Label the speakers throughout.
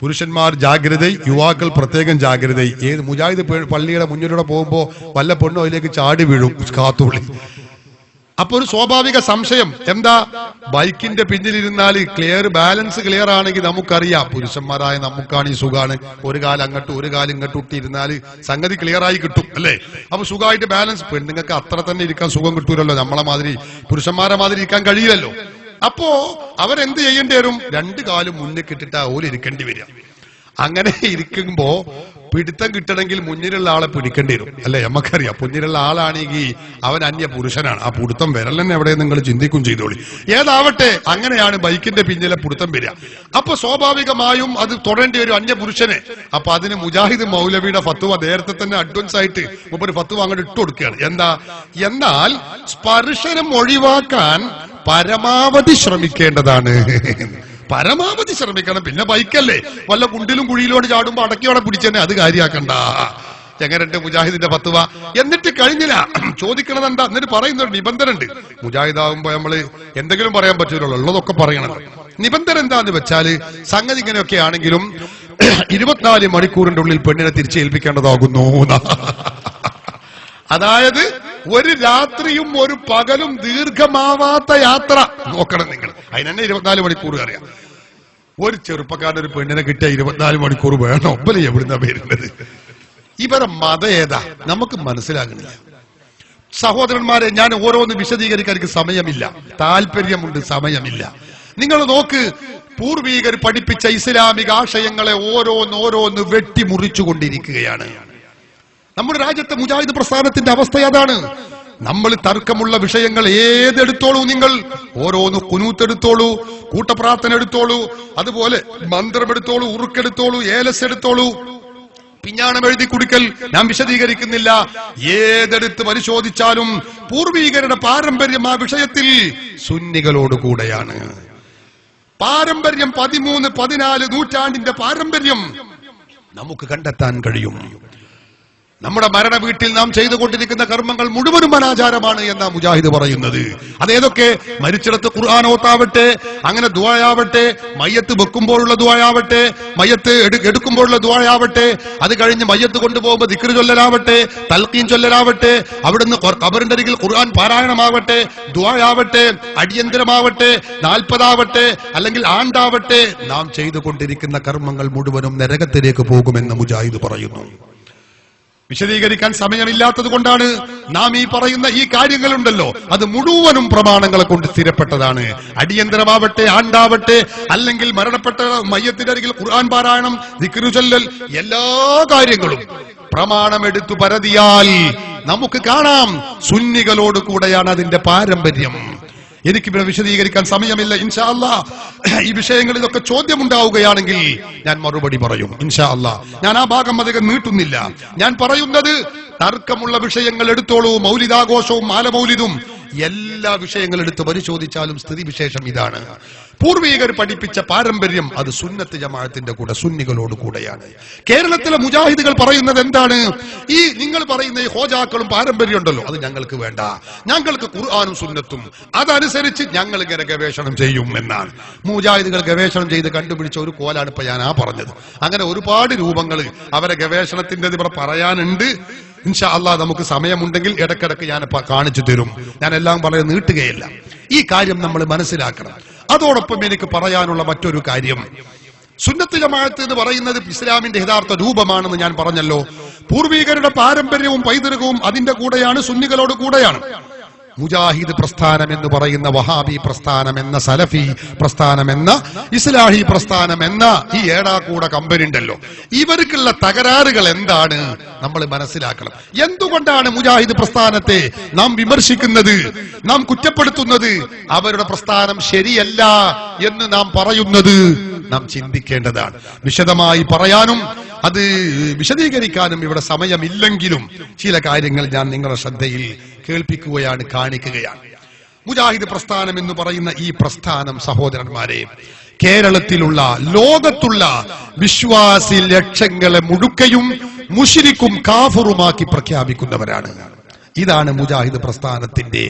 Speaker 1: പുരുഷന്മാർ ജാഗ്രത, യുവാക്കൾ പ്രത്യേകം ജാഗ്രത. ഏത് മുജാഹിദ് പള്ളിയുടെ മുന്നിലൂടെ പോകുമ്പോ വല്ല പെണ്ണോ അതിലേക്ക് ചാടി വീഴും കാത്തുള്ളി. അപ്പൊ ഒരു സ്വാഭാവിക സംശയം എന്താ, ബൈക്കിന്റെ പിന്നിലിരുന്നാൽ ബാലൻസ് ക്ലിയർ ആണെങ്കിൽ നമുക്കറിയാം, പുരുഷന്മാരായ നമുക്കാണ് ഈ സുഖാണ്, ഒരു കാലം അങ്ങോട്ടും ഒരു കാലം ഇങ്ങോട്ടും ഇട്ടിരുന്നാൽ സംഗതി ക്ലിയർ ആയി കിട്ടും അല്ലേ. അപ്പൊ സുഖമായിട്ട് ബാലൻസ്. പെണ്ണുങ്ങൾക്ക് അത്ര തന്നെ ഇരിക്കാൻ സുഖം കിട്ടൂലല്ലോ, നമ്മളെ മാതിരി പുരുഷന്മാരെ മാതിരി ഇരിക്കാൻ കഴിയില്ലല്ലോ. അപ്പോ അവരെന്ത് ചെയ്യേണ്ടി വരും, രണ്ടു കാലും മുന്നിൽ കിട്ടിട്ടാ ഓല് ഇരിക്കേണ്ടി വരിക. അങ്ങനെ ഇരിക്കുമ്പോ പിടുത്തം കിട്ടണമെങ്കിൽ മുന്നിലുള്ള ആളെ പിടിക്കേണ്ടി വരും അല്ലെ. നമുക്കറിയാം മുന്നിലുള്ള ആളാണെങ്കിൽ അവൻ അന്യ പുരുഷനാണ്, ആ പിടുത്തം വിരലെന്നെ എവിടെ നിങ്ങൾ ചിന്തിക്കും ചെയ്തോളി. ഏതാവട്ടെ അങ്ങനെയാണ് ബൈക്കിന്റെ പിന്നിലെ പിടുത്തം വരിക. അപ്പൊ സ്വാഭാവികമായും അത് തൊടേണ്ടി വരും അന്യ പുരുഷനെ. അപ്പൊ അതിന് മുജാഹിദ് മൗലവിയുടെ ഫത്വ നേരത്തെ തന്നെ അഡ്വാൻസ് ആയിട്ട് ഒരു ഫത്വ അങ്ങോട്ട് ഇട്ട് കൊടുക്കുകയാണ്. എന്താ എന്നാൽ സ്പർശനം ഒഴിവാക്കാൻ പരമാവധി ശ്രമിക്കേണ്ടതാണ്. പരമാവധി ശ്രമിക്കണം. പിന്നെ ബൈക്കല്ലേ, വല്ല കുണ്ടിലും കുഴിയിലോട് ചാടുമ്പോ അടക്കിയോടെ പിടിച്ചെന്നെ, അത് കാര്യാക്കണ്ട. എങ്ങനെയുണ്ട് മുജാഹിദിന്റെ ഫത്വ? എന്നിട്ട് കഴിഞ്ഞില്ല, ചോദിക്കണത് എന്താ, എന്നിട്ട് പറയുന്നൊരു നിബന്ധന ഉണ്ട്. മുജാഹിദാകുമ്പോ നമ്മള് എന്തെങ്കിലും പറയാൻ പറ്റൂലല്ലോ, ഉള്ളതൊക്കെ പറയണം. നിബന്ധന എന്താന്ന് വെച്ചാല്, സംഗതി ഇങ്ങനെയൊക്കെ ആണെങ്കിലും 24 മണിക്കൂറിന്റെ ഉള്ളിൽ പെണ്ണിനെ തിരിച്ചേൽപ്പിക്കേണ്ടതാകുന്നു. അതായത് ഒരു രാത്രിയും ഒരു പകലും ദീർഘമാവാത്ത യാത്ര നോക്കണം നിങ്ങൾ. അതിനെന്നെ 24 മണിക്കൂർ അറിയാം. ഒരു ചെറുപ്പക്കാരൻ ഒരു പെണ്ണിനെ കിട്ടിയ 24 മണിക്കൂർ വേണം. ഒപ്പല എവിടുന്ന പേരുള്ളത്? ഇവരെ മതം ഏതാ നമുക്ക് മനസ്സിലാകുന്നില്ല. സഹോദരന്മാരെ, ഞാൻ ഓരോന്ന് വിശദീകരിക്കാൻ എനിക്ക് സമയമില്ല, താല്പര്യമുണ്ട്, സമയമില്ല. നിങ്ങൾ നോക്ക്, പൂർവീകർ പഠിപ്പിച്ച ഇസ്ലാമിക ആശയങ്ങളെ ഓരോന്ന് വെട്ടിമുറിച്ചുകൊണ്ടിരിക്കുകയാണ്. നമ്മുടെ രാജ്യത്തെ മുജാഹിദ് പ്രസ്ഥാനത്തിന്റെ അവസ്ഥ അതാണ്. നമ്മൾ തർക്കമുള്ള വിഷയങ്ങൾ ഏതെടുത്തോളൂ, നിങ്ങൾ ഓരോന്ന് കുനൂത്തെടുത്തോളൂ, കൂട്ടപ്രാർത്ഥന എടുത്തോളൂ, അതുപോലെ മന്ത്രമെടുത്തോളൂ, ഉറുക്കെടുത്തോളൂ, ഏലസ് എടുത്തോളൂ, പിഞ്ഞാണം എഴുതി കുടിക്കൽ, ഞാൻ വിശദീകരിക്കുന്നില്ല. ഏതെടുത്ത് പരിശോധിച്ചാലും പൂർവീകരുടെ പാരമ്പര്യം ആ വിഷയത്തിൽ സുന്നികളോടുകൂടെയാണ്. പാരമ്പര്യം 13-14 നൂറ്റാണ്ടിന്റെ പാരമ്പര്യം നമുക്ക് കണ്ടെത്താൻ കഴിയും. നമ്മുടെ മരണ വീട്ടിൽ നാം ചെയ്തുകൊണ്ടിരിക്കുന്ന കർമ്മങ്ങൾ മുഴുവനും അനാചാരമാണ് എന്നാ മുജാഹിദ് പറയുന്നത്. അതേതൊക്കെ? മരിച്ചിടത്ത് ഖുർആൻ ഓത്താവട്ടെ, അങ്ങനെ ദുആയാവട്ടെ, മയ്യത്ത് വെക്കുമ്പോഴുള്ള ദുആയാവട്ടെ, മയ്യത്ത് എടുക്കുമ്പോഴുള്ള ദുആയാവട്ടെ, അത് കഴിഞ്ഞ് മയ്യത്ത് കൊണ്ടുപോകുമ്പോൾ ദിക്ർ ചൊല്ലലാവട്ടെ, തൽഖീൻ ചൊല്ലലാവട്ടെ, അവിടുന്ന് ഖബറിന്റെ അരികിൽ ഖുർആൻ പാരായണമാവട്ടെ, ദുആയാവട്ടെ, അടിയന്തരമാവട്ടെ, 40 അല്ലെങ്കിൽ ആണ്ടാവട്ടെ, നാം ചെയ്തുകൊണ്ടിരിക്കുന്ന കർമ്മങ്ങൾ മുഴുവനും നരകത്തിലേക്ക് പോകുമെന്ന് മുജാഹിദ് പറയുന്നു. വിശദീകരിക്കാൻ സമയമില്ലാത്തത് കൊണ്ടാണ് നാം ഈ പറയുന്ന ഈ കാര്യങ്ങളുണ്ടല്ലോ, അത് മുഴുവനും പ്രമാണങ്ങളെ കൊണ്ട് സ്ഥിരപ്പെട്ടതാണ്. അടിയന്തരമാവട്ടെ, ആണ്ടാവട്ടെ, അല്ലെങ്കിൽ മരണപ്പെട്ട മയ്യത്തിന്റെ അരികിൽ ഖുർആൻ പാരായണം, ദിക്ർ ചൊല്ലൽ, എല്ലാ കാര്യങ്ങളും പ്രമാണമെടുത്തു പരതിയാൽ നമുക്ക് കാണാം സുന്നികളോട് കൂടെയാണ് അതിന്റെ പാരമ്പര്യം. എനിക്കിവിടെ വിശദീകരിക്കാൻ സമയമില്ല. ഇൻഷാ അല്ലാഹ് ഈ വിഷയങ്ങളിലൊക്കെ ചോദ്യമുണ്ടാവുകയാണെങ്കിൽ ഞാൻ മറുപടി പറയും ഇൻഷാ അല്ലാഹ്. ഞാൻ ആ ഭാഗം അധികം നീട്ടുന്നില്ല. ഞാൻ പറയുന്നത് തർക്കമുള്ള വിഷയങ്ങൾ എടുത്തോളൂ, മൗലിദാഘോഷവും മാലമൗലിദും എല്ലാ വിഷയങ്ങൾ എടുത്ത് പരിശോധിച്ചാലും സ്ഥിതി വിശേഷം ഇതാണ്. പൂർവീകർ പഠിപ്പിച്ച പാരമ്പര്യം അത് സുന്നത്ത് ജമാഅത്തിന്റെ കൂടെ, സുന്നികളോട് കൂടെയാണ്. കേരളത്തിലെ മുജാഹിദുകൾ പറയുന്നത് എന്താണ്? ഈ നിങ്ങൾ പറയുന്ന ഈ ഹോജാക്കളും പാരമ്പര്യം ഉണ്ടല്ലോ, അത് ഞങ്ങൾക്ക് വേണ്ട, ഞങ്ങൾക്ക് ഖുർആനും സുന്നത്തും, അതനുസരിച്ച് ഞങ്ങൾ ഇങ്ങനെ ഗവേഷണം ചെയ്യും എന്നാണ്. മുജാഹിദുകൾ ഗവേഷണം ചെയ്ത് കണ്ടുപിടിച്ച ഒരു കോലാണ് ഇപ്പൊ ഞാൻ പറഞ്ഞത്. അങ്ങനെ ഒരുപാട് രൂപങ്ങൾ അവരെ ഗവേഷണത്തിന്റെ ഇവിടെ പറയാനുണ്ട്. ഇൻഷാ അല്ലാഹ് നമുക്ക് സമയമുണ്ടെങ്കിൽ ഇടക്കിടക്ക് ഞാൻ കാണിച്ചു തരും. ഞാൻ എല്ലാം വളരെ നീട്ടുകയില്ല. ഈ കാര്യം നമ്മൾ മനസ്സിലാക്കണം. അതോടൊപ്പം എനിക്ക് പറയാനുള്ള മറ്റൊരു കാര്യം, സുന്നത്ത് ജമാഅത്ത് എന്ന് പറയുന്നത് ഇസ്ലാമിന്റെ യഥാർത്ഥ രൂപമാണെന്ന് ഞാൻ പറഞ്ഞല്ലോ. പൂർവീകരുടെ പാരമ്പര്യവും പൈതൃകവും അതിന്റെ കൂടെയാണ്, സുന്നികളോട് കൂടെയാണ്. മുജാഹിദ് പ്രസ്ഥാനം എന്ന് പറയുന്ന, വഹാബി പ്രസ്ഥാനം എന്ന, സലഫി പ്രസ്ഥാനം എന്ന, ഇസ്ലാഹി പ്രസ്ഥാനം എന്ന ഈ ഏടാകൂട കമ്പനി ഉണ്ടല്ലോ, ഇവർക്കുള്ള തകരാറുകൾ എന്താണ് നമ്മൾ മനസ്സിലാക്കണം. എന്തുകൊണ്ടാണ് മുജാഹിദ് പ്രസ്ഥാനത്തെ നാം വിമർശിക്കുന്നത്, നാം കുറ്റപ്പെടുത്തുന്നത്, അവരുടെ പ്രസ്ഥാനം ശരിയല്ല എന്ന് നാം പറയുന്നത്? നാം ചിന്തിക്കേണ്ടതാണ്. വിശദമായി പറയാനും അത് വിശദീകരിക്കാനും ഇവിടെ സമയമില്ലെങ്കിലും ചില കാര്യങ്ങൾ ഞാൻ നിങ്ങളുടെ ശ്രദ്ധയിൽ കേൾപ്പിക്കുകയാണ്, കാണിക്കുകയാണ്. മുജാഹിദ് പ്രസ്ഥാനം എന്ന് പറയുന്ന ഈ പ്രസ്ഥാനം, സഹോദരന്മാരെ, കേരളത്തിലുള്ള, ലോകത്തുള്ള വിശ്വാസി ലക്ഷങ്ങളെ മുഴുക്കയും മുശ്രിക്കും കാഫറുമാക്കി പ്രഖ്യാപിക്കുന്നവരാണ്. ഇതാണ് മുജാഹിദ് പ്രസ്ഥാനത്തിന്റെ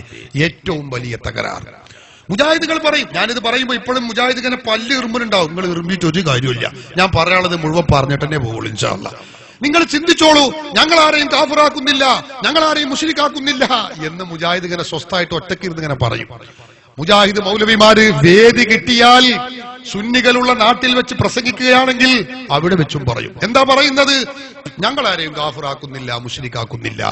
Speaker 1: ഏറ്റവും വലിയ തകരാർ. മുജാഹിദുകൾ പറയും. ഞാനിത് പറയുമ്പോ ഇപ്പോഴും മുജാഹിദ് ഇങ്ങനെ പല്ല് ഇറുമ്പിനുണ്ടാവും. നിങ്ങൾ ഇറുമ്പിട്ട് ഒരു കാര്യമില്ല. ഞാൻ പറയാനുള്ളത് മുഴുവൻ പറഞ്ഞിട്ട് തന്നെ പോകുള്ളൂ ഇൻഷാ അല്ലാഹ്. നിങ്ങൾ ചിന്തിച്ചോളൂ, ഞങ്ങൾ ആരെയും കാഫിറാക്കുന്നില്ല, ഞങ്ങൾ ആരെയും മുശ്രിക്കാക്കുന്നില്ല എന്ന് മുജാഹിദ് ഇങ്ങനെ സ്വസ്ഥായിട്ട് ഒറ്റയ്ക്കിരുന്ന് ഇങ്ങനെ പറയും. മുജാഹിദ് മൗലവിമാര് വേദി കിട്ടിയാൽ സുന്നികളുള്ള നാട്ടിൽ വെച്ച് പ്രസംഗിക്കുകയാണെങ്കിൽ അവിടെ വെച്ചും പറയും. എന്താ പറയുന്നത്? ഞങ്ങൾ ആരെയും കാഫിറാക്കുന്നില്ല, മുശ്രിക്കാക്കുന്നില്ല.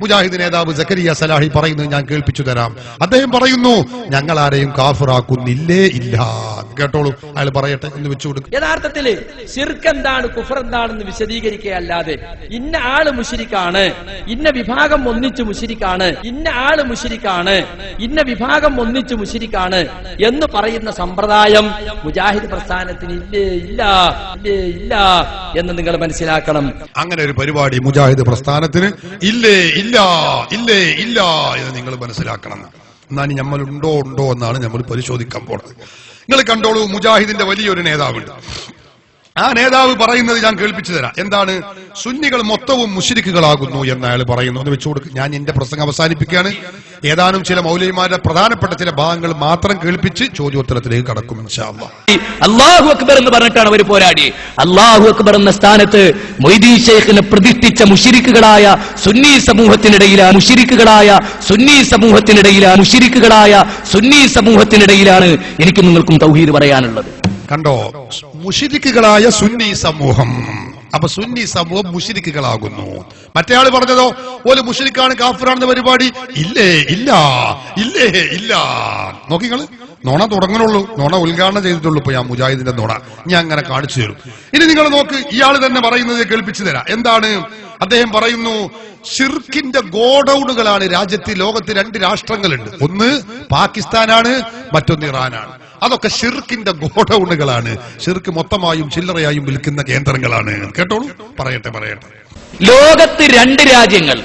Speaker 1: മുജാഹിദ് നേതാവ് സക്കരിയ സലാഹി പറയുന്നത് ഞാൻ കേൾപ്പിച്ചു തരാം. അദ്ദേഹം പറയുന്നു, ഞങ്ങൾ ആരെയും കാഫിറാക്കുന്നില്ലേ ഇല്ല. കേട്ടോളൂ, അയാൾ പറയട്ടെ എന്ന് വെച്ചു കൊടുക്കും.
Speaker 2: യഥാർത്ഥത്തില് ശിർക്ക് എന്താണ്, കുഫർ എന്താണെന്ന് വിശദീകരിക്കുകയല്ലാതെ ഇന്ന ആള് മുശ്രിക്കാണ്, ഇന്ന വിഭാഗം ഒന്നിച്ച് മുശ്രിക്കാണ്, ഇന്ന ആള് മുശ്രിക്കാണ്, ഇന്ന വിഭാഗം ഒന്നിച്ച് മുശ്രിക്കാണ് എന്ന് പറയുന്ന സമ്പ്രദായം മുജാഹിദ് പ്രസ്ഥാനത്തിന് ഇല്ലേ ഇല്ല, ഇല്ലേ ഇല്ല എന്ന് നിങ്ങൾ മനസ്സിലാക്കണം.
Speaker 1: അങ്ങനെ ഒരു പരിപാടി മുജാഹിദ് പ്രസ്ഥാനത്തിന് ഇല്ലേ ഇല്ല, ഇല്ലേ ഇല്ല എന്ന് നിങ്ങൾ മനസ്സിലാക്കണം. എന്നാൽ നമ്മളുണ്ടോ ഉണ്ടോ എന്നാണ് നമ്മൾ പരിശോധിക്കാൻ പോണത്. നിങ്ങൾ കണ്ടോളൂ, മുജാഹിദിന്റെ വലിയൊരു നേതാവുണ്ട്. ആ നേതാവ് പറയുന്നത് ഞാൻ കേൾപ്പിച്ചു തരാം. എന്താണ്? സുന്നികൾ മൊത്തവും മുശ്രിക്കുകളാകുന്നു എന്ന് അയാൾ പറയുന്നു. ഒന്ന് വെച്ചു കൊടുക്കും. ഞാൻ എന്റെ പ്രസംഗം അവസാനിപ്പിക്കുകയാണ്. ഏതാനും ചില മൗലവിമാരുടെ പ്രധാനപ്പെട്ട ചില ഭാഗങ്ങൾ മാത്രം കേൾപ്പിച്ച് ചോദ്യോത്തരത്തിലേക്ക് കടക്കും ഇൻഷാ അല്ലാഹ്.
Speaker 2: അല്ലാഹു അക്ബർ എന്ന് പറഞ്ഞിട്ടാണ് അവർ പോരാടി. അല്ലാഹു അക്ബർ എന്ന സ്ഥാനത്ത് മൊയ്തീൻ ശൈഖിനെ പ്രതിഷ്ഠിച്ച മുശ്രിക്കുകളായ സുന്നി സമൂഹത്തിനിടയിലാണ്, സുന്നി സമൂഹത്തിനിടയിലാണ് എനിക്ക് നിങ്ങൾക്കും തൗഹീദ് പറയാനുള്ളത്.
Speaker 1: കണ്ടോ, മുശ്രിക്കുകളായ സുന്നി സമൂഹം. അപ്പൊ സുന്നി സമൂഹം മുശ്രിക്കുകളാകുന്നു. മറ്റേ ആള് പറഞ്ഞതോ ഓല് മുശ്രിക്കാണ്, കാഫിറാണെന്ന പരിപാടി ഇല്ലേ ഇല്ല, ഇല്ലേ ഇല്ല. നോക്കിങ്ങള്, നോണ തുടങ്ങണുള്ളൂ, നോണ ഉദ്ഘാടനം ചെയ്തിട്ടുള്ളൂ. ഇപ്പൊ ഞാൻ മുജാഹിദിന്റെ നോണ ഞാൻ അങ്ങനെ കാണിച്ചു തരും. ഇനി നിങ്ങൾ നോക്ക്, ഇയാൾ തന്നെ പറയുന്നത് കേൾപ്പിച്ചു തരാം. എന്താണ് അദ്ദേഹം പറയുന്നു? ഷിർക്കിന്റെ ഗോഡൌണുകളാണ് രാജ്യത്ത്. ലോകത്ത് 2 രാഷ്ട്രങ്ങളുണ്ട്. ഒന്ന് പാകിസ്ഥാനാണ്, മറ്റൊന്ന് ഇറാനാണ്. അതൊക്കെ ഷിർക്കിന്റെ ഗോഡൌണുകളാണ്. ഷിർക്ക് മൊത്തമായും ചില്ലറയായും വിൽക്കുന്ന കേന്ദ്രങ്ങളാണ്. കേട്ടോളൂ, പറയട്ടെ.
Speaker 2: ലോകത്ത് 2 രാജ്യങ്ങൾ,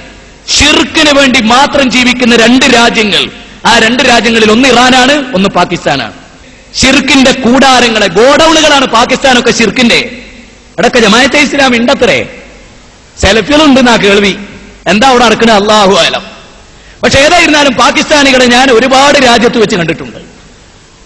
Speaker 2: ഷിർക്കിന് വേണ്ടി മാത്രം ജീവിക്കുന്ന 2 രാജ്യങ്ങൾ. ആ 2 രാജ്യങ്ങളിൽ ഒന്ന് ഇറാനാണ്, ഒന്ന് പാകിസ്ഥാനാണ്. ഷിർക്കിന്റെ കൂടാരങ്ങളെ, ഗോഡൌണുകളാണ് പാകിസ്ഥാനൊക്കെ ഷിർക്കിന്റെ. അടക്ക ജമാഅത്തെ ഇസ്ലാം ഉണ്ടത്രേ, സെലഫികളുണ്ടെന്നാ കേൾവി. എന്താ അവിടെ നടക്കുന്നത് അല്ലാഹു അലം. പക്ഷെ ഏതായിരുന്നാലും പാകിസ്ഥാനികളെ ഞാൻ ഒരുപാട് രാജ്യത്ത് വെച്ച് കണ്ടിട്ടുണ്ട്.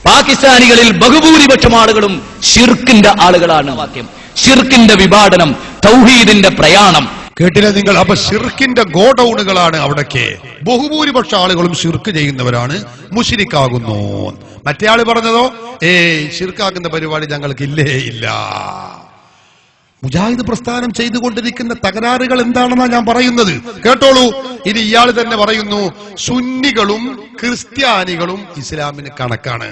Speaker 2: പാകിസ്ഥാനികളിൽ ബഹുഭൂരിപക്ഷം ആളുകളും ഷിർക്കിന്റെ ആളുകളാണ്. വാക്യം ഷിർക്കിന്റെ വിഭാടനം, തൗഹീദിന്റെ പ്രയാണം.
Speaker 1: കേട്ടില്ല നിങ്ങൾ? അപ്പൊ ഷിർക്കിന്റെ ഗോഡൌണുകളാണ് അവിടൊക്കെ. ബഹുഭൂരിപക്ഷ ആളുകളും ഷിർക്ക് ചെയ്യുന്നവരാണ്, മുശ്രിക്കാകുന്നു. മറ്റേ ആള് പറഞ്ഞതോ ഷിർക്കാക്കുന്ന പരിപാടി ഞങ്ങൾക്ക് ഇല്ലേ ഇല്ല. മുജാഹിദ് പ്രസ്ഥാനം ചെയ്തുകൊണ്ടിരിക്കുന്ന തകരാറുകൾ എന്താണെന്നാണ് ഞാൻ പറയുന്നത്. കേട്ടോളൂ, ഇനി ഇയാൾ തന്നെ പറയുന്നു, സുന്നികളും ക്രിസ്ത്യാനികളും ഇസ്ലാമിന് കണക്കാണ്,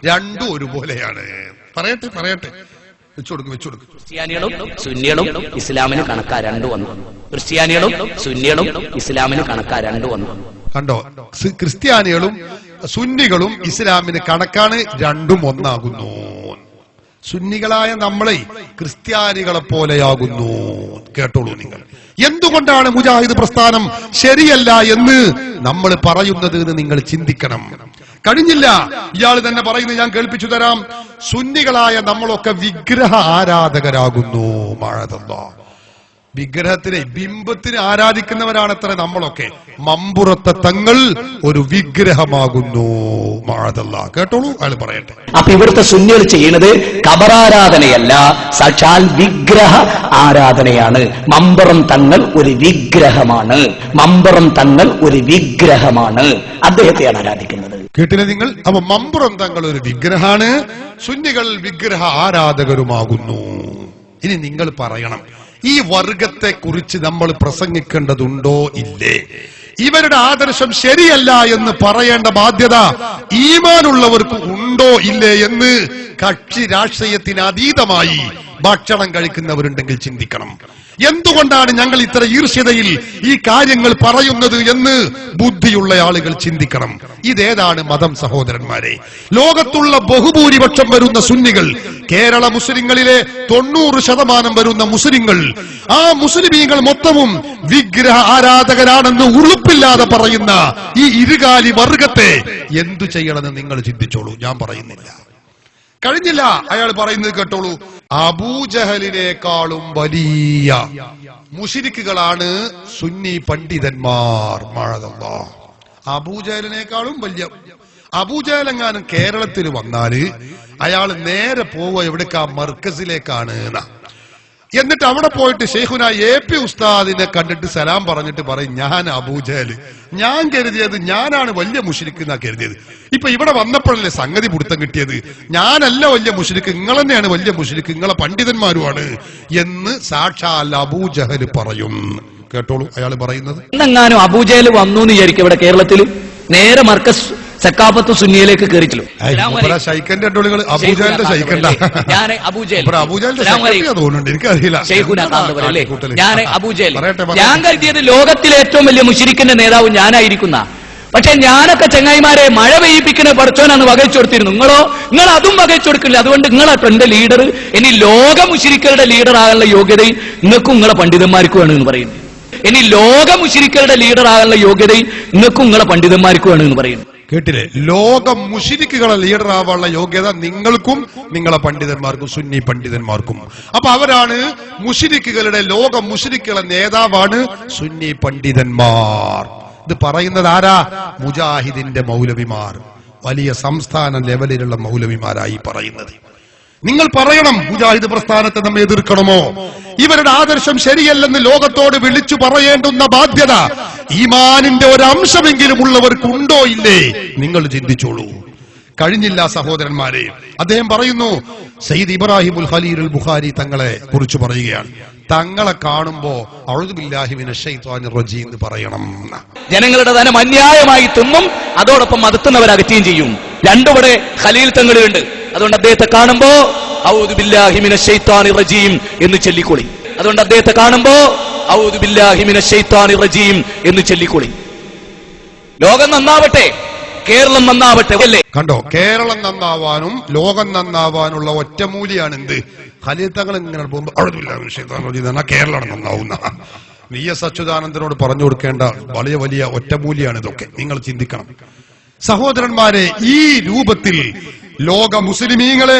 Speaker 1: രണ്ടും ഒരുപോലെയാണ്. പറയട്ടെ. വെച്ചുകൊടുക്കും.
Speaker 2: ക്രിസ്ത്യാനികളും സുന്നികളും ഇസ്ലാമിന് കണക്കാ 2 വന്നു. ക്രിസ്ത്യാനികളും സുന്നികളും ഇസ്ലാമിന് കണക്കാ 2 വന്നു.
Speaker 1: കണ്ടോ, ക്രിസ്ത്യാനികളും സുന്നികളും ഇസ്ലാമിന് കണക്കാണ്, രണ്ടും ഒന്നാകുന്നു. സുന്നികളായ നമ്മളെ ക്രിസ്ത്യാനികളെ പോലെയാകുന്നു. കേട്ടോളൂ നിങ്ങൾ. എന്തുകൊണ്ടാണ് മുജാഹിദ് പ്രസ്ഥാനം ശരിയല്ല എന്ന് നമ്മൾ പറയുന്നത് എന്ന് നിങ്ങൾ ചിന്തിക്കണം. കഴിഞ്ഞില്ല, ഇയാൾ തന്നെ പറയുന്നത് ഞാൻ കേൾപ്പിച്ചു തരാം. സുന്നികളായ നമ്മളൊക്കെ വിഗ്രഹ ആരാധകരാകുന്നു. മഅദല്ലാഹ്. വിഗ്രഹത്തിനെ, ബിംബത്തിന് ആരാധിക്കുന്നവരാണത്ര നമ്മളൊക്കെ. മമ്പുറത്തെ തങ്ങൾ ഒരു വിഗ്രഹമാകുന്നു. മഅദല്ലാഹ്. കേട്ടോളൂ, അയാൾ പറയട്ടെ.
Speaker 2: അപ്പൊ ഇവിടുത്തെ സുന്നികൾ ചെയ്യുന്നത് ഖബറാരാധനയല്ല, സാക്ഷാൽ വിഗ്രഹ ആരാധനയാണ്. മമ്പുറം തങ്ങൾ ഒരു വിഗ്രഹമാണ്, അദ്ദേഹത്തെയാണ് ആരാധിക്കുന്നത്.
Speaker 1: കേട്ടില്ല നിങ്ങൾ? അപ്പൊ മമ്പുറം തങ്ങൾ ഒരു വിഗ്രഹാണ്, സുന്നികൾ വിഗ്രഹ ആരാധകരുമാകുന്നു. ഇനി നിങ്ങൾ പറയണം, ഈ വർഗത്തെ കുറിച്ച് നമ്മൾ പ്രസംഗിക്കേണ്ടതുണ്ടോ ഇല്ലേ? ഇവരുടെ ആദർശം ശരിയല്ല എന്ന് പറയേണ്ട ബാധ്യത ഈമാനുള്ളവർക്ക് ഉണ്ടോ ഇല്ലേ എന്ന് കക്ഷി രാഷ്ട്രീയത്തിന് അതീതമായി ഭക്ഷണം കഴിക്കുന്നവരുണ്ടെങ്കിൽ ചിന്തിക്കണം. എന്തുകൊണ്ടാണ് ഞങ്ങൾ ഇത്ര ഈർഷ്യതയിൽ ഈ കാര്യങ്ങൾ പറയുന്നത് എന്ന് ബുദ്ധിയുള്ള ആളുകൾ ചിന്തിക്കണം. ഇതേതാണ് മതം സഹോദരന്മാരെ? ലോകത്തുള്ള ബഹുഭൂരിപക്ഷം വരുന്ന സുന്നികൾ, കേരള മുസ്ലിങ്ങളിലെ 90% വരുന്ന മുസ്ലിങ്ങൾ, ആ മുസ്ലിമീങ്ങൾ മൊത്തവും വിഗ്രഹ ആരാധകരാണെന്ന് ഉറുപ്പില്ലാതെ പറയുന്ന ഈ ഇരുകാലി വർഗത്തെ എന്തു ചെയ്യണമെന്ന് നിങ്ങൾ ചിന്തിച്ചോളൂ. ഞാൻ പറയുന്നില്ല. കഴിഞ്ഞില്ല, അയാൾ പറയുന്നത് കേട്ടോളൂ. അബൂജഹലിനേക്കാളും വലിയ മുശ്രിക്കുകളാണ് സുന്നി പണ്ഡിതന്മാർ. മഅദല്ലാഹ്. അബൂജഹലിനേക്കാളും വലിയ, അബൂജഹലെങ്ങാനും കേരളത്തിൽ വന്നാല് അയാൾ നേരെ പോവുക എവിടേക്കാ? മർക്കസിലേക്കാണ്. എന്നിട്ട് അവിടെ പോയിട്ട് ശൈഖുന AP ഉസ്താദിനെ കണ്ടിട്ട് സലാം പറഞ്ഞിട്ട് പറയും, ഞാൻ അബൂജഹൽ, ഞാൻ കരുതിയത് ഞാനാണ് വലിയ മുശ്രിക്ക് എന്നാ കരുതിയത്. ഇപ്പൊ ഇവിടെ വന്നപ്പോഴല്ലേ സംഗതി പിടുത്തം കിട്ടിയത്, ഞാനല്ല വലിയ മുശ്രിക്ക്, നിങ്ങൾ തന്നെയാണ് വലിയ മുശ്രിക്ക്, നിങ്ങളെ പണ്ഡിതന്മാരുമാണ് എന്ന് സാക്ഷാൽ അബൂജഹൽ പറയും. കേട്ടോളൂ അയാൾ പറയുന്നത്.
Speaker 2: എന്നെങ്ങാനും അബൂജഹൽ വന്നു എന്ന് വിചാരിക്കും ഇവിടെ കേരളത്തിൽ, നേരെ മർക്കസ് സക്കാഫത്ത് സുന്നിയിലേക്ക് കയറിച്ചല്ലോ. ഞാൻ കരുതിയത് ലോകത്തിലെ ഏറ്റവും വലിയ മുശ്രിക്കിന്റെ നേതാവ് ഞാനായിരിക്കുന്ന. പക്ഷെ ഞാനൊക്കെ ചങ്ങായിമാരെ മഴ പെയ്യിപ്പിക്കുന്ന പഠിച്ചോനാന്ന് വകച്ചു കൊടുത്തിരുന്നു. നിങ്ങൾ അതും വകച്ചു കൊടുക്കില്ല. അതുകൊണ്ട് നിങ്ങളാട്ടോ എന്റെ ലീഡർ. ഇനി ലോക മുശ്രിക്കുകളുടെ ലീഡർ ആകാനുള്ള യോഗ്യതയും നിങ്ങൾക്കും നിങ്ങളെ പണ്ഡിതന്മാർക്കുമാണ് എന്ന് പറയുന്നു. ഇനി ലോക മുശ്രിക്കുകളുടെ ലീഡർ ആകാനുള്ള യോഗ്യതയും നിങ്ങൾക്കും നിങ്ങളെ പണ്ഡിതന്മാർക്കുമാണ് എന്ന് പറയുന്നു.
Speaker 1: കേട്ടില്ലേ? ലോക മുശ്രിക്കുകളെ ലീഡർ ആവാനുള്ള യോഗ്യത നിങ്ങൾക്കും നിങ്ങളെ പണ്ഡിതന്മാർക്കും, സുന്നി പണ്ഡിതന്മാർക്കും. അപ്പൊ അവരാണ് മുശ്രിക്കുകളുടെ, ലോക മുശ്രിക്കുകളുടെ നേതാവാണ് സുന്നി പണ്ഡിതന്മാർ. ഇത് പറയുന്നത് ആരാ? മുജാഹിദിന്റെ മൗലവിമാർ, വലിയ സംസ്ഥാന ലെവലിലുള്ള മൗലവിമാരായി പറയുന്നത്. നിങ്ങൾ പറയണം, മുജാഹിദ് പ്രസ്ഥാനത്തെ നമ്മെ എതിർക്കണമോ? ഇവരുടെ ആദർശം ശരിയല്ലെന്ന് ലോകത്തോട് വിളിച്ചു പറയേണ്ടുന്ന ബാധ്യത ഈമാനിന്റെ ഒരു അംശമെങ്കിലും ഉള്ളവർക്കുണ്ടോ ഇല്ലേ? നിങ്ങൾ ചിന്തിച്ചോളൂ. കഴിഞ്ഞില്ല സഹോദരന്മാരെ. അദ്ദേഹം പറയുന്നു, സയ്യിദ് ഇബ്രാഹിമുൽ ഖലീലുൽ ബുഖാരി തങ്ങളെ കുറിച്ച് പറയുകയാണ്, തങ്ങളെ കാണുമ്പോ അഊദു ബില്ലാഹി മിനശ് ശൈത്വാനിർ റജീം എന്ന് പറയണം.
Speaker 2: ജനങ്ങളുടെ ധനം അന്യായമായി തിന്നും, അതോടൊപ്പം മതത്തുന്നവർ അകറ്റുകയും ചെയ്യും. രണ്ടുപടെ ഖലീൽ തങ്ങളുണ്ട്. അതുകൊണ്ട് അദ്ദേഹത്തെ കാണുമ്പോ അഊദു ബില്ലാഹി മിനശ് ശൈത്വാനിർ റജീം എന്ന് ചൊല്ലിക്കൊളി. അതുകൊണ്ട് അദ്ദേഹത്തെ കാണുമ്പോ അഊദു ബില്ലാഹി മിനശ് ശൈത്വാനിർ റജീം എന്ന് ചൊല്ലിക്കൊളി. ലോകം നന്നാവട്ടെ, കേരളം നന്നാവട്ടെ. അല്ലേ?
Speaker 1: കണ്ടോ, കേരളം നന്നാവാനും ലോകം നന്നാവാനുള്ള ഒറ്റമൂലിയാണ് എന്ത്? ഖലീൽ തങ്ങൾ ഇങ്ങനെ പോകുമ്പോ അഊദു ബില്ലാഹി മിനശ് ശൈത്വാനിർ റജീം എന്നാ കേരളം നന്നാവുന്ന. VS അച്യുതാനന്ദനോട് പറഞ്ഞു കൊടുക്കേണ്ട വലിയ വലിയ ഒറ്റമൂലിയാണ് ഇതൊക്കെ. നിങ്ങൾ ചിന്തിക്കണം സഹോദരന്മാരെ. ഈ രൂപത്തിൽ ലോക മുസ്ലിമീങ്ങളെ,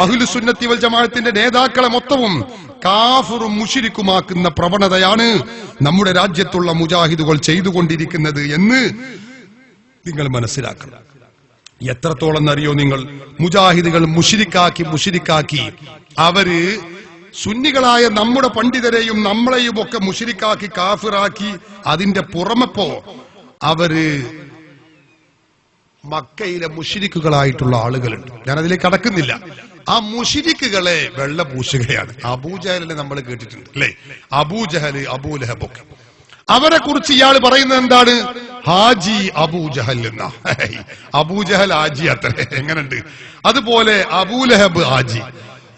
Speaker 1: അഹ്ലു സുന്നത്തി വൽ ജമാഅത്തിന്റെ നേതാക്കളെ മൊത്തവും കാഫിറും മുശ്രിക്കുമാക്കുന്ന പ്രവണതയാണ് നമ്മുടെ രാജ്യത്തുള്ള മുജാഹിദുകൾ ചെയ്തുകൊണ്ടിരിക്കുന്നത് എന്ന് നിങ്ങൾ മനസ്സിലാക്കണം. എത്രത്തോളം അറിയോ നിങ്ങൾ? മുജാഹിദുകൾ മുശ്രിക്കാക്കി അവര് സുന്നികളായ നമ്മുടെ പണ്ഡിതരെയും നമ്മളെയും ഒക്കെ മുശ്രിക്കാക്കി, കാഫിറാക്കി. അതിന്റെ പുറമെപ്പോ അവര് മക്കയിലെ മുശ്രിക്കുകളായിട്ടുള്ള ആളുകളുണ്ട്. ഞാൻ അതിലേക്ക് കടക്കുന്നില്ല. ആ മുശ്രിക്കുകളെ വെള്ള പൂശുകയാണ്. അബൂജഹലിനെ നമ്മൾ കേട്ടിട്ടുണ്ട് അല്ലെ? അബൂജഹല്, അബൂലഹബൊക്കെ. അവരെ കുറിച്ച് ഇയാൾ പറയുന്നത് എന്താണ്? ഹാജി അബൂജഹൽ എന്നാ. അബൂജഹൽ ഹാജി അത്ര എങ്ങനെയുണ്ട്? അതുപോലെ അബൂലഹബ് ഹാജി,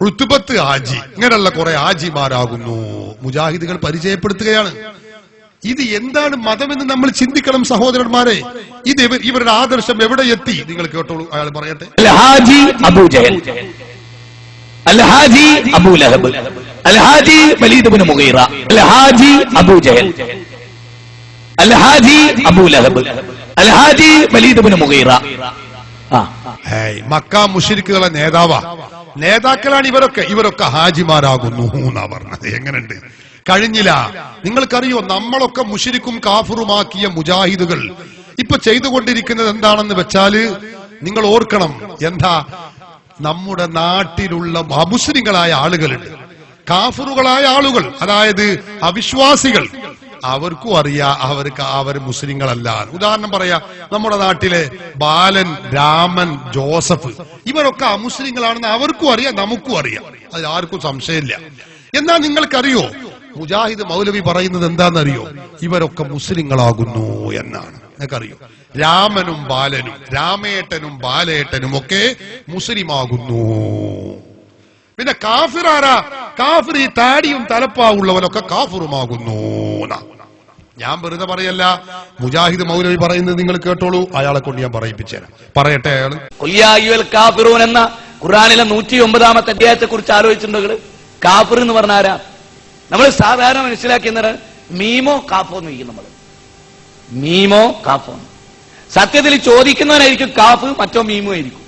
Speaker 1: ഉത്ബത്ത് ഹാജി, ഇങ്ങനെയുള്ള കുറെ ഹാജിമാരാകുന്നു മുജാഹിദുകൾ പരിചയപ്പെടുത്തുകയാണ്. ഇത് എന്താണ് മതമെന്ന് നമ്മൾ ചിന്തിക്കണം സഹോദരന്മാരെ. ഇത് ഇവരുടെ ആദർശം എവിടെ എത്തി? നിങ്ങൾ കേട്ടോളൂ, അയാൾ പറയട്ടെ.
Speaker 2: അൽ-ഹാജി അബൂജഹൽ, അൽ-ഹാജി അബൂലഹബ്, അൽ-ഹാജി വലീദ് ഇബ്നു മുഗീറ, അൽ-ഹാജി അബൂജഹൽ, അൽ-ഹാജി അബൂലഹബ്, അൽ-ഹാജി വലീദ് ഇബ്നു മുഗീറ.
Speaker 1: മക്ക മുശ്രിക്കുകളെ നേതാക്കളാണ് ഇവരൊക്കെ ഹാജിമാരാകുന്നു എന്നാ പറഞ്ഞത്. എങ്ങനെയുണ്ട്? കഴിഞ്ഞില്ല. നിങ്ങൾക്കറിയോ, നമ്മളൊക്കെ മുശ്രിക്കും കാഫിറുമാക്കിയ മുജാഹിദുകൾ ഇപ്പൊ ചെയ്തുകൊണ്ടിരിക്കുന്നത് എന്താണെന്ന് വെച്ചാല് നിങ്ങൾ ഓർക്കണം. എന്താ? നമ്മുടെ നാട്ടിലുള്ള അമുസ്ലിങ്ങളായ ആളുകളുണ്ട്, കാഫിറുകളായ ആളുകൾ, അതായത് അവിശ്വാസികൾ. അവർക്കും അറിയാം അവർ മുസ്ലിങ്ങളല്ല. ഉദാഹരണം പറയാ, നമ്മുടെ നാട്ടിലെ ബാലൻ, രാമൻ, ജോസഫ്, ഇവരൊക്കെ അമുസ്ലിങ്ങളാണെന്ന് അവർക്കും അറിയാം, നമുക്കും അറിയാം. അതിൽ ആർക്കും സംശയമില്ല. എന്നാൽ നിങ്ങൾക്കറിയോ, മുജാഹിദ് മൗലവി പറയുന്നത് എന്താണെന്നറിയോ? ഇവരൊക്കെ മുസ്ലിങ്ങളാകുന്നു എന്നാണ്. നിങ്ങൾക്കറിയോ? രാമനും ബാലനും, രാമേട്ടനും ബാലേട്ടനും ഒക്കെ മുസ്ലിമാകുന്നു. പിന്നെ കാഫിർ ആരാ? കാഫിർ ഈ താടിയും തലപ്പാവുള്ളവനൊക്കെ കാഫിറുമാകുന്നു. ഞാൻ വെറുതെ പറയല്ല, മുജാഹിദ് മൗലവി പറയുന്നത് നിങ്ങൾ കേട്ടോളൂ. അയാളെ കൊണ്ട് ഞാൻ പറയിപ്പിച്ചുതരാം. പറയട്ടെ അയാൾ.
Speaker 2: കാഫിറൂൻ എന്ന ഖുർആനിലെ 109-ാമത്തെ അധ്യായത്തെ കുറിച്ച് ആലോചിച്ചിട്ടുണ്ടെങ്കിൽ കാഫിർ എന്ന് പറഞ്ഞ ആരാ? നമ്മൾ സാധാരണ മനസ്സിലാക്കുന്നത് മീമോ കാഫോ എന്ന് ചോദിക്കും. നമ്മൾ മീമോ കാഫോ, സത്യത്തിൽ ചോദിക്കുന്നവനായിരിക്കും കാഫ്, മറ്റോ മീമോ ആയിരിക്കും.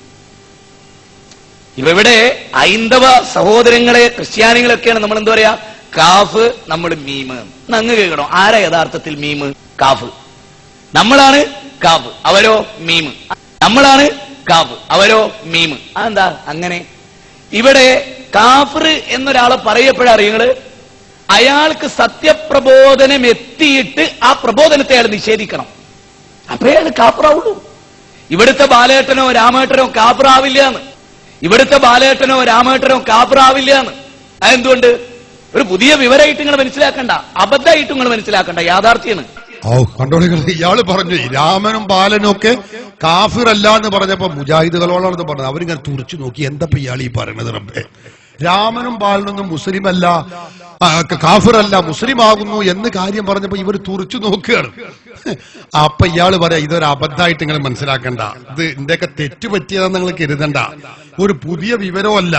Speaker 2: ഇവിടെ ഹൈന്ദവ സഹോദരങ്ങളെ, ക്രിസ്ത്യാനികളൊക്കെയാണ് നമ്മൾ എന്താ പറയാ? കാഫ്, നമ്മൾ മീമ്. അങ്ങ് കേൾക്കണോ, ആരാ യഥാർത്ഥത്തിൽ മീമ്? കാഫ്. നമ്മളാണ് കാഫ്, അവരോ മീമ്. നമ്മളാണ് കാഫ്, അവരോ മീമ്. അതെന്താ അങ്ങനെ? ഇവിടെ കാഫിർ എന്നൊരാളെ പറയപ്പോഴറിയങ്ങള് അയാൾക്ക് സത്യപ്രബോധനം എത്തിയിട്ട് ആ പ്രബോധനത്തെ അയാൾ നിഷേധിക്കണം, അപ്പേ അയാൾ കാഫിറാവുള്ളൂ. ഇവിടുത്തെ ബാലേട്ടനോ രാമേട്ടനോ കാഫിറാവില്ല എന്ന്, ഇവിടുത്തെ ബാലേട്ടനോ രാമേട്ടനോ കാഫിറാവില്ല എന്ന്. അതെന്തുകൊണ്ട്? ഒരു പുതിയ വിവരമായിട്ട് നിങ്ങൾ മനസ്സിലാക്കണ്ട, അബദ്ധമായിട്ട് നിങ്ങൾ മനസ്സിലാക്കണ്ട, യാഥാർത്ഥ്യമാണ്.
Speaker 1: കണ്ടോളികൾ, ഇയാള് പറഞ്ഞു രാമനും ബാലനും ഒക്കെ കാഫിറല്ല എന്ന് പറഞ്ഞപ്പോ മുജാഹിദുകളോടാണെന്ന് പറഞ്ഞത്. അവരിങ്ങനെ തുറച്ചു നോക്കി, എന്താ ഇയാൾ ഈ പറയണത്? റബ്ബേ, രാമനും ബാലനൊന്നും മുസ്ലിം അല്ല, കാഫിറല്ല, മുസ്ലിം ആകുന്നു എന്ന് കാര്യം പറഞ്ഞപ്പോ ഇവർ തുറച്ചു നോക്കുകയാണ്. അപ്പൊ ഇയാള് പറയാ ഇതൊരു അബദ്ധമായിട്ട് നിങ്ങൾ മനസ്സിലാക്കണ്ട, ഇത് എന്റെയൊക്കെ തെറ്റുപറ്റിയതെന്ന് നിങ്ങൾ കരുതണ്ട, ഒരു പുതിയ വിവരമല്ല,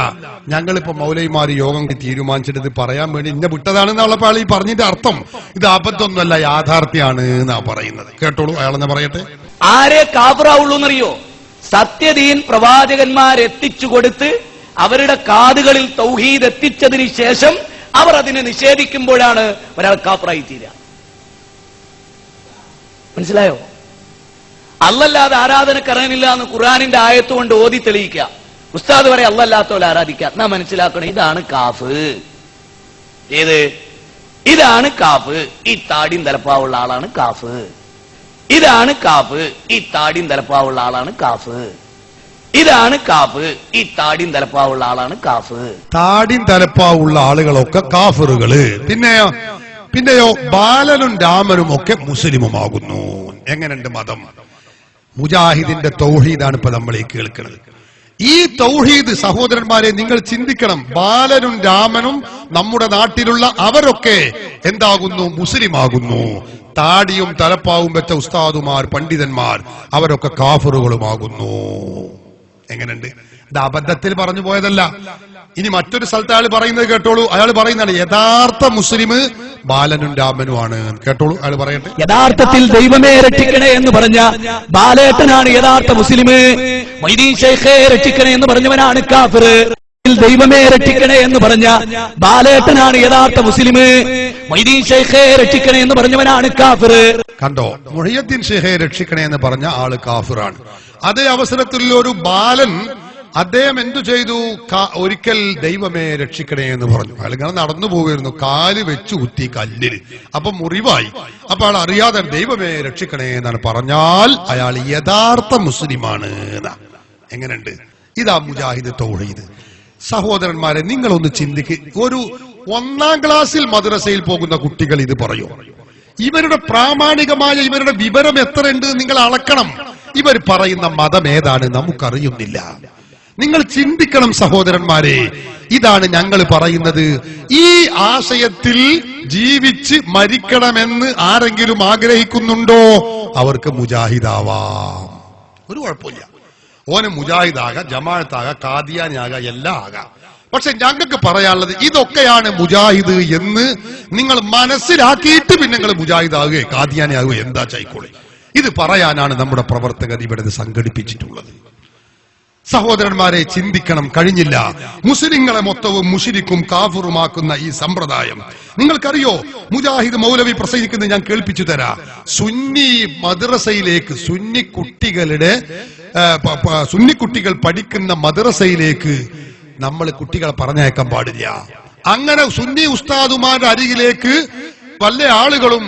Speaker 1: ഞങ്ങളിപ്പോ മൗലൈമാര് യോഗം തീരുമാനിച്ചിട്ട് ഇത് പറയാൻ വേണ്ടി ഇന്നെ വിട്ടതാണെന്നുള്ളപ്പോൾ അയാൾ ഈ പറഞ്ഞതിന്റെ അർത്ഥം ഇത് അബദ്ധമൊന്നുമല്ല, യാഥാർത്ഥ്യമാണ് എന്നാ പറയുന്നത്. കേട്ടോളൂ, അയാളെന്ന് പറയട്ടെ.
Speaker 2: ആരെ കാഫിറാവുള്ളൂ എന്നറിയോ? സത്യദീൻ പ്രവാചകന്മാരെത്തിച്ചു കൊടുത്ത് അവരുടെ കാതുകളിൽ തൗഹീദ് എത്തിച്ചതിന് ശേഷം അവർ അതിനെ നിഷേധിക്കുമ്പോഴാണ് ഒരാൾ കാഫിറായി തീരുക. മനസ്സിലായോ? അല്ലല്ലാതെ ആരാധനക്കറിയില്ല എന്ന് ഖുർആനിന്റെ ആയത്ത് കൊണ്ട് ഓതി തെളിയിക്കുക. ഉസ്താദ് വരെ അല്ലല്ലാത്തോലെ ആരാധിക്കുക. എന്നാ മനസ്സിലാക്കണം, ഇതാണ് കാഫ്. ഏത്? ഇതാണ് കാഫ്. ഈ താടിയും തലപ്പാവുള്ള ആളാണ് കാഫ്. ഇതാണ് കാഫ്. ഈ താടിയും തലപ്പാവുള്ള ആളാണ് കാഫ്. ഇതാണ് കാഫ്. ഈ താടിയും തലപ്പാവുള്ള ആളാണ് കാഫ്.
Speaker 1: താടിയും തലപ്പാവുള്ള ആളുകളൊക്കെ കാഫിറുകള്. പിന്നെയോ ബാലനും രാമനും ഒക്കെ മുസ്ലിമുമാകുന്നു. എങ്ങനെയുണ്ട് മതം? മുജാഹിദിന്റെ തൗഹീദാണ് ഇപ്പൊ നമ്മൾ ഈ കേൾക്കുന്നത്. ഈ തൗഹീദ് സഹോദരന്മാരെ നിങ്ങൾ ചിന്തിക്കണം. ബാലനും രാമനും നമ്മുടെ നാട്ടിലുള്ള അവരൊക്കെ എന്താകുന്നു? മുസ്ലിമാകുന്നു. താടിയും തലപ്പാവും വെച്ച ഉസ്താദുമാർ, പണ്ഡിതന്മാർ, അവരൊക്കെ കാഫിറുകളുമാകുന്നു. എങ്ങനെയുണ്ട്? ഇത് അബദ്ധത്തിൽ പറഞ്ഞു പോയതല്ല. ഇനി മറ്റൊരു സ്ഥലത്ത് അയാൾ പറയുന്നത് കേട്ടോളൂ. അയാൾ പറയുന്നതാണ് യഥാർത്ഥ മുസ്ലിം ബാലനും രാമനുമാണ്. കേട്ടോളൂ, അയാൾ പറയട്ടെ.
Speaker 2: യഥാർത്ഥത്തിൽ ദൈവമേ രക്ഷിക്കണേ എന്ന് പറഞ്ഞ ബാലേട്ടനാണ് യഥാർത്ഥ മുസ്ലിം. മൊയ്തീൻ ശൈഖേ രക്ഷിക്കണേ എന്ന് പറഞ്ഞവനാണ് കാഫിർ. ദൈവമേ രക്ഷിക്കണേ എന്ന് പറഞ്ഞ ബാലേട്ടനാണ് യഥാർത്ഥ മുസ്ലിം. മൊയ്തീൻ ശൈഖേ രക്ഷിക്കണേ എന്ന് പറഞ്ഞവനാണ് കാഫിർ.
Speaker 1: കണ്ടോ? മുഹയ്യദ്ദീൻ ശൈഖേ രക്ഷിക്കണേ എന്ന് പറഞ്ഞ ആള് കാഫിറാണ്. അതേ അവസരത്തിൽ ഒരു ബാലൻ അദ്ദേഹം എന്തു ചെയ്തു? ഒരിക്കൽ ദൈവമേ രക്ഷിക്കണേ എന്ന് പറഞ്ഞു. അയാൾ ഇങ്ങനെ നടന്നു പോവുകയായിരുന്നു, കാല് വെച്ച് കുത്തി കല്ലില്, അപ്പൊ മുറിവായി. അപ്പൊ അയാൾ അറിയാതെ ദൈവമേ രക്ഷിക്കണേ എന്നാണ് പറഞ്ഞാൽ അയാൾ യഥാർത്ഥ മുസ്ലിമാണ്. എങ്ങനെയുണ്ട്? ഇതാ മുജാഹിദ് തൗഹീദ്. സഹോദരന്മാരെ, നിങ്ങളൊന്ന് ചിന്തിക്ക്. ഒരു 1ാം ക്ലാസ്സിൽ മദ്രസയിൽ പോകുന്ന കുട്ടികൾ ഇത് പറയൂ. ഇവരുടെ പ്രാമാണികമായ ഇവരുടെ വിവരം എത്രയുണ്ട് നിങ്ങൾ അളക്കണം. ഇവർ പറയുന്ന മതം ഏതാണ് നമുക്കറിയുന്നില്ല. നിങ്ങൾ ചിന്തിക്കണം സഹോദരന്മാരെ. ഇതാണ് ഞങ്ങൾ പറയുന്നത്. ഈ ആശയത്തിൽ ജീവിച്ച് മരിക്കണമെന്ന് ആരെങ്കിലും ആഗ്രഹിക്കുന്നുണ്ടോ? അവർക്ക് മുജാഹിദാവാം, ഒരു കുഴപ്പമില്ല. ഓന് മുജാഹിദാകാം, ജമാഅത്താകാം, ഖാദിയാനിയാകാം, എല്ലാം ആകാം. പക്ഷെ ഞങ്ങൾക്ക് പറയാനുള്ളത് ഇതൊക്കെയാണ് മുജാഹിദ് എന്ന് നിങ്ങൾ മനസ്സിലാക്കിയിട്ട് പിന്നെ നിങ്ങൾ മുജാഹിദാകുകയോ ഖാദിയാനിയാകുകയോ എന്താ ചൈക്കോളി. ഇത് പറയാനാണ് നമ്മുടെ പ്രവർത്തകർ ഇവിടെ സംഘടിപ്പിച്ചിട്ടുള്ളത്. സഹോദരന്മാരെ, ചിന്തിക്കണം. കഴിഞ്ഞില്ല. മുസ്ലിങ്ങളെ മൊത്തവും മുശ്രിക്കും കാഫിറുമാക്കുന്ന ഈ സമ്പ്രദായം നിങ്ങൾക്കറിയോ? മുജാഹിദ് മൗലവി പ്രസംഗിക്കുന്നത് ഞാൻ കേൾപ്പിച്ചു തരാം. സുന്നി മദ്രസയിലേക്ക് സുന്നി കുട്ടികൾ പഠിക്കുന്ന മദ്രസയിലേക്ക് നമ്മൾ കുട്ടികളെ പറഞ്ഞയക്കാൻ പാടില്ല. അങ്ങനെ സുന്നി ഉസ്താദുമാരുടെ അരികിലേക്ക് പല ആളുകളും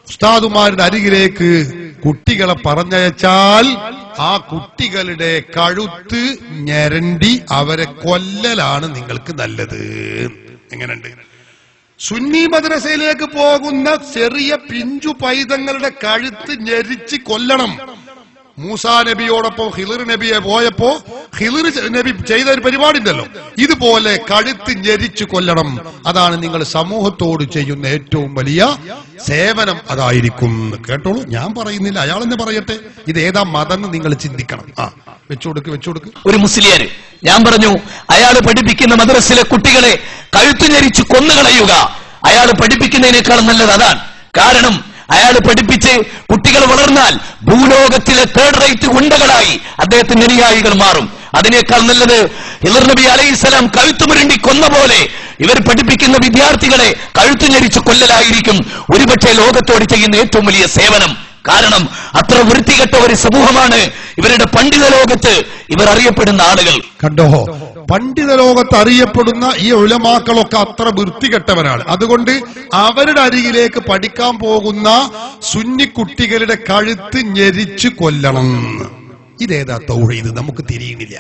Speaker 1: ഉസ്താദുമാരുടെ അരികിലേക്ക് കുട്ടികളെ പറഞ്ഞയച്ചാൽ ആ കുട്ടികളുടെ കഴുത്ത് ഞെരണ്ടി അവരെ കൊല്ലലാണ് നിങ്ങൾക്ക് നല്ലത്. എങ്ങനെയുണ്ട്? സുന്നി മദ്രസയിലേക്ക് പോകുന്ന ചെറിയ പിഞ്ചു പൈതങ്ങളുടെ കഴുത്ത് ഞെരിച്ച് കൊല്ലണം. മൂസാ നബിയോടൊപ്പം ഖിളിർ നബിയെ പോയപ്പോ ഖിളിർ നബി ചെയ്ത ഒരു പരിപാടി ഉണ്ടല്ലോ, ഇതുപോലെ കഴുത്ത് ഞെരിച്ചു കൊല്ലണം. അതാണ് നിങ്ങൾ സമൂഹത്തോട് ചെയ്യുന്ന ഏറ്റവും വലിയ സേവനം, അതായിരിക്കും. കേട്ടോളൂ, ഞാൻ പറയുന്നില്ല, അയാൾ തന്നെ പറയട്ടെ. ഇത് ഏതാ മതം നിങ്ങൾ ചിന്തിക്കണം. വെച്ചുകൊടുക്ക്.
Speaker 2: ഒരു മുസ്ലിയാര് ഞാൻ പറഞ്ഞു, അയാൾ പഠിപ്പിക്കുന്ന മദ്രസിലെ കുട്ടികളെ കഴുത്തു ഞെരിച്ച് കൊന്നുകളയുക അയാൾ പഠിപ്പിക്കുന്നതിനേക്കാൾ നല്ലത് അതാണ്. കാരണം അയാൾ പഠിപ്പിച്ച് കുട്ടികൾ വളർന്നാൽ ഭൂലോകത്തിലെ 3rd റേറ്റ് ഗുണ്ടകളായി അദ്ദേഹത്തിന്റെ അനുയായികൾ മാറും. അതിനേക്കാൾ നല്ലത് ഖിളിർ നബി അലൈഹിസ്സലാം കഴുത്തുമുരുണ്ടി കൊന്ന പോലെ ഇവർ പഠിപ്പിക്കുന്ന വിദ്യാർത്ഥികളെ കഴുത്തു ഞെരിച്ച് കൊല്ലലായിരിക്കും ഒരുപക്ഷെ ലോകത്തോട് ചെയ്യുന്ന ഏറ്റവും വലിയ സേവനം. കാരണം അത്ര വൃത്തികെട്ട ഒരു സമൂഹമാണ് ഇവരുടെ പണ്ഡിത ലോകത്ത് ഇവർ അറിയപ്പെടുന്ന ആളുകൾ.
Speaker 1: കണ്ടോ, പണ്ഡിത ലോകത്ത് അറിയപ്പെടുന്ന ഈ ഉലമാക്കളൊക്കെ അത്ര വൃത്തികെട്ടവരാണ്. അതുകൊണ്ട് അവരുടെ അരികിലേക്ക് പഠിക്കാൻ പോകുന്ന സുന്നി കുട്ടികളുടെ കഴുത്ത് ഞെരിച്ചു കൊല്ലണം. ഇതേതാ തൗഹീദ്? നമുക്ക് തിരിയുന്നില്ല.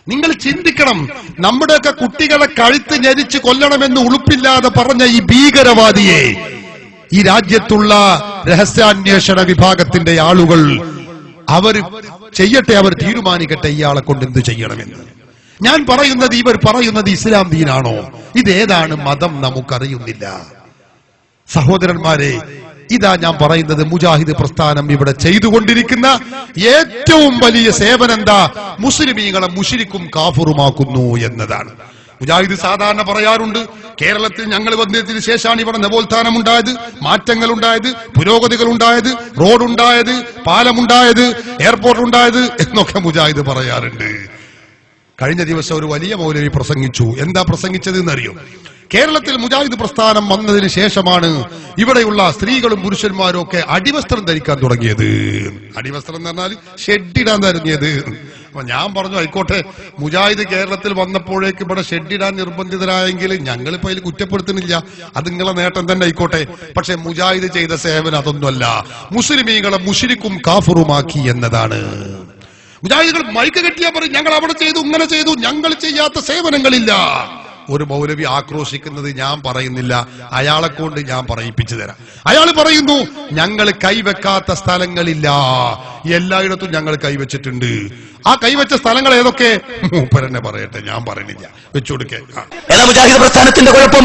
Speaker 1: നിങ്ങൾ ചിന്തിക്കണം, നമ്മുടെയൊക്കെ കുട്ടികളെ കഴുത്ത് ഞെരിച്ച് കൊല്ലണമെന്ന് ഉളുപ്പില്ലാതെ പറഞ്ഞ ഈ ഭീകരവാദിയെ ഈ രാജ്യത്തുള്ള രഹസ്യാന്വേഷണ വിഭാഗത്തിന്റെ ആളുകൾ അവർ ചെയ്യട്ടെ, അവർ തീരുമാനിക്കട്ടെ ഇയാളെ കൊണ്ട് എന്ത് ചെയ്യണമെന്ന്. ഞാൻ പറയുന്നത്, ഇവർ പറയുന്നത് ഇസ്ലാം ദീനാണോ? ഇതേതാണ് മതം നമുക്കറിയുന്നില്ല. സഹോദരന്മാരെ, ഇതാ ഞാൻ പറയുന്നത്, മുജാഹിദ് പ്രസ്ഥാനം ഇവിടെ ചെയ്തുകൊണ്ടിരിക്കുന്ന ഏറ്റവും വലിയ സേവനം എന്താ? മുസ്ലിമീങ്ങളെ മുശ്രിക്കും കാഫിറുമാക്കുന്നു എന്നതാണ്. മുജാഹിദ് സാധാരണ പറയാറുണ്ട്, കേരളത്തിൽ ഞങ്ങൾ വന്നതിന് ശേഷമാണ് ഇവിടെ നവോത്ഥാനം ഉണ്ടായത്, മാറ്റങ്ങൾ ഉണ്ടായത്, പുരോഗതികൾ ഉണ്ടായത്, റോഡുണ്ടായത്, പാലമുണ്ടായത്, എയർപോർട്ട് ഉണ്ടായത് എന്നൊക്കെ മുജാഹിദ് പറയാറുണ്ട്. കഴിഞ്ഞ ദിവസം ഒരു വലിയ മൗലവി പ്രസംഗിച്ചു. എന്താ പ്രസംഗിച്ചത് എന്നറിയോ? കേരളത്തിൽ മുജാഹിദ് പ്രസ്ഥാനം വന്നതിന് ശേഷമാണ് ഇവിടെയുള്ള സ്ത്രീകളും പുരുഷന്മാരും ഒക്കെ അടിവസ്ത്രം ധരിക്കാൻ തുടങ്ങിയത്. അടിവസ്ത്രം എന്ന് പറഞ്ഞാൽ ഷെഡിടാൻ തുടങ്ങിയത്. അപ്പൊ ഞാൻ പറഞ്ഞു, ആയിക്കോട്ടെ, മുജാഹിദ് കേരളത്തിൽ വന്നപ്പോഴേക്ക് ഇവിടെ ഷെഡിടാൻ നിർബന്ധിതരായെങ്കിൽ ഞങ്ങളിപ്പോ അതിൽ കുറ്റപ്പെടുത്തുന്നില്ല, അത് നിങ്ങളെ നേട്ടം തന്നെ ആയിക്കോട്ടെ. പക്ഷെ മുജാഹിദ് ചെയ്ത സേവനം അതൊന്നുമല്ല, മുസ്ലിമീങ്ങളെ മുശ്രിക്കും കാഫിറുമാക്കി എന്നതാണ്. മുജാഹിദുകൾ മൈക്ക് കെട്ടിയാ പറയും, ഞങ്ങൾ അവിടെ ചെയ്തു, ഇങ്ങനെ ചെയ്തു, ഞങ്ങൾ ചെയ്യാത്ത സേവനങ്ങളില്ല. ഒരു മൗലവി ആക്രോശിക്കുന്നത് ഞാൻ പറയുന്നില്ല, അയാളെ കൊണ്ട് ഞാൻ പറയിപ്പിച്ചു തരാം. അയാൾ പറയുന്നു, ഞങ്ങൾ കൈവെക്കാത്ത സ്ഥലങ്ങളില്ല, എല്ലായിടത്തും ഞങ്ങൾ കൈവച്ചിട്ടുണ്ട്. ആ കൈവച്ച സ്ഥലങ്ങൾ ഏതൊക്കെ? മൂപ്പരെന്നെ പറയട്ടെ, ഞാൻ പറയുന്നില്ല, വെച്ചുകൊടുക്കേ.
Speaker 2: മുജാഹിദ് പ്രസ്ഥാനത്തിന്റെ കുഴപ്പം,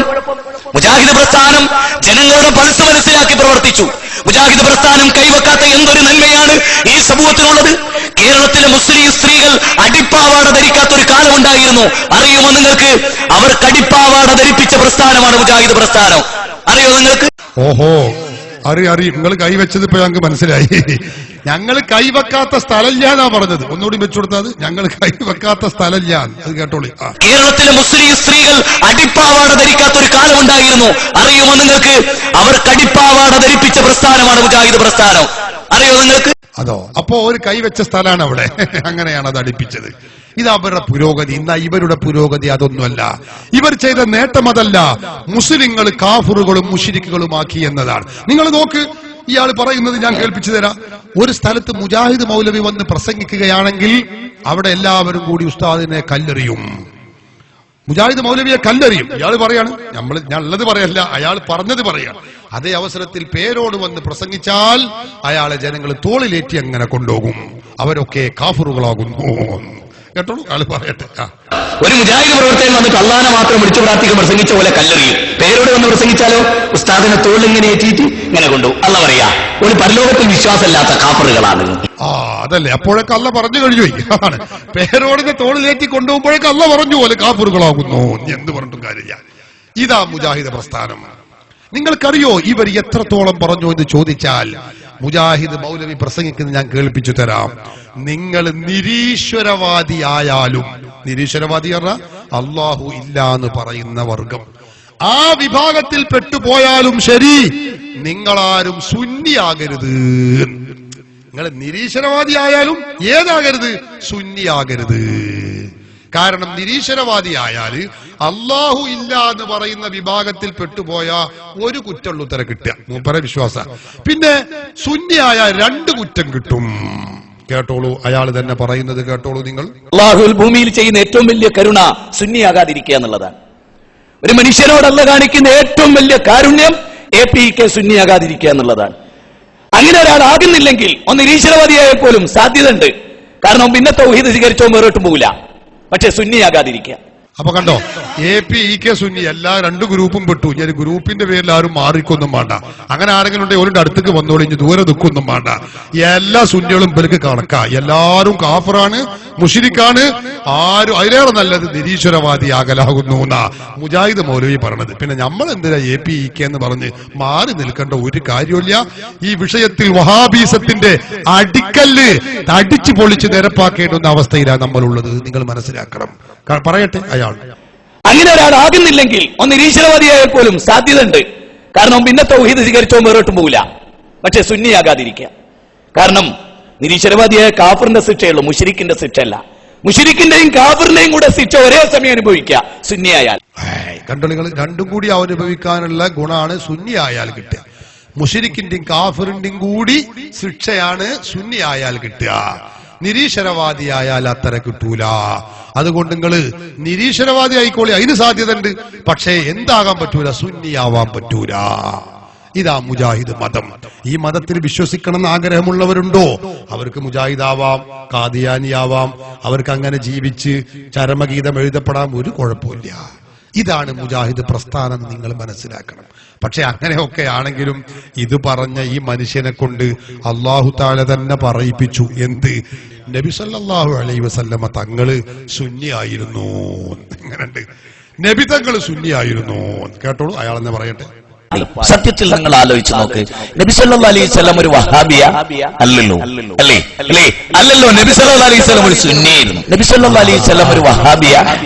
Speaker 2: മുജാഹിദ് പ്രസ്ഥാനം ജനങ്ങളുടെ പൾസ് മനസ്സിലാക്കി പ്രവർത്തിച്ചു. മുജാഹിദ് പ്രസ്ഥാനം കൈവെക്കാത്ത എന്തൊരു നന്മയാണ് ഈ സമൂഹത്തിനുള്ളത്? കേരളത്തിലെ മുസ്ലിം സ്ത്രീകൾ അടിപ്പാവാട ധരിക്കാത്ത ഒരു കാലമുണ്ടായിരുന്നു. അറിയുമോ നിങ്ങൾക്ക്? അവർ കടിപ്പാവാട ധരിപ്പിച്ച പ്രസ്ഥാനമാണ് മുജാഹിദ് പ്രസ്ഥാനം. അറിയോ നിങ്ങൾക്ക്?
Speaker 1: ഓഹോ, അറിയും. നിങ്ങൾ കൈവച്ചത് ഇപ്പൊ ഞങ്ങൾക്ക് മനസ്സിലായി. ഞങ്ങൾ കൈവെക്കാത്ത സ്ഥലമില്ല എന്നാ പറഞ്ഞത്. ഒന്നുകൂടി വെച്ചുകൊടുത്തത്, ഞങ്ങൾ കൈവെക്കാത്ത സ്ഥലമില്ല. അത് കേട്ടോളി.
Speaker 2: കേരളത്തിലെ മുസ്ലിം സ്ത്രീകൾ അടിപ്പാവാട ധരിക്കാത്ത ഒരു കാലമുണ്ടായിരുന്നു. അറിയുമോ നിങ്ങൾക്ക്? അവർ കടിപ്പാവാട ധരിപ്പിച്ച പ്രസ്ഥാനമാണ് മുജാഹിദ് പ്രസ്ഥാനം. അറിയോ നിങ്ങൾക്ക്?
Speaker 1: അതോ, അപ്പോ ഒരു കൈവച്ച സ്ഥലമാണ് അവിടെ. അങ്ങനെയാണ് അത് അടുപ്പിച്ചത്. ഇത് അവരുടെ പുരോഗതി. ഇന്നാ ഇവരുടെ പുരോഗതി അതൊന്നുമല്ല. ഇവർ ചെയ്ത നേട്ടം അതല്ല, മുസ്ലിങ്ങൾ കാഫിറുകളും മുശ്രിക്കുകളുമാക്കി എന്നതാണ്. നിങ്ങൾ നോക്ക്, ഇയാൾ പറയുന്നത് ഞാൻ കേൾപ്പിച്ചു തരാം. ഒരു സ്ഥലത്ത് മുജാഹിദ് മൗലവി വന്ന് പ്രസംഗിക്കുകയാണെങ്കിൽ അവിടെ എല്ലാവരും കൂടി ഉസ്താദിനെ കല്ലെറിയും. മുജാഹിദ് മൗലവിയെ കല്ലെറിയും. ഇയാൾ പറയാണ്, ഞാൻ ഉള്ളത് പറയല്ല, അയാൾ പറഞ്ഞത് പറയാണ്. അതേ അവസരത്തിൽ പേരോട് വന്ന് പ്രസംഗിച്ചാൽ അയാളെ ജനങ്ങൾ തോളിലേറ്റി അങ്ങനെ കൊണ്ടുപോകും. അവരൊക്കെ കാഫിറുകളാകുന്നു. കേട്ടോളൂ, ആള് പറയട്ടെ.
Speaker 2: ഒരു മുജാഹിദ് പ്രവർത്തകൻ വന്നിട്ട് അള്ളാനെ മാത്രം വിളിച്ചു പ്രാർത്ഥിക്കാൻ പ്രസംഗിച്ച പോലെ കല്ലെറിയും. പേരോട് വന്ന് പ്രസംഗിച്ചാലോ ഉസ്താദിനെ തോളിലിങ്ങനെ ഏറ്റിട്ട് ഇങ്ങനെ കൊണ്ടുപോകും. അള്ള പറയാ, ഒരു പരലോകത്തിൽ വിശ്വാസമില്ലാത്ത കാഫിറുകളാണ്.
Speaker 1: അതല്ലേ, അപ്പോഴൊക്കെ അള്ള പറഞ്ഞു കഴിഞ്ഞു. അതാണ്, പേരോടിന്റെ തോളിലേറ്റി കൊണ്ടുപോകുമ്പോഴേക്ക് അള്ള പറഞ്ഞു പോലെ കാഫിറുകളാകുന്നു. എന്ത് പറഞ്ഞിട്ടും കാര്യമില്ല. ഇതാ മുജാഹിദ് പ്രസ്ഥാനം. നിങ്ങൾക്കറിയോ ഇവർ എത്രത്തോളം പറഞ്ഞു എന്ന് ചോദിച്ചാൽ, മുജാഹിദ് മൗലവി പ്രസംഗിക്കുന്നത് ഞാൻ കേൾപ്പിച്ചു തരാം. നിങ്ങൾ നിരീശ്വരവാദിയായാലും, നിരീശ്വരവാദി പറഞ്ഞാൽ അള്ളാഹു ഇല്ല എന്ന് പറയുന്ന വർഗം, ആ വിഭാഗത്തിൽ പെട്ടുപോയാലും ശരി, നിങ്ങളാരും സുന്നിയാകരുത്. നിങ്ങൾ നിരീശ്വരവാദിയായാലും ഏതാകരുത്? സുന്നിയാകരുത്. കാരണം നിരീശ്വരവാദിയായാൽ അള്ളാഹു ഇല്ല എന്ന് പറയുന്ന വിഭാഗത്തിൽ പെട്ടുപോയ ഒരു കുറ്റമുള്ള ഉത്തരം കിട്ടുക, മൂപ്പരെ വിശ്വാസ. പിന്നെ സുന്നിയായ 2 കുറ്റം കിട്ടും. കേട്ടോളൂ, അയാൾ തന്നെ പറയുന്നത് കേട്ടോളൂ നിങ്ങൾ.
Speaker 2: അള്ളാഹുൽ ഭൂമിയിൽ ചെയ്യുന്ന ഏറ്റവും വലിയ കരുണ സുന്നിയാകാതിരിക്കുക എന്നുള്ളതാണ്. ഒരു മനുഷ്യനോട് അല്ല കാണിക്കുന്ന ഏറ്റവും വലിയ കാരുണ്യം APK സുന്നിയാകാതിരിക്കുക എന്നുള്ളതാണ്. അങ്ങനെ ഒരാളാകുന്നില്ലെങ്കിൽ ഒന്ന് നിരീശ്വരവാദിയായ പോലും സാധ്യതയുണ്ട്. കാരണം പിന്നെ തൗഹീദ് സ്വീകരിച്ചോ വേറോട്ടും പോകില്ല. പക്ഷെ സുന്നിയാകാതിരിക്കുക.
Speaker 1: അപ്പൊ കണ്ടോ, APK സുന്നി എല്ലാ 2 ഗ്രൂപ്പും പെട്ടു. ഞാൻ ഗ്രൂപ്പിന്റെ പേരിൽ ആരും മാറിക്കൊന്നും വേണ്ട. അങ്ങനെ ആരെങ്കിലും ഉണ്ടെങ്കിൽ ഓരുടെ അടുത്തേക്ക് വന്നോളി, ഇനി ദൂരെ നിൽക്കൊന്നും വേണ്ട. എല്ലാ സുന്നികളും ഇവർക്ക് കണക്കാ. എല്ലാവരും കാഫിറാണ്, മുശ്രിക്കാണ്. ആരും അതിലേറെ നല്ലത് നിരീശ്വരവാദിയാകലാകുന്നു എന്നാ മുജാഹിദ് മൗലവി പറഞ്ഞത്. പിന്നെ നമ്മൾ എന്തിനാ APK എന്ന് പറഞ്ഞ് മാറി നിൽക്കേണ്ട ഒരു കാര്യമില്ല. ഈ വിഷയത്തിൽ വഹാബീസത്തിന്റെ അടിക്കല്ല് അടിച്ചു പൊളിച്ച് നിരപ്പാക്കേണ്ടുന്ന അവസ്ഥയിലാണ് നമ്മളുള്ളത്. നിങ്ങൾ മനസ്സിലാക്കണം. പറയട്ടെ അയാൾ.
Speaker 2: അങ്ങനെ ഒരാളാകുന്നില്ലെങ്കിൽ ഒന്ന് നിരീശ്വരവാദിയായ പോലും സാധ്യതയുണ്ട്. കാരണം പിന്നെ തൗഹീദ് സ്വീകരിച്ചോ വേറോട്ടും പോകില്ല. പക്ഷെ സുന്നിയാകാതിരിക്കുക. കാരണം നിരീശ്വരവാദിയായ കാഫിറിന്റെ ശിക്ഷയുള്ളൂ, മുശ്രിക്കിന്റെ ശിക്ഷയല്ല. മുശ്രിക്കിന്റെയും കാഫിറിന്റെയും കൂടെ ശിക്ഷ ഒരേ സമയം അനുഭവിക്കുക സുന്നിയായാൽ.
Speaker 1: കണ്ടോളികൾ, രണ്ടും കൂടി അനുഭവിക്കാനുള്ള ഗുണമാണ് സുന്നി ആയാൽ കിട്ടുക. മുശ്രിക്കിന്റെയും കാഫിറിന്റെയും കൂടി ശിക്ഷയാണ് സുന്നി ആയാൽ കിട്ടുക. നിരീശ്വരവാദിയായാൽ അത്ര കിട്ടൂല. അതുകൊണ്ട് നിങ്ങൾ നിരീശ്വരവാദി ആയിക്കോളി, അതിന് സാധ്യത ഉണ്ട്. പക്ഷേ എന്താകാൻ പറ്റൂല, സുന്നിയാവാൻ പറ്റൂല. ഇതാ മുജാഹിദ് മതം. ഈ മതത്തിൽ വിശ്വസിക്കണമെന്ന് ആഗ്രഹമുള്ളവരുണ്ടോ? അവർക്ക് മുജാഹിദാവാം, ഖാദിയാനിയാവാം, അവർക്ക് അങ്ങനെ ജീവിച്ച് ചരമഗീതം എഴുതപ്പെടാൻ ഒരു കുഴപ്പമില്ല. ഇതാണ് മുജാഹിദ് പ്രസ്ഥാനം, നിങ്ങൾ മനസ്സിലാക്കണം. പക്ഷെ അങ്ങനെയൊക്കെ ആണെങ്കിലും ഇത് പറഞ്ഞ ഈ മനുഷ്യനെ കൊണ്ട് അല്ലാഹു തആല തന്നെ പറയിപ്പിച്ചു. എന്ത്? നബി സല്ലല്ലാഹു അലൈഹി വസല്ലമ തങ്ങള് സുന്നിയായിരുന്നു. എങ്ങനെയുണ്ട്? നബി തങ്ങൾ സുന്നിയായിരുന്നു. കേട്ടോളൂ, അയാളെന്നെ പറയട്ടെ.
Speaker 2: സത്യത്തിൽ നിങ്ങൾ ആലോചിച്ച് നോക്ക്, നബി സല്ലല്ലാഹു അലൈഹി വസല്ലം ഒരു വഹാബിയ അല്ലല്ലോ, അല്ലേ? അല്ലല്ലോ. നബി സല്ലല്ലാഹു അലൈഹി വസല്ലം ഒരു സുന്നിയായിരുന്നു. നബി സല്ലല്ലാഹു അലൈഹി വസല്ലം ഒരു വഹാബിയ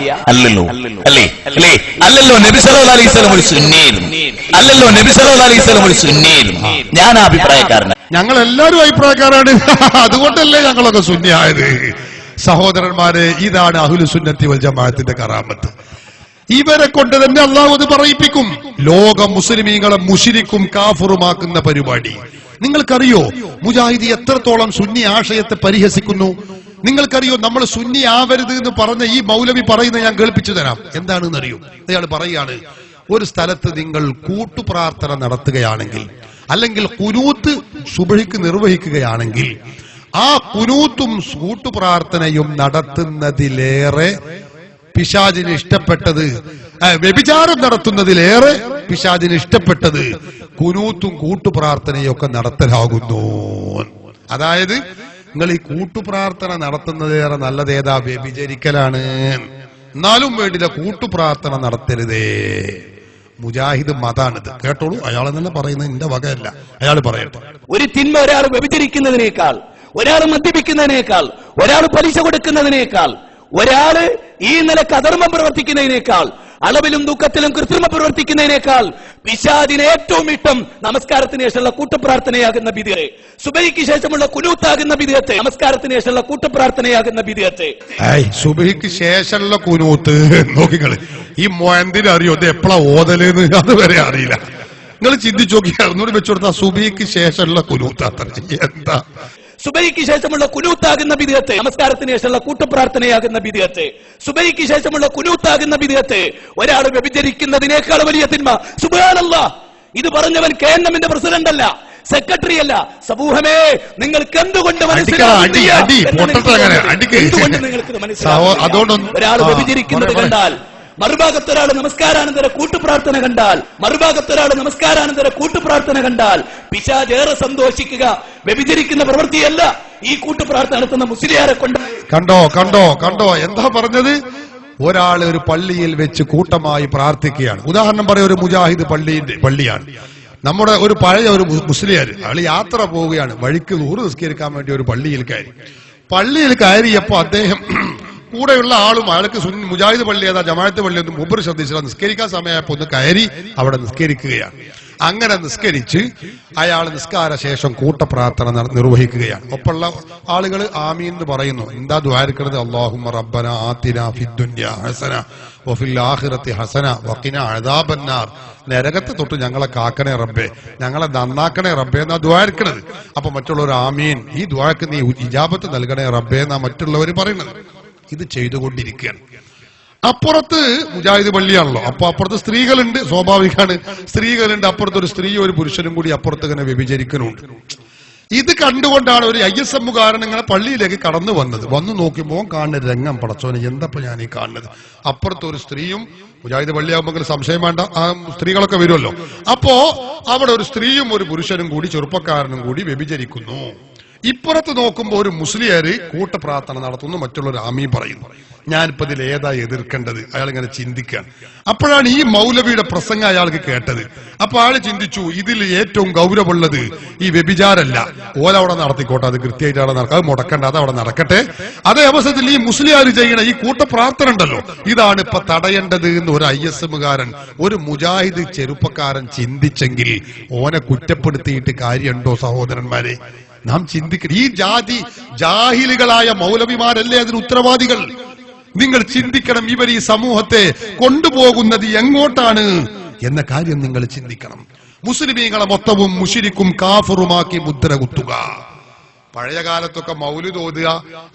Speaker 2: അല്ലല്ലോ, അല്ലേ? അല്ലല്ലോ. നബി സല്ലല്ലാഹു അലൈഹി വസല്ലം ഒരു സുന്നിയായിരുന്നു. അല്ലല്ലോ. നബി സല്ലല്ലാഹു അലൈഹി വസല്ലം ഒരു സുന്നിയായിരുന്നു. ഞാൻ അഭിപ്രായക്കാരനാണ്.
Speaker 1: ഞങ്ങൾ എല്ലാവരും അഭിപ്രായക്കാരാണ്. അതുകൊണ്ടല്ലേ ഞങ്ങളൊക്കെ സുന്നിയായത്. സഹോദരന്മാരെ, ഇതാണ് അഹ്ലു സുന്നത്തി വൽ ജമാഅത്തിന്റെ കറാമത്ത്. ഇവരെ കൊണ്ട് തന്നെ അള്ളാഹു അത് പറയിപ്പിക്കും. ലോക മുസ്ലിമീങ്ങളെ മുശ്രിക്കും കാഫിറുമാക്കുന്ന പരിപാടി. നിങ്ങൾക്കറിയോ മുജാഹിദ് എത്രത്തോളം സുന്നി ആശയത്തെ പരിഹസിക്കുന്നു? നിങ്ങൾക്കറിയോ നമ്മൾ സുന്നി ആവരുത് എന്ന് പറഞ്ഞ ഈ മൗലവി പറയുന്നത് ഞാൻ കേൾപ്പിച്ചു തരാം. എന്താണെന്ന് അറിയോ? അയാൾ പറയുകയാണ്, ഒരു സ്ഥലത്ത് നിങ്ങൾ കൂട്ടുപ്രാർത്ഥന നടത്തുകയാണെങ്കിൽ, അല്ലെങ്കിൽ ഖുനൂത്ത് സുബ്ഹിക്ക് നിർവഹിക്കുകയാണെങ്കിൽ, ആ ഖുനൂത്തും കൂട്ടുപ്രാർത്ഥനയും നടത്തുന്നതിലേറെ പിശാചിന് ഇഷ്ടപ്പെട്ടത്, വ്യഭിചാരം നടത്തുന്നതിലേറെ പിശാചിന് ഇഷ്ടപ്പെട്ടത് ഖുനൂത്തും കൂട്ടുപ്രാർത്ഥനയൊക്കെ നടത്തലാകുന്നു. അതായത് നിങ്ങൾ ഈ കൂട്ടുപ്രാർത്ഥന നടത്തുന്നതിലേറെ നല്ലതേതാ? വ്യഭിചരിക്കലാണ്. എന്നാലും വേണ്ടില്ല, കൂട്ടുപ്രാർത്ഥന നടത്തരുതേ. മുജാഹിദ് മതാണിത്. കേട്ടോളൂ, അയാളെ തന്നെ പറയുന്നത് എന്റെ വകയല്ല, അയാൾ പറയട്ടെ.
Speaker 2: ഒരു തിന്മ ഒരാൾ വ്യഭിചരിക്കുന്നതിനേക്കാൾ, ഒരാൾ മദ്യപിക്കുന്നതിനേക്കാൾ, ഒരാൾ പലിശ കൊടുക്കുന്നതിനേക്കാൾ, ഒരാള് ഈ നിലക്ക് അധർമ്മം പ്രവർത്തിക്കുന്നതിനേക്കാൾ, അളവിലും ദുഃഖത്തിലും കൃത്രിമം പ്രവർത്തിക്കുന്നതിനേക്കാൾ പിശാചിന് ഏറ്റവും ഇഷ്ടം നമസ്കാരത്തിന് ശേഷമുള്ള കൂട്ടുപ്രാർത്ഥനയാകുന്ന ബിദ്അത്ത്, സുബഹിക്ക് ശേഷമുള്ള ഖുനൂത്താകുന്ന ബിദ്അത്ത്, നമസ്കാരത്തിന് ശേഷമുള്ള കൂട്ടുപ്രാർത്ഥനയാകുന്ന ബിദ്അത്ത്.
Speaker 1: സുബഹിക്ക് ശേഷമുള്ള ഖുനൂത്ത് നോക്കിക്കള്. ഈ മൊയന്തിന് അറിയോ ഇത് എപ്പോഴാ ഓതലെന്ന്? അത് വരെ അറിയില്ല. നിങ്ങൾ ചിന്തിച്ചു നോക്കിയാൽ ഒന്നുകൂടി വെച്ചുകൊടുത്ത സുബഹിക്ക് ശേഷമുള്ള ഖുനൂത്ത് എന്താ?
Speaker 2: സുബഹിക്ക് ശേഷമുള്ള ഖുനൂത്താകുന്ന ബിദ്അത്ത്, നമസ്കാരത്തിന് ശേഷമുള്ള കൂട്ടുപ്രാർത്ഥനയാകുന്ന ബിദ്അത്ത്, സുബഹിക്ക് ശേഷമുള്ള ഖുനൂത്താകുന്ന ബിദ്അത്ത്. ഒരാൾ വ്യഭിചരിക്കുന്നതിനേക്കാൾ വലിയ തിന്മ. സുബ്ഹാനല്ലാഹ്, ഇത് പറഞ്ഞവൻ KNM-ന്റെ പ്രസിഡന്റ് അല്ല, സെക്രട്ടറി അല്ല. സമൂഹമേ, നിങ്ങൾക്ക് എന്തുകൊണ്ട് മനസ്സിലാകുന്നില്ല? ഒരാൾ വ്യഭിചരിക്കുന്നത് കണ്ടാൽ, മറുഭാഗത്ത് ഒരാൾ നമസ്കാരാനന്തര കൂട്ടുപ്രാർത്ഥന കണ്ടാൽ, പിശാച് ഏറെ സന്തോഷിക്കുക. വ്യഭിചരിക്കുന്ന പ്രവൃത്തിയല്ല ഈ കൂട്ടുപ്രാർത്ഥന നടത്തുന്ന മുസ്ലിയാരെ കൊണ്ട്.
Speaker 1: കണ്ടോ എന്താ പറഞ്ഞത്? ഒരാൾ ഒരു പള്ളിയിൽ വെച്ച് കൂട്ടമായി പ്രാർത്ഥിക്കുകയാണ്. ഉദാഹരണം പറയാം, ഒരു മുജാഹിദ് പള്ളിയാണ്. നമ്മുടെ ഒരു പഴയ ഒരു മുസ്ലിയാർ, അയാൾ യാത്ര പോവുകയാണ്. വഴിക്ക് 100 നിസ്കരിക്കാൻ വേണ്ടി ഒരു പള്ളിയിൽ കയറിയപ്പോ അദ്ദേഹം കൂടെയുള്ള ആളും, അയാൾക്ക് മുജാഹിദ് പള്ളി ഏതാ ജമാഅത്ത് പള്ളി ഒന്നും മുമ്പ് ശ്രദ്ധിച്ചില്ല. നിസ്കരിക്കാൻ സമയപ്പോ ഒന്ന് കയറി അവിടെ നിസ്കരിക്കുകയാണ്. അങ്ങനെ നിസ്കരിച്ച് അയാൾ നിസ്കാര ശേഷം കൂട്ടപ്രാർത്ഥന നിർവഹിക്കുകയാണ്. ഒപ്പമുള്ള ആളുകൾ ആമീൻ എന്ന് പറയുന്നു. എന്താ ദുആരിക്കുന്നത്? അല്ലാഹുമ്മ റബ്ബനാ ആതിനാ ഫിദ്ദുനിയാ ഹസന വഫിൽ ആഖിറതി ഹസന വഖിനാ അദാബന്നാർ. നരകത്തെ തൊട്ട് ഞങ്ങളെ കാക്കണേ റബ്ബേ, ഞങ്ങളെ നന്നാക്കണേ റബ്ബേ എന്നാ ദുആരിക്കുന്നത്. അപ്പൊ മറ്റുള്ളവർ ആമീൻ, ഈ ദുആക്ക് നീ ഇജാബത്ത് നൽകണേ റബ്ബേ എന്നാ മറ്റുള്ളവർ പറയുന്നത്. ഇത് ചെയ്തുകൊണ്ടിരിക്കുകയാണ്. അപ്പുറത്ത് മുജാഹിദ് പള്ളിയാണല്ലോ, അപ്പൊ അപ്പുറത്ത് സ്ത്രീകളുണ്ട്, സ്വാഭാവികമാണ്. സ്ത്രീകളുണ്ട്, അപ്പുറത്ത് ഒരു സ്ത്രീ ഒരു പുരുഷനും കൂടി അപ്പുറത്ത് ഇങ്ങനെ വ്യഭിചരിക്കുന്നുണ്ട്. ഇത് കണ്ടുകൊണ്ടാണ് ഒരു ISM-കാരൻ ഇങ്ങനെ പള്ളിയിലേക്ക് കടന്നു വന്നു നോക്കുമ്പോൾ കാണുന്ന രംഗം, പടച്ചോനെ എന്തപ്പോ ഞാൻ ഈ കാണുന്നത്? അപ്പുറത്ത് ഒരു സ്ത്രീയും, മുജാഹിദ് പള്ളിയാകുമ്പോൾ സംശയം വേണ്ട, ആ സ്ത്രീകളൊക്കെ വരുമല്ലോ. അപ്പോ അവിടെ ഒരു സ്ത്രീയും ഒരു പുരുഷനും കൂടി, ചെറുപ്പക്കാരനും കൂടി വ്യഭിചരിക്കുന്നു. ഇപ്പുറത്ത് നോക്കുമ്പോൾ ഒരു മുസ്ലിയാര് കൂട്ടപ്രാർത്ഥന നടത്തുന്നു, മറ്റുള്ളവർ ആമീൻ പറയുന്നു. ഞാനിപ്പോ ഇതിൽ ഏതാ എതിർക്കേണ്ടത്? അയാൾ ഇങ്ങനെ ചിന്തിക്കുകയാണ്. അപ്പോഴാണ് ഈ മൗലവിയുടെ പ്രസംഗം അയാൾക്ക് കേട്ടത്. അപ്പൊ അയാൾ ചിന്തിച്ചു, ഇതിൽ ഏറ്റവും ഗൗരവമുള്ളത് ഈ വ്യഭിചാരല്ല, ഓലവിടെ നടത്തിക്കോട്ടെ, അത് കൃത്യമായിട്ട് അവിടെ നടക്കാം, അത് മുടക്കണ്ട, അത് അവിടെ നടക്കട്ടെ. അതേ അവസരത്തിൽ ഈ മുസ്ലിയാർ ചെയ്യണ ഈ കൂട്ടപ്രാർത്ഥന ഉണ്ടല്ലോ, ഇതാണ് ഇപ്പൊ തടയേണ്ടത് എന്ന് ഒരു ISM-കാരൻ, ഒരു മുജാഹിദ് ചെറുപ്പക്കാരൻ ചിന്തിച്ചെങ്കിൽ ഓനെ കുറ്റപ്പെടുത്തിയിട്ട് കാര്യമുണ്ടോ? സഹോദരന്മാരെ, നാം ചിന്തിക്കണം. ഈ ജാഹിലുകളായ മൗലവിമാരല്ലേ അതിന് ഉത്തരവാദികൾ? നിങ്ങൾ ചിന്തിക്കണം, ഇവർ ഈ സമൂഹത്തെ കൊണ്ടുപോകുന്നത് എങ്ങോട്ടാണ് എന്ന കാര്യം നിങ്ങൾ ചിന്തിക്കണം. മുസ്ലിമീങ്ങളെ മൊത്തവും മുശ്രിക്കും കാഫറുമാക്കി മുദ്ര കുത്തുക. പഴയ കാലത്തൊക്കെ മൗലിദ് ഓതുക,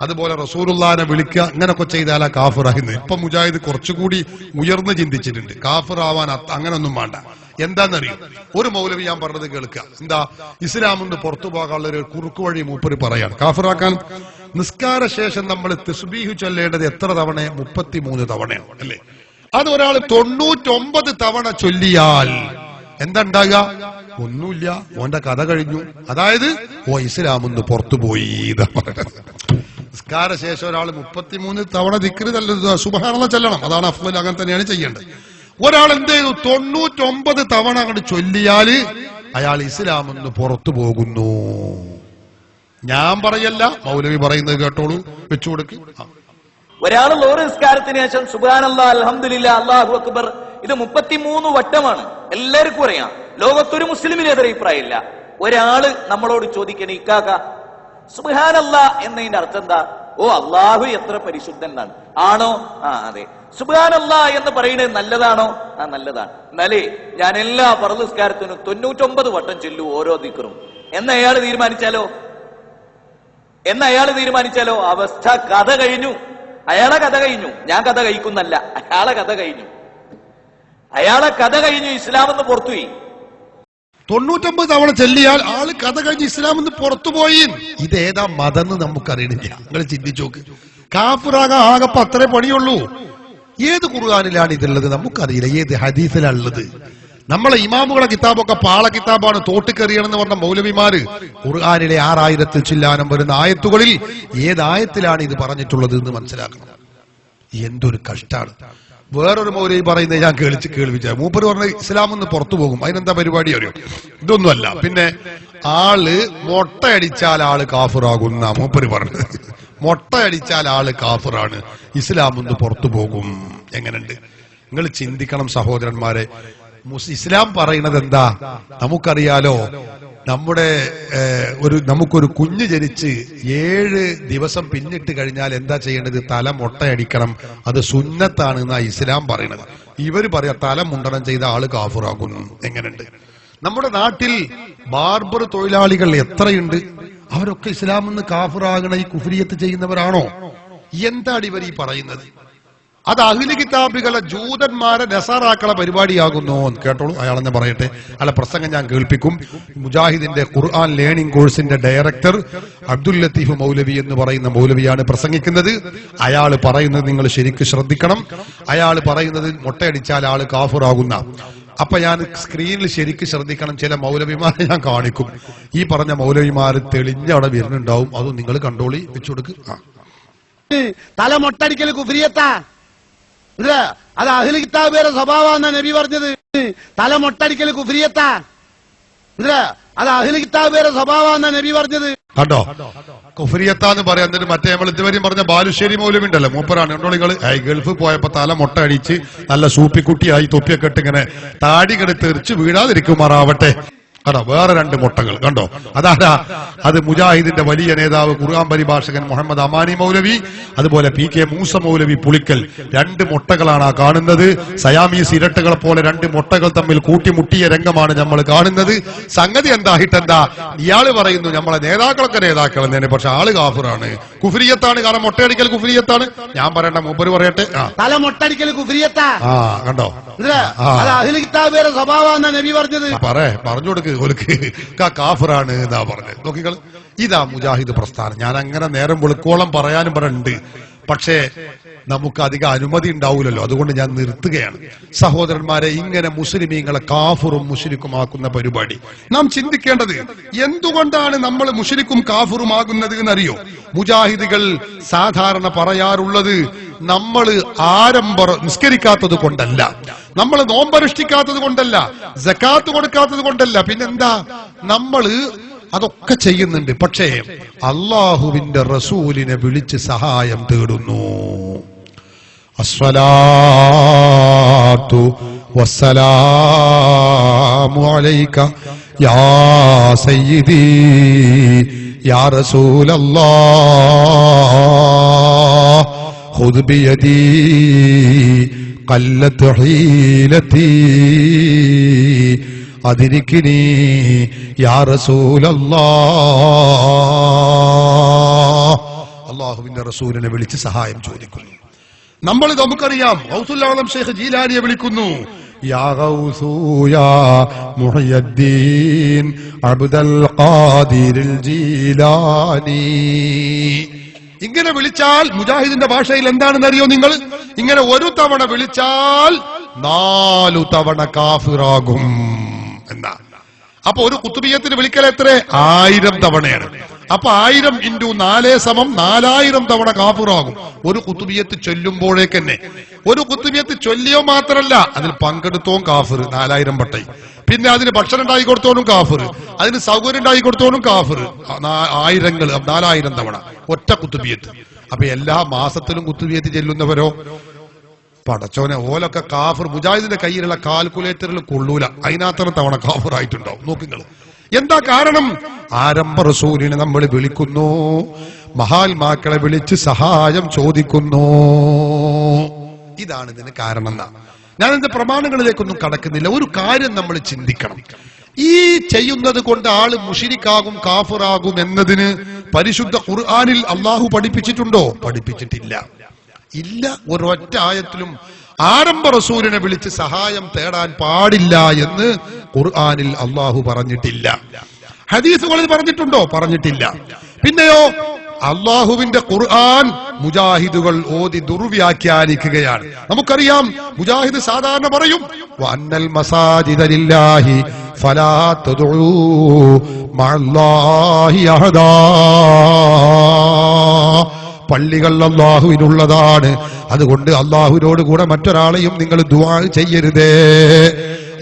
Speaker 1: അതുപോലെ റസൂലുള്ളാഹിനെ വിളിക്കുക, അങ്ങനൊക്കെ ചെയ്താലാ കാഫിറാകുന്നത്. ഇപ്പൊ മുജാഹിദ് കുറച്ചുകൂടി ഉയർന്ന് ചിന്തിച്ചിട്ടുണ്ട്. കാഫിറാവാൻ അങ്ങനൊന്നും വേണ്ട. എന്താന്നറിയും, ഒരു മൗലവി ഞാൻ പറഞ്ഞത് കേൾക്കുക. എന്താ, ഇസ്ലാമിന്ന് പുറത്തു പോകാനുള്ള ഒരു കുറുക്കു വഴി മൂപ്പര് പറയാണ് കാഫിറാക്കാൻ. നിസ്കാര ശേഷം നമ്മൾ തസ്ബീഹ് ചൊല്ലേണ്ടത് എത്ര തവണ? 33 തവണയാണ് അല്ലേ? അത് ഒരാൾ 99 തവണ ചൊല്ലിയാൽ എന്താ ഉണ്ടാകുക? ഒന്നുമില്ല, ഓന്റെ കഥ കഴിഞ്ഞു. അതായത് ഓ ഇസ്ലാമിന്ന് പുറത്തുപോയി. നിസ്കാര ശേഷം ഒരാൾ 33 തവണ ദിക്ർ സുബ്ഹാനല്ലാഹ് ചൊല്ലണം. അതാണ് അഫ്ളൽ, അങ്ങനെ തന്നെയാണ് ചെയ്യേണ്ടത്. ഒരാൾ എന്ത് ചെയ്തു? 99 തവണ അങ്ങോട്ട് ചൊല്ലിയാല് അയാൾ ഇസ്ലാമിന്ന് പുറത്തു പോകുന്നു. ഞാൻ പറയല്ല, മൗലവി പറയുന്നത് കേട്ടോളൂ, വെച്ചു കൊടുക്ക്.
Speaker 3: ഒരാൾ ലോറി നിസ്കാരത്തിന് ശേഷം സുബ്ഹാനല്ലാഹ്, അൽഹംദുലില്ലാഹ്, അല്ലാഹു അക്ബർ ഇത് 33 വട്ടമാണ്. എല്ലാവർക്കും അറിയാം. ലോകത്തൊരു മുസ്ലിമിന് എതിരെ അഭിപ്രായമില്ല. ഒരാള് നമ്മളോട് ചോദിക്കണേ, ഇക്കാക്ക സുബ്ഹാനല്ലാഹ് എന്നതിന്റെ അർത്ഥം എന്താ? ഓ അള്ളാഹു എത്ര പരിശുദ്ധനാണ്. ആണോ? ആ അതെ. സുബ്ഹാനല്ലാഹ് എന്ന് പറയുന്നത് നല്ലതാണോ? ആ നല്ലതാണ്. എന്നാലേ ഞാൻ എല്ലാ ഫർള് നിസ്കാരത്തിനും 99 വട്ടം ചൊല്ലു ഓരോ ദിക്റും എന്ന് അയാൾ തീരുമാനിച്ചാലോ അവസ്ഥ കഥ കഴിഞ്ഞു. അയാളെ കഥ കഴിഞ്ഞു. ഞാൻ കഥ കഴിക്കുന്നല്ല, അയാളെ കഥ കഴിഞ്ഞു. ഇസ്ലാമെന്ന് പുറത്തുപോയി.
Speaker 1: 99 തവണ ചെല്ലിയാൽ ആള് കഥ കഴിഞ്ഞ് ഇസ്ലാമെന്ന് പുറത്തുപോയി. ഇതേതാ മതം എന്ന് നമുക്കറിയണില്ല. നിങ്ങൾ ചിന്തിച്ചു നോക്ക്. കാഫിറാകാൻ ആകപ്പോ അത്രേ പണിയുള്ളൂ. ഏത് ഖുർആനിലാണ് ഇതുള്ളത് നമുക്കറിയില്ല, ഏത് ഹദീസിലാണുള്ളത്. നമ്മളെ ഇമാമുകളെ കിതാബൊക്കെ പാള കിതാബാണ്, തോട്ടിക്കറിയണമെന്ന് പറഞ്ഞ മൗലവിമാര് ഖുർആനിലെ 6000 ചില്ലാനം വരുന്ന ആയത്തുകളിൽ ഏതായത്തിലാണ് ഇത് പറഞ്ഞിട്ടുള്ളത് എന്ന് മനസ്സിലാക്കണം. എന്തൊരു കഷ്ടാണ്. വേറൊരു മൗലവി പറയുന്നത് ഞാൻ കേൾവിച്ച മൂപ്പര് പറഞ്ഞ ഇസ്ലാമെന്ന് പുറത്തു പോകും. അതിനെന്താ പരിപാടി അറിയോ? ഇതൊന്നുമല്ല. പിന്നെ ആള് മൊട്ടയടിച്ചാൽ ആള് കാഫിറാകുന്ന മൂപ്പര് പറഞ്ഞത്. മൊട്ടയടിച്ചാൽ ആള് കാഫിറാണ്, ഇസ്ലാമെന്ന് പുറത്തു പോകും. എങ്ങനെയുണ്ട്? നിങ്ങൾ ചിന്തിക്കണം സഹോദരന്മാരെ. ഇസ്ലാം പറയുന്നത് എന്താ നമുക്കറിയാലോ. നമുക്കൊരു കുഞ്ഞ് ജനിച്ച് 7 ദിവസം പിന്നിട്ട് കഴിഞ്ഞാൽ എന്താ ചെയ്യേണ്ടത്? തല മൊട്ടയടിക്കണം. അത് സുന്നത്താണ് എന്നാ ഇസ്ലാം പറയണത്. ഇവര് പറയാ തല മുണ്ടനം ചെയ്ത ആള് കാഫിറാകുന്നു. എങ്ങനെയുണ്ട്? നമ്മുടെ നാട്ടിൽ ബാർബർ തൊഴിലാളികൾ എത്രയുണ്ട്? അവരൊക്കെ ഇസ്ലാമെന്ന് കാഫിറാകണ ഈ കുഫ്രിയത്ത് ചെയ്യുന്നവരാണോ? എന്താണ് ഇവർ ഈ പറയുന്നത്? അത് അഹ്ലി കിതാബികളെ ജൂതന്മാരെ നസാറാക്കളെ പരിപാടിയാകുന്നു. കേട്ടോളൂ, അയാളെന്നെ പറയട്ടെ. അല്ല, പ്രസംഗം ഞാൻ കേൾപ്പിക്കും. മുജാഹിദിന്റെ ഖുർആൻ ലേണിംഗ് കോഴ്സിന്റെ ഡയറക്ടർ അബ്ദുൽ ലത്തീഫ് മൗലവി എന്ന് പറയുന്ന മൗലവിയാണ് പ്രസംഗിക്കുന്നത്. അയാൾ പറയുന്നത് നിങ്ങൾ ശരിക്കും ശ്രദ്ധിക്കണം. അയാൾ പറയുന്നത് മൊട്ടയടിച്ചാൽ ആള് കാഫിറാകുന്ന. അപ്പൊ ഞാൻ സ്ക്രീനിൽ ശരിക്കും ശ്രദ്ധിക്കണം. ചില മൗലവിമാരെ ഞാൻ കാണിക്കും. ഈ പറഞ്ഞ മൗലവിമാര് തെളിഞ്ഞവിടെ വരുന്നുണ്ടാവും. അതും നിങ്ങൾ കണ്ടോളി, വെച്ചുകൊടുക്ക്.
Speaker 4: തല മൊട്ടടിക്കൽ കുഫ്രിയത്താ. അത് അഹ്ലി കിതാബിയുടെ സ്വഭാവമാണ് നബി പറഞ്ഞത്. തല മൊട്ടടിക്കൽ കുഫ്രിയത്താ. അത് അഹ്ലി കിതാബിയുടെ സ്വഭാവമാണ് നബി പറഞ്ഞത്.
Speaker 1: കണ്ടോ? കുഫ്രിയത്താന്ന് പറയാൻ. എന്നിട്ട് മറ്റേ നമ്മൾ ഇതുവരെയും പറഞ്ഞ ബാലുശ്ശേരി മൗലവി ഉണ്ടല്ലോ, മൂപ്പരാണ്. കണ്ടോ നിങ്ങൾ? ഗൾഫ് പോയപ്പോ തല മൊട്ട അടിച്ച് നല്ല സൂപ്പിക്കുട്ടിയായി തൊപ്പിയൊക്കെ ഇട്ട് ഇങ്ങനെ താടി കിട തെറിച്ച് വീഴാതിരിക്കുമാറാവട്ടെ. കണ്ടോ? വേറെ 2 മുട്ടകൾ കണ്ടോ? അതാരാ? അത് മുജാഹിദിന്റെ വലിയ നേതാവ് ഖുർആൻ പരിഭാഷകൻ മുഹമ്മദ് അമാനി മൗലവി, അതുപോലെ PK മൂസ മൗലവി പുളിക്കൽ. 2 മുട്ടകളാണ് ആ കാണുന്നത്. സയാമീസ് ഇരട്ടകളെ പോലെ 2 മുട്ടകൾ തമ്മിൽ കൂട്ടിമുട്ടിയ രംഗമാണ് നമ്മൾ കാണുന്നത്. സംഗതി എന്താ? ഇയാള് പറയുന്നു നമ്മളെ നേതാക്കളൊക്കെ നേതാക്കൾ തന്നെ, പക്ഷെ ആള് കാഫിറാണ്, കുഫ്രിയത്താണ്. കാരണം മൊട്ടയടിക്കൽ കുഫ്രിയത്താണ്. ഞാൻ പറയണ്ട, മൂപ്പര് പറയട്ടെ.
Speaker 4: തല മൊട്ടടിക്കൽ കുഫ്രിയത്താ.
Speaker 1: കണ്ടോ?
Speaker 4: അത് അഹ്ലി കിതാബിയുടെ സ്വഭാവമാണ് നബി പറഞ്ഞത്.
Speaker 1: പറഞ്ഞു കൊടുക്ക്. കാഫിറാണ് എന്നാ പറഞ്ഞത്. നോക്കിക്കൾ, ഇതാ മുജാഹിദ് പ്രസ്ഥാനം. ഞാൻ അങ്ങനെ നേരം വെളുക്കോളം പറയാനും പറയുന്നുണ്ട്. പക്ഷേ നമുക്ക് അധികം അനുമതി ഉണ്ടാവില്ലല്ലോ, അതുകൊണ്ട് ഞാൻ നിർത്തുകയാണ്. സഹോദരന്മാരെ, ഇങ്ങനെ മുസ്ലിമീങ്ങളെ കാഫിറും മുശ്രിക്കുമാക്കുന്ന പരിപാടി നാം ചിന്തിക്കേണ്ടത്. എന്തുകൊണ്ടാണ് നമ്മൾ മുശ്രിക്കും കാഫിറുമാകുന്നത് എന്നറിയോ? മുജാഹിദുകൾ സാധാരണ പറയാറുള്ളത് നമ്മൾ നിസ്കരിക്കാത്തത് കൊണ്ടല്ല, നമ്മൾ നോമ്പനുഷ്ഠിക്കാത്തത് കൊണ്ടല്ല, സകാത്ത് കൊടുക്കാത്തത് കൊണ്ടല്ല. പിന്നെന്താ? നമ്മള് അതൊക്കെ ചെയ്യുന്നുണ്ട്, പക്ഷേ അള്ളാഹുവിന്റെ റസൂലിനെ വിളിച്ച് സഹായം തേടുന്നു. അസ്സലാത്തു വസ്സലാമു അലൈക യാ സയ്യിദി യാ റസൂലല്ലാഹ് ഖുദ് ബിയദീ ഖല്ലത് ഹീലതീ അദ്രിക്നി യാ റസൂലല്ലാഹ്. അല്ലാഹുവിന്റെ റസൂലിനെ വിളിച്ച് സഹായം ചോദിക്കുന്നു. നമുക്കറിയാം ഗൗസുൽ ആലം ശൈഖ് ജീലാനിയെ വിളിക്കുന്നു, യാ ഗൗസു യാ മുഹയ്യദ്ദീൻ അബ്ദുൽ ഖാദിറിൽ ജീലാനി. ഇങ്ങനെ വിളിച്ചാൽ മുജാഹിദിന്റെ ഭാഷയിൽ എന്താണെന്ന് അറിയോ നിങ്ങൾ? ഇങ്ങനെ ഒരു തവണ വിളിച്ചാൽ 4 തവണ കാഫിറാകും എന്നാ. അപ്പൊ ഒരു കുത്തുബിയത്തിന് വിളിക്കൽ എത്ര? 1000 തവണയാണ്. അപ്പൊ 1000 × 4 = 4000 തവണ കാഫിറാകും ഒരു കുത്തുബിയത്ത് ചൊല്ലുമ്പോഴേക്ക് തന്നെ. ഒരു കുത്തുബിയത്ത് ചൊല്ലിയോ മാത്രല്ല, അതിൽ പങ്കെടുത്തോനും കാഫിർ 4000 പട്ടായി. പിന്നെ അതിന് ഭക്ഷണം ഉണ്ടാക്കി കൊടുത്തോനും കാഫിർ, അതിന് സൗകര്യം ഉണ്ടാക്കി കൊടുത്തോനും കാഫിർ. 4000 തവണ ഒറ്റ കുത്തുബിയത്ത്. അപ്പൊ എല്ലാ മാസത്തിലും കുത്തുബിയത്ത് ചെല്ലുന്നവരോ പടച്ചോനെ, ഓലൊക്കെ കാഫിർ. മുജാഹിദിന്റെ കയ്യിലുള്ള കാൽക്കുലേറ്ററിൽ കൊള്ളൂല, അതിനകത്തര തവണ കാഫിർ ആയിട്ടുണ്ടാവും. നോക്കുങ്ങൾ എന്താ കാരണം? ആരംഭ റസൂലിനെ നമ്മൾ വിളിക്കുന്നു, മഹാത്മാക്കളെ വിളിച്ച് സഹായം ചോദിക്കുന്നു. ഇതാണ് ഇതിന് കാരണം എന്നാ. ഞാൻ എന്റെ പ്രമാണങ്ങളിലേക്കൊന്നും കടക്കുന്നില്ല. ഒരു കാര്യം നമ്മൾ ചിന്തിക്കണം. ഈ ചെയ്യുന്നത് കൊണ്ട് ആള് മുശ്രിക്കാകും, കാഫിറാകും എന്നതിന് പരിശുദ്ധ ഖുർആനിൽ അള്ളാഹു പഠിപ്പിച്ചിട്ടുണ്ടോ? പഠിപ്പിച്ചിട്ടില്ല. ഇല്ല. ഒരൊറ്റ ആയത്തിലും ആരംഭ റസൂലിനെ വിളിച്ച് സഹായം തേടാൻ പാടില്ല എന്ന് ഖുർആനിൽ അള്ളാഹു പറഞ്ഞിട്ടില്ല. ഹദീസുകളിൽ പറഞ്ഞിട്ടുണ്ടോ? പറഞ്ഞിട്ടില്ല. പിന്നെയോ അള്ളാഹുവിന്റെ ഖുർആൻ മുജാഹിദുകൾ ഓതി ദുർവ്യാഖ്യാനിക്കുകയാണ്. നമുക്കറിയാം, മുജാഹിദ് സാധാരണ പറയും, വഅന്നൽ മസാജിദ ലില്ലാഹി ഫലാ തദ്ഉ മഅല്ലാഹി അഹദാ. പള്ളികൾ അല്ലാഹുവിനുള്ളതാണ്, അതുകൊണ്ട് അല്ലാഹുവിനോട് കൂടെ മറ്റൊരാളെയും നിങ്ങൾ ദുആ ചെയ്യരുതേ.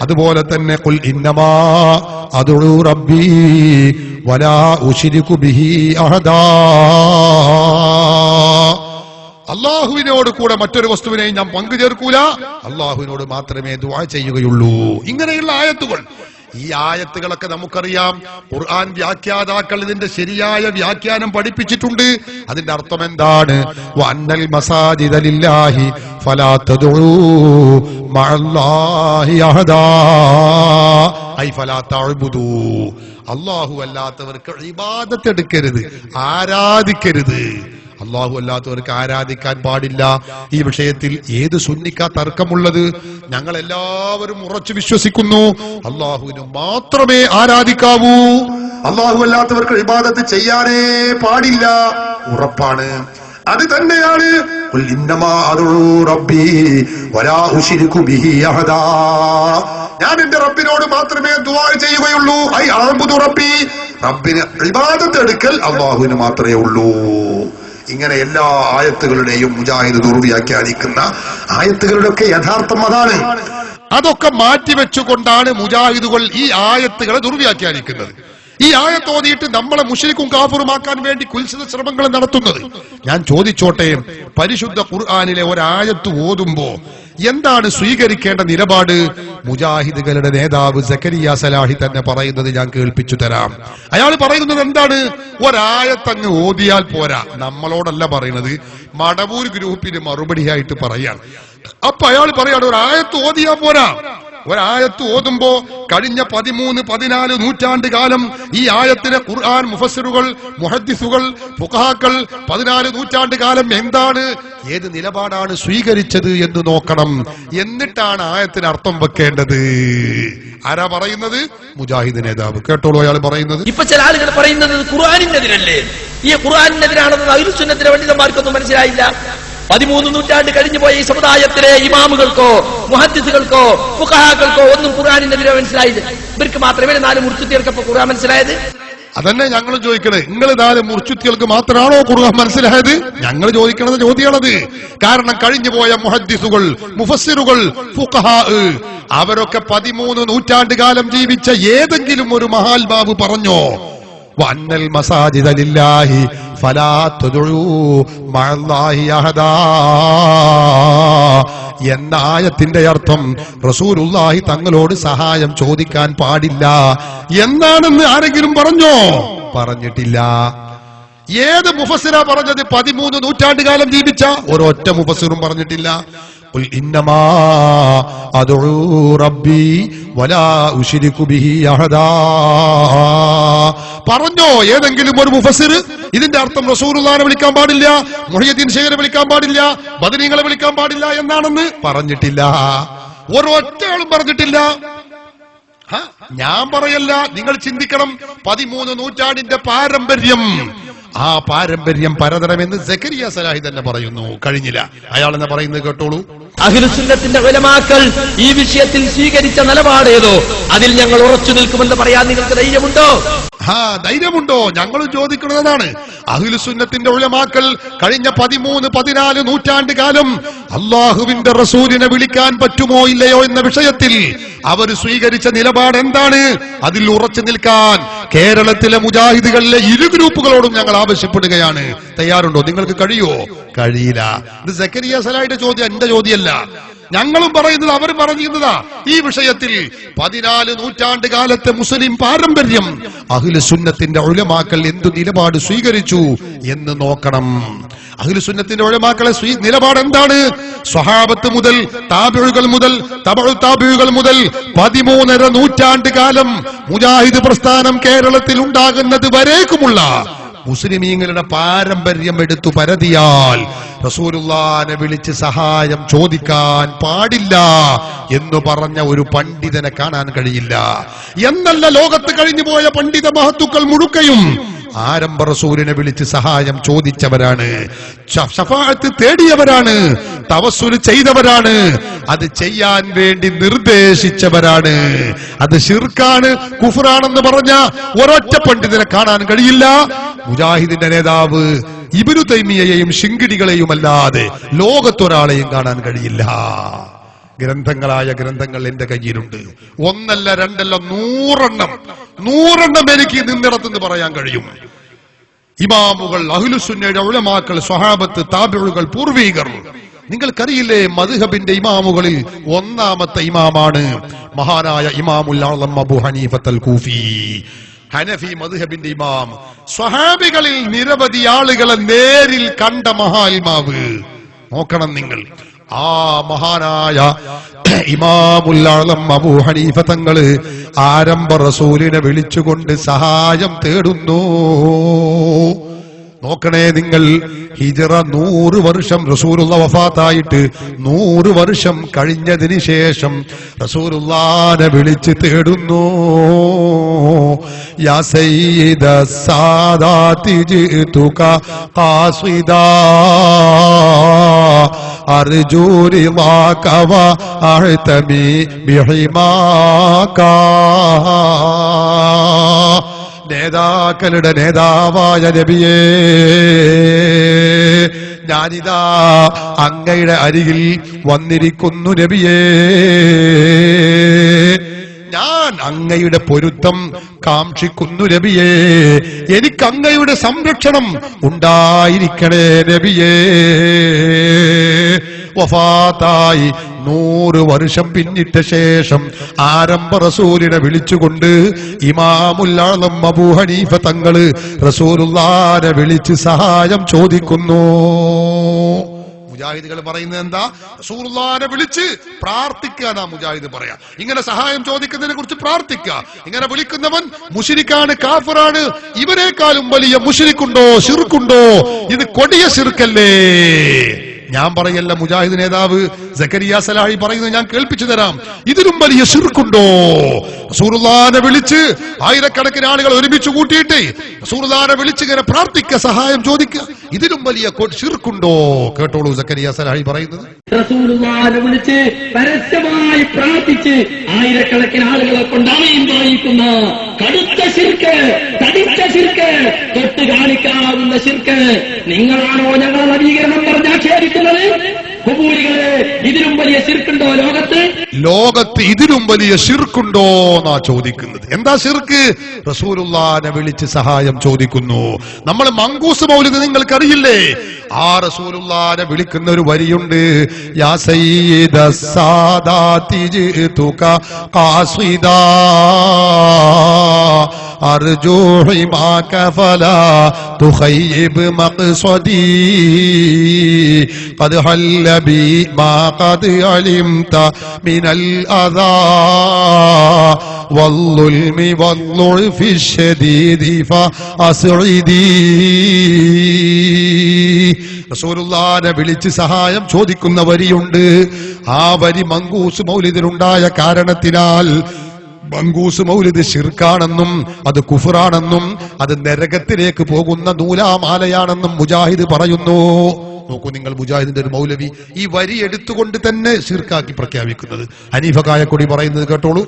Speaker 1: അതുപോലെ തന്നെ ഖുൽ ഇന്നമാ അദ്ഉ റബ്ബി വലാ ഉശ്രികു ബിഹി അഹദാ. അല്ലാഹുവിനോട് കൂടെ മറ്റൊരു വസ്തുവിനെയും ഞാൻ പങ്കു ചേർക്കൂല, അല്ലാഹുവിനോട് മാത്രമേ ദുആ ചെയ്യുകയുള്ളൂ. ഇങ്ങനെയുള്ള ആയത്തുകൾ, ഈ ആയത്തുകളൊക്കെ നമുക്കറിയാം. ഖുർആൻ വ്യാഖ്യാതാക്കൾ ഇതിന്റെ ശരിയായ വ്യാഖ്യാനം പഠിപ്പിച്ചിട്ടുണ്ട്. അതിന്റെ അർത്ഥം എന്താണ്? വഅന്നൽ മസാജിദ ലില്ലാഹി ഫലാ തദ്ഉ മഅല്ലാഹി അഹദാ ഐ ഫലാ തഅബുദു. അല്ലാഹു അല്ലാത്തവർക്ക് ഇബാദത്ത് എടുക്കരുത്, ആരാധിക്കരുത്. അല്ലാഹു അല്ലാത്തവർക്ക് ആരാധിക്കാൻ പാടില്ല. ഈ വിഷയത്തിൽ ഏത് സുന്നിക്കാ തർക്കമുള്ളത്? ഞങ്ങൾ എല്ലാവരും ഉറച്ചു വിശ്വസിക്കുന്നു, അല്ലാഹുവിന് മാത്രമേ ആരാധിക്കാവൂ, അല്ലാഹു അല്ലാത്തവർക്ക് ഇബാദത്ത് ചെയ്യാനേ പാടില്ല. ഉറപ്പാണ്. അത് തന്നെയാണ് ഖുൽ ഇന്നമാ അദ്ഉ റബ്ബി വലാ ഉശ്രികു ബിഹി അഹദാ. ഞാൻ എന്റെ റബ്ബിനോട് മാത്രമേ ദുആ ചെയ്യുകയുള്ളൂ. ഐ അഅ്ബുദു റബ്ബി. റബ്ബിന് ഇബാദത്ത് എടുക്കൽ അല്ലാഹുവിന് മാത്രമേ ഉള്ളൂ. ഇങ്ങനെ എല്ലാ ആയത്തുകളുടെയും മുജാഹിദ് ദുർവ്യാഖ്യാനിക്കുന്ന ആയത്തുകളുടെ ഒക്കെ യഥാർത്ഥം അതാണ്. അതൊക്കെ മാറ്റിവെച്ചുകൊണ്ടാണ് മുജാഹിദുകൾ ഈ ആയത്തുകളെ ദുർവ്യാഖ്യാനിക്കുന്നത്. ഈ ആയത്ത് ഓതിയിട്ട് നമ്മളെ മുശ്രിക്കും കാഫിറുമാക്കാൻ വേണ്ടി കുൽസിത ശ്രമങ്ങൾ നടത്തുന്നത്. ഞാൻ ചോദിച്ചോട്ടെ, പരിശുദ്ധ ഖുർആനിലെ ഒരായത്ത് ഓതുമ്പോ എന്താണ് സ്വീകരിക്കേണ്ട നിലപാട്? മുജാഹിദുകളുടെ നേതാവ് സക്കരിയ സലാഹി തന്നെ പറയുന്നത് ഞാൻ കേൾപ്പിച്ചു തരാം. അയാൾ പറയുന്നത് എന്താണ്? ഒരായത്തങ്ങ് ഓതിയാൽ പോരാ. നമ്മളോടല്ല പറയുന്നത്, മടവൂർ ഗ്രൂപ്പിന് മറുപടിയായിട്ട് പറയാണ്. അപ്പൊ അയാൾ പറയാണ് ഒരായത്ത് ഓതിയാൽ പോരാ. ഒരായത്ത് ഓതുമ്പോ കഴിഞ്ഞ 13-14 നൂറ്റാണ്ട് കാലം ഈ ആയത്തിനെ ഖുർആൻ മുഫസ്സിറുകൾ, മുഹദ്ദിസുകൾ, ഫുഖഹാക്കൾ 14 നൂറ്റാണ്ട് കാലം എന്താണ്, ഏത് നിലപാടാണ് സ്വീകരിച്ചത് എന്ന് നോക്കണം. എന്നിട്ടാണ് ആയത്തിന് അർത്ഥം വെക്കേണ്ടത്. ആരാ പറയുന്നത്? മുജാഹിദ് നേതാവ്. കേട്ടോളൂ അയാൾ പറയുന്നത്.
Speaker 2: ഇപ്പൊ ചില ആളുകൾ പറയുന്നത് ഖുർആനിനെതിരല്ലേ, ഈ ഖുർആനിനെതിരാണെന്ന് അഹ്ലു സുന്നത്തിലെ പണ്ഡിതന്മാർക്കൊന്നും മനസ്സിലായില്ല. 13 നൂറ്റാണ്ട് കഴിഞ്ഞു പോയ ഈ സമുദായത്തിലെ ഇമാമുകൾക്കോ മുഹദ്ദിസുകൾക്കോ ഫുഖഹാക്കൾക്കോ ഒന്നും ഖുർആനിനെതിരെ മനസ്സിലായില്ല. ഇവർക്ക് മാത്രമേ 4 മുർച്ചിത്തികൾക്ക് ഖുർആൻ മനസ്സിലായത്.
Speaker 1: അതന്നെ ഞങ്ങൾ ചോദിക്കണേ, നിങ്ങൾ 4 മുർച്ചിത്തികൾക്ക് മാത്രമാണോ ഖുർആൻ മനസ്സിലായത്? ഞങ്ങൾ ചോദിക്കണത് ചോദ്യമാണത്. കാരണം കഴിഞ്ഞു പോയ മുഹദ്ദിസുകൾ, മുഫസ്സിറുകൾ, ഫുഖഹാ അവരൊക്കെ 13 നൂറ്റാണ്ട് കാലം ജീവിച്ച ഏതെങ്കിലും ഒരു മഹാത്മാവ് പറഞ്ഞോ വഅന്നൽ മസാജിദ ലില്ലാഹി ഫലാ തദ്ഉ മഅല്ലാഹി അഹദാ എന്ന ആയത്തിന്റെ അർത്ഥം റസൂലുള്ളാഹി തങ്ങളോട് സഹായം ചോദിക്കാൻ പാടില്ല എന്നാണെന്ന് ആരെങ്കിലും പറഞ്ഞോ? പറഞ്ഞിട്ടില്ല. ഏത് മുഫസ്സിറാ പറഞ്ഞത്? 13 നൂറ്റാണ്ട് കാലം ജീവിച്ച ഒരൊറ്റ മുഫസ്സിറും പറഞ്ഞിട്ടില്ല. ഖുൽ ഇന്നമാ അദ്ഉ റബ്ബി വലാ ഉശ്രികു ബിഹി അഹദാ. പറഞ്ഞോ ഏതെങ്കിലും ഒരു മുഫസ്സിർ ഇതിന്റെ അർത്ഥം റസൂലുള്ളാഹിനെ വിളിക്കാൻ പാടില്ല, മുഹയ്യിദ്ദീൻ ശൈഖിനെ വിളിക്കാൻ പാടില്ല, ബദരീങ്ങളെ വിളിക്കാൻ പാടില്ല എന്നാണെന്ന്? പറഞ്ഞിട്ടില്ല. ഒരൊറ്റ ആളും പറഞ്ഞിട്ടില്ല. ഞാൻ പറയല്ല, നിങ്ങൾ ചിന്തിക്കണം. 13 നൂറ്റാണ്ടിന്റെ പാരമ്പര്യം, ആ പാരമ്പര്യം പരതരമെന്ന് സക്കരിയ സലാഹി തന്നെ പറയുന്നു. കഴിഞ്ഞില്ല, അയാൾ എന്നെ പറയുന്നത് കേട്ടോളൂ.
Speaker 2: അഹ്ലുസുന്നത്തിന്റെ ഉലമാക്കൾ ഈ വിഷയത്തിൽ സ്വീകരിച്ച നിലപാടേതോ അതിൽ ഞങ്ങൾ ഉറച്ചു നിൽക്കുമെന്ന് പറയാൻ നിങ്ങൾക്ക് ധൈര്യമുണ്ടോ?
Speaker 1: ധൈര്യമുണ്ടോ? ഞങ്ങൾ ചോദിക്കുന്നതാണ്. അഹ്ലുസുന്നത്തിന്റെ ഉലമാക്കൾ കഴിഞ്ഞ 13-14 നൂറ്റാണ്ട് കാലം അള്ളാഹുവിന്റെ റസൂലിനെ വിളിക്കാൻ പറ്റുമോ ഇല്ലയോ എന്ന വിഷയത്തിൽ അവർ സ്വീകരിച്ച നിലപാട് എന്താണ്? അതിൽ ഉറച്ചു നിൽക്കാൻ കേരളത്തിലെ മുജാഹിദുകളിലെ ഇരു ഗ്രൂപ്പുകളോടും ഞങ്ങൾ ആവശ്യപ്പെടുകയാണ്. തയ്യാറുണ്ടോ? നിങ്ങൾക്ക് കഴിയുമോ? കഴിയില്ല. ഇത് സക്കരിയ സലാഹിയുടെ ചോദ്യം, എന്റെ ചോദ്യമല്ല. ഞങ്ങളും പറയുന്നത് അവർ പറഞ്ഞിരുന്നതാ. ഈ വിഷയത്തിൽ 14 നൂറ്റാണ്ട് കാലത്തെ മുസ്ലിം പാരമ്പര്യം അഹ്ലുസുന്നത്തിന്റെ ഉലമാക്കൾ എന്തു നിലപാട് സ്വീകരിച്ചു എന്ന് നോക്കണം. അഹ്ലുസുന്നത്തിന്റെ ഉലമാക്കളെ നിലപാട് എന്താണ്? സ്വഹാബത്ത് മുതൽ താബിഉകൾ മുതൽ തബഉ താബിഉകൾ മുതൽ 13.5 നൂറ്റാണ്ട് കാലം മുജാഹിദ് പ്രസ്ഥാനം കേരളത്തിൽ ഉണ്ടാകുന്നത് വരേക്കുമുള്ള മുസ്ലിമീങ്ങളുടെ പാരമ്പര്യം എടുത്തു പരതിയാൽ റസൂലുള്ളാഹിനെ വിളിച്ച് സഹായം ചോദിക്കാൻ പാടില്ല എന്ന് പറഞ്ഞ ഒരു പണ്ഡിതനെ കാണാൻ കഴിയില്ല. എന്നല്ല, ലോകത്ത് കഴിഞ്ഞുപോയ പണ്ഡിത മഹത്തുക്കൾ മുഴുക്കയും ആരംഭ റസൂലിനെ വിളിച്ച് സഹായം ചോദിച്ചവരാണ്, ശഫാഅത്ത് തേടിയവരാണ്, തവസ്സുൽ ചെയ്തവരാണ്, അത് ചെയ്യാൻ വേണ്ടി നിർദ്ദേശിച്ചവരാണ്. അത് ശിർക്കാണ്, കുഫ്റാണെന്ന് പറഞ്ഞ ഒരൊറ്റ പണ്ഡിതനെ കാണാൻ കഴിയില്ല. മുജാഹിദിന്റെ നേതാവ് ഇബ്നു തൈമിയയെയും ശിങ്കിടികളെയും അല്ലാതെ ലോകത്തൊരാളെയും കാണാൻ കഴിയില്ല. ഗ്രന്ഥങ്ങളായ ഗ്രന്ഥങ്ങൾ എന്റെ കയ്യിലുണ്ട്. ഒന്നല്ല രണ്ടല്ല 100 എനിക്ക് നിന്നിടത്തുനിന്ന് പറയാൻ കഴിയും. ഇമാമുകൾ, അഹ്ലുസുന്നയുടെ ഉലമാക്കൾ, സ്വഹാബത്ത്, താബിഉകൾ, പൂർവീകർ. നിങ്ങൾക്കറിയില്ലേ, മദ്ഹബിന്റെ ഇമാമുകളിൽ ഒന്നാമത്തെ ഇമാമാണ് മഹാനായ ഇമാമുൽ അഅ്ലം അബൂ ഹനീഫത്തുൽ കൂഫി, ഹനഫി മദ്ഹബിന്റെ ഇമാം. സ്വഹാബികളിൽ നിരവധി ആളുകളെ നേരിൽ കണ്ട മഹാഇമാവ്. നോക്കണം നിങ്ങൾ, ആ മഹാനായ ഇമാമുൽ അഅ്ലം അബൂ ഹനീഫ തങ്ങള് ആരംഭ റസൂലിനെ വിളിച്ചുകൊണ്ട് സഹായം തേടുന്നു. നോക്കണേ നിങ്ങൾ, ഹിജ്റ 100 വർഷം റസൂലുള്ള വഫാത്തായിട്ട് 100 വർഷം കഴിഞ്ഞതിന് ശേഷം റസൂലുള്ളാഹിനെ വിളിച്ച് തേടുന്നു. യാ സയ്യിദ സാദാതി ജിതുക ഖാസിദാ അർജൂ റിളാക വ അഹ്തമി ബിഹിമാക. നേതാക്കളുടെ നേതാവായ നബിയേ, ഞാനിതാ അങ്ങയുടെ അരികിൽ വന്നിരിക്കുന്നു നബിയേ. ഞാൻ അങ്ങയുടെ പൊരുത്തം കാക്ഷിക്കുന്നു നബിയേ. എനിക്ക് അങ്ങയുടെ സംരക്ഷണം ഉണ്ടായിരിക്കണേ നബിയേ. വഫാത്തായി 100 വർഷം പിന്നിട്ട ശേഷം ആരംഭ റസൂലിനെ വിളിച്ചുകൊണ്ട് ഇമാമുൽ അഅ്ലം അബൂ ഹനീഫ തങ്ങള് റസൂലുള്ളാഹിനെ വിളിച്ച് സഹായം ചോദിക്കുന്നു. മുജാഹിദുകൾ പറയുന്നത് എന്താ? റസൂലുള്ളാഹിനെ വിളിച്ച് പ്രാർത്ഥിക്കാനാ മുജാഹിദ് പറയാ. ഇങ്ങനെ സഹായം ചോദിക്കുന്നതിനെ കുറിച്ച് പ്രാർത്ഥിക്കുക. ഇങ്ങനെ വിളിക്കുന്നവൻ മുശ്രിക്കാണ്, കാഫിറാണ്. ഇവരെക്കാളും വലിയ മുശ്രിക്കുണ്ടോ, ശിർക്കുണ്ടോ? ഇത് കൊടിയ ശിർക്കല്ലേ? ഞാൻ പറയല്ല, മുജാഹിദ് നേതാവ് സക്കരിയ സലാഹി പറയുന്നത് ഞാൻ കേൾപ്പിച്ചു തരാം. ഇതിലും വലിയ ശിർക്കുണ്ടോ? റസൂലുള്ളാഹിനെ വിളിച്ച് ആയിരക്കണക്കിന് ആളുകൾ ഒരുമിച്ച് കൂട്ടിയിട്ട് റസൂലുള്ളാഹിനെ വിളിച്ച് ഇങ്ങനെ പ്രാർത്ഥിക്കുക, സഹായം ചോദിക്കുക. ഇതിലും വലിയ ശിർക്കുണ്ടോ? കേട്ടോളൂ സക്കരിയ സലാഹി പറയുന്നത്.
Speaker 5: റസൂലുള്ളാഹിനെ വിളിച്ച് പരസ്യമായി പ്രാർത്ഥിച്ച് ആയിരക്കണക്കിന് ആളുകളെ കൊണ്ടാമയും പറയിക്കുന്ന കടുത്ത ശിർക്ക്, തടിച്ച ശിർക്ക്, തൊട്ട് കാണിക്കാവുന്ന ശിർക്ക്. നിങ്ങളാണോ ഞങ്ങളെ നവീകരണം പറഞ്ഞ് ആക്ഷേപിക്കുന്നത്? ഖുബൂരികളെ, ഇതിലും വലിയ ശിർക്കുണ്ടോ ലോകത്ത്?
Speaker 1: ലോകത്ത് ഇതിലും വലിയ ശിർക്കുണ്ടോ എന്നാ ചോദിക്കുന്നത്. എന്താ ശിർക്ക്? റസൂലുള്ളാഹിനെ വിളിച്ച് സഹായം ചോദിക്കുന്നു. നമ്മൾ മങ്കൂസ് മൗലിദ് നിങ്ങൾക്കറിയില്ലേ? ആ റസൂലുള്ളാഹിനെ വിളിക്കുന്ന ഒരു വരിയുണ്ട്, യാ സയ്യിദ സാദാതി ജിതുക ഖാസിദാ അർജൂ ഹിമാക ഫലാ തുഖയ്യിബ് മഖ്സദി ഖദ് ഹല്ല ബി മാ ഖദ് അലിംത മിനൽ അദാ വൽളുൽമി വൽളുഫി ശദീദി ഫഅസ്ഇദി. റസൂലുള്ളാഹിനെ വിളിച്ച് സഹായം ചോദിക്കുന്ന വരിയുണ്ട്. ആ വരി മങ്കൂസ് മൗലിദിനുണ്ടായ കാരണത്തിനാൽ മങ്കൂസ് മൗലിദ് ശിർക്കാണെന്നും അത് കുഫറാണെന്നും അത് നരകത്തിലേക്ക് പോകുന്ന നൂലാമാലയാണെന്നും മുജാഹിദ് പറയുന്നു. നോക്കൂ നിങ്ങൾ, മുജാഹിദിന്റെ ഒരു മൗലവി ഈ വരി എടുത്തുകൊണ്ട് തന്നെ ശിർക്കാക്കി പ്രഖ്യാപിക്കുന്നത്. ഹനീഫ കായക്കൊടി പറയുന്നത് കേട്ടോളൂ.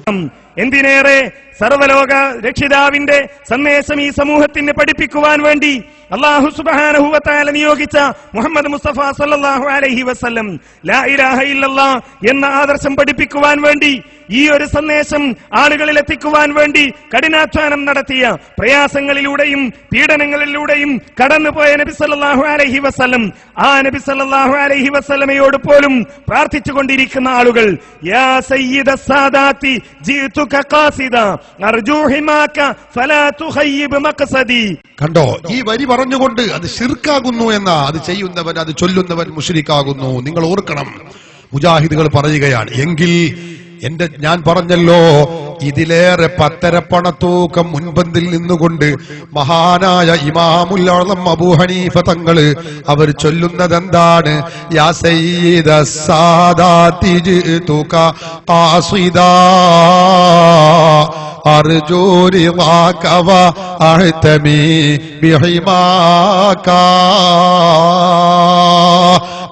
Speaker 6: എന്തിനേറെ സർവലോക രക്ഷിതാവിന്റെ സന്ദേശം ഈ സമൂഹത്തിന് പഠിപ്പിക്കുവാൻ വേണ്ടി അല്ലാഹു സുബ്ഹാനഹു വ തആല നിയോഗിച്ച മുഹമ്മദ് മുസ്തഫ സല്ലല്ലാഹു അലൈഹി വസല്ലം ലാ ഇലാഹ ഇല്ലല്ലാഹ് എന്ന ആദർശം പഠിപ്പിക്കുവാൻ വേണ്ടി, ഈ ഒരു സന്ദേശം ആളുകളിൽ എത്തിക്കുവാൻ വേണ്ടി കഠിനാധ്വാനം നടത്തിയ, പ്രയാസങ്ങളിലൂടെയും പീഡനങ്ങളിലൂടെയും കടന്നുപോയ നബി സല്ലല്ലാഹു അലൈഹി വസല്ലം, ആ നബി സല്ലല്ലാഹു അലൈഹി വസല്ലമയോട് പോലും പ്രാർത്ഥിച്ചുകൊണ്ടിരിക്കുന്ന ആളുകൾ, യാ സയ്യിദ സാദാതി ജിതുക ഖാസിദാ അർജൂ ഹിമാക ഫലാ തുഖയ്യിബ് മഖ്സദി.
Speaker 1: കണ്ടോ, ഈ വരി പറഞ്ഞുകൊണ്ട് അത് ശിർക്കാകുന്നു എന്ന, അത് ചെയ്യുന്നവൻ അത് ചൊല്ലുന്നവൻ മുശ്രിക്കാകുന്നു. നിങ്ങൾ ഓർക്കണം, മുജാഹിദുകൾ പറയുകയാണ്. എങ്കിൽ ഞാൻ പറഞ്ഞല്ലോ, ഇതിലേറെ പത്തരപ്പണത്തൂക്കം മുൻപന്തിൽ നിന്നുകൊണ്ട് മഹാനായ ഇമാമുൽ അഅ്ളം അബൂ ഹനീഫ തങ്ങള് അവർ ചൊല്ലുന്നത് എന്താണ്? യാ സയ്യിദ സാദാതി ജിതുക ഖാസിദാ അർജൂ റിളാക വ അഹ്തമി ബിഹിമാക.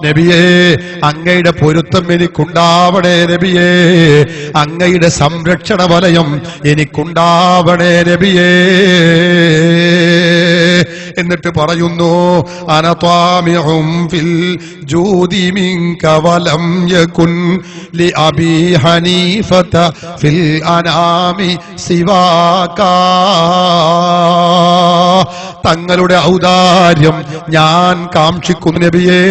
Speaker 1: നബിയേ, അങ്ങയുടെ പൊരുത്തം എനിക്കുണ്ടാവണേ നബിയേ, അങ്ങയുടെ സംരക്ഷണ വലയം എനിക്കുണ്ടാവണേ നബിയേ. എന്നിട്ട് പറയുന്നു, അന ത്വാമിഉം ഫിൽ ജൂദി മിൻക വലം യകുൻ ലി അബി ഹനീഫത ഫിൽ അനാമി സിവാക. തങ്ങളുടെ ഔദാര്യം ഞാൻ കാക്ഷിക്കുന്നു നബിയേ,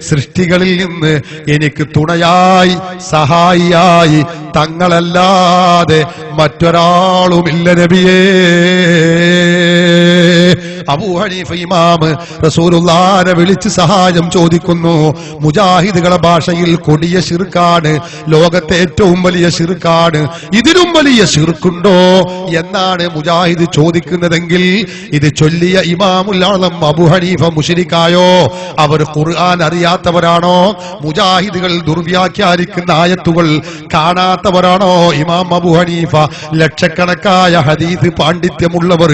Speaker 1: സൃഷ്ടികളിൽ നിന്ന് എനിക്ക് തുണയായി സഹായിയായി തങ്ങളല്ലാതെ മറ്റൊരാളുമില്ല നബിയേ. അബൂ ഹനീഫ ഇമാമ് റസൂലുള്ളാഹിനെ വിളിച്ച് സഹായം ചോദിക്കുന്നു. മുജാഹിദുകളുടെ ഭാഷയിൽ കൊടിയ ശിർക്കാണ്, ലോകത്തെ ഏറ്റവും വലിയ ശിർക്കാണ്. ഇതിലും വലിയ ശിർക്കുണ്ടോ എന്നാണ് മുജാഹിദ് ചോദിക്കുന്നതെങ്കിൽ, ഇത് ചൊല്ലിയ ഇമാമുൽ അഅ്ളം അബൂ ഹനീഫ മുശ്രിക്കായോ? അവർ ഖുർആൻ അറിയാത്തവരാണോ? മുജാഹിദുകൾ ദുർവ്യാഖ്യാനിക്കുന്ന ആയത്തുകൾ കാണാത്തവരാണോ ഇമാം അബൂ ഹനീഫ? ലക്ഷക്കണക്കായ ഹദീസ് പാണ്ഡിത്യമുള്ളവർ,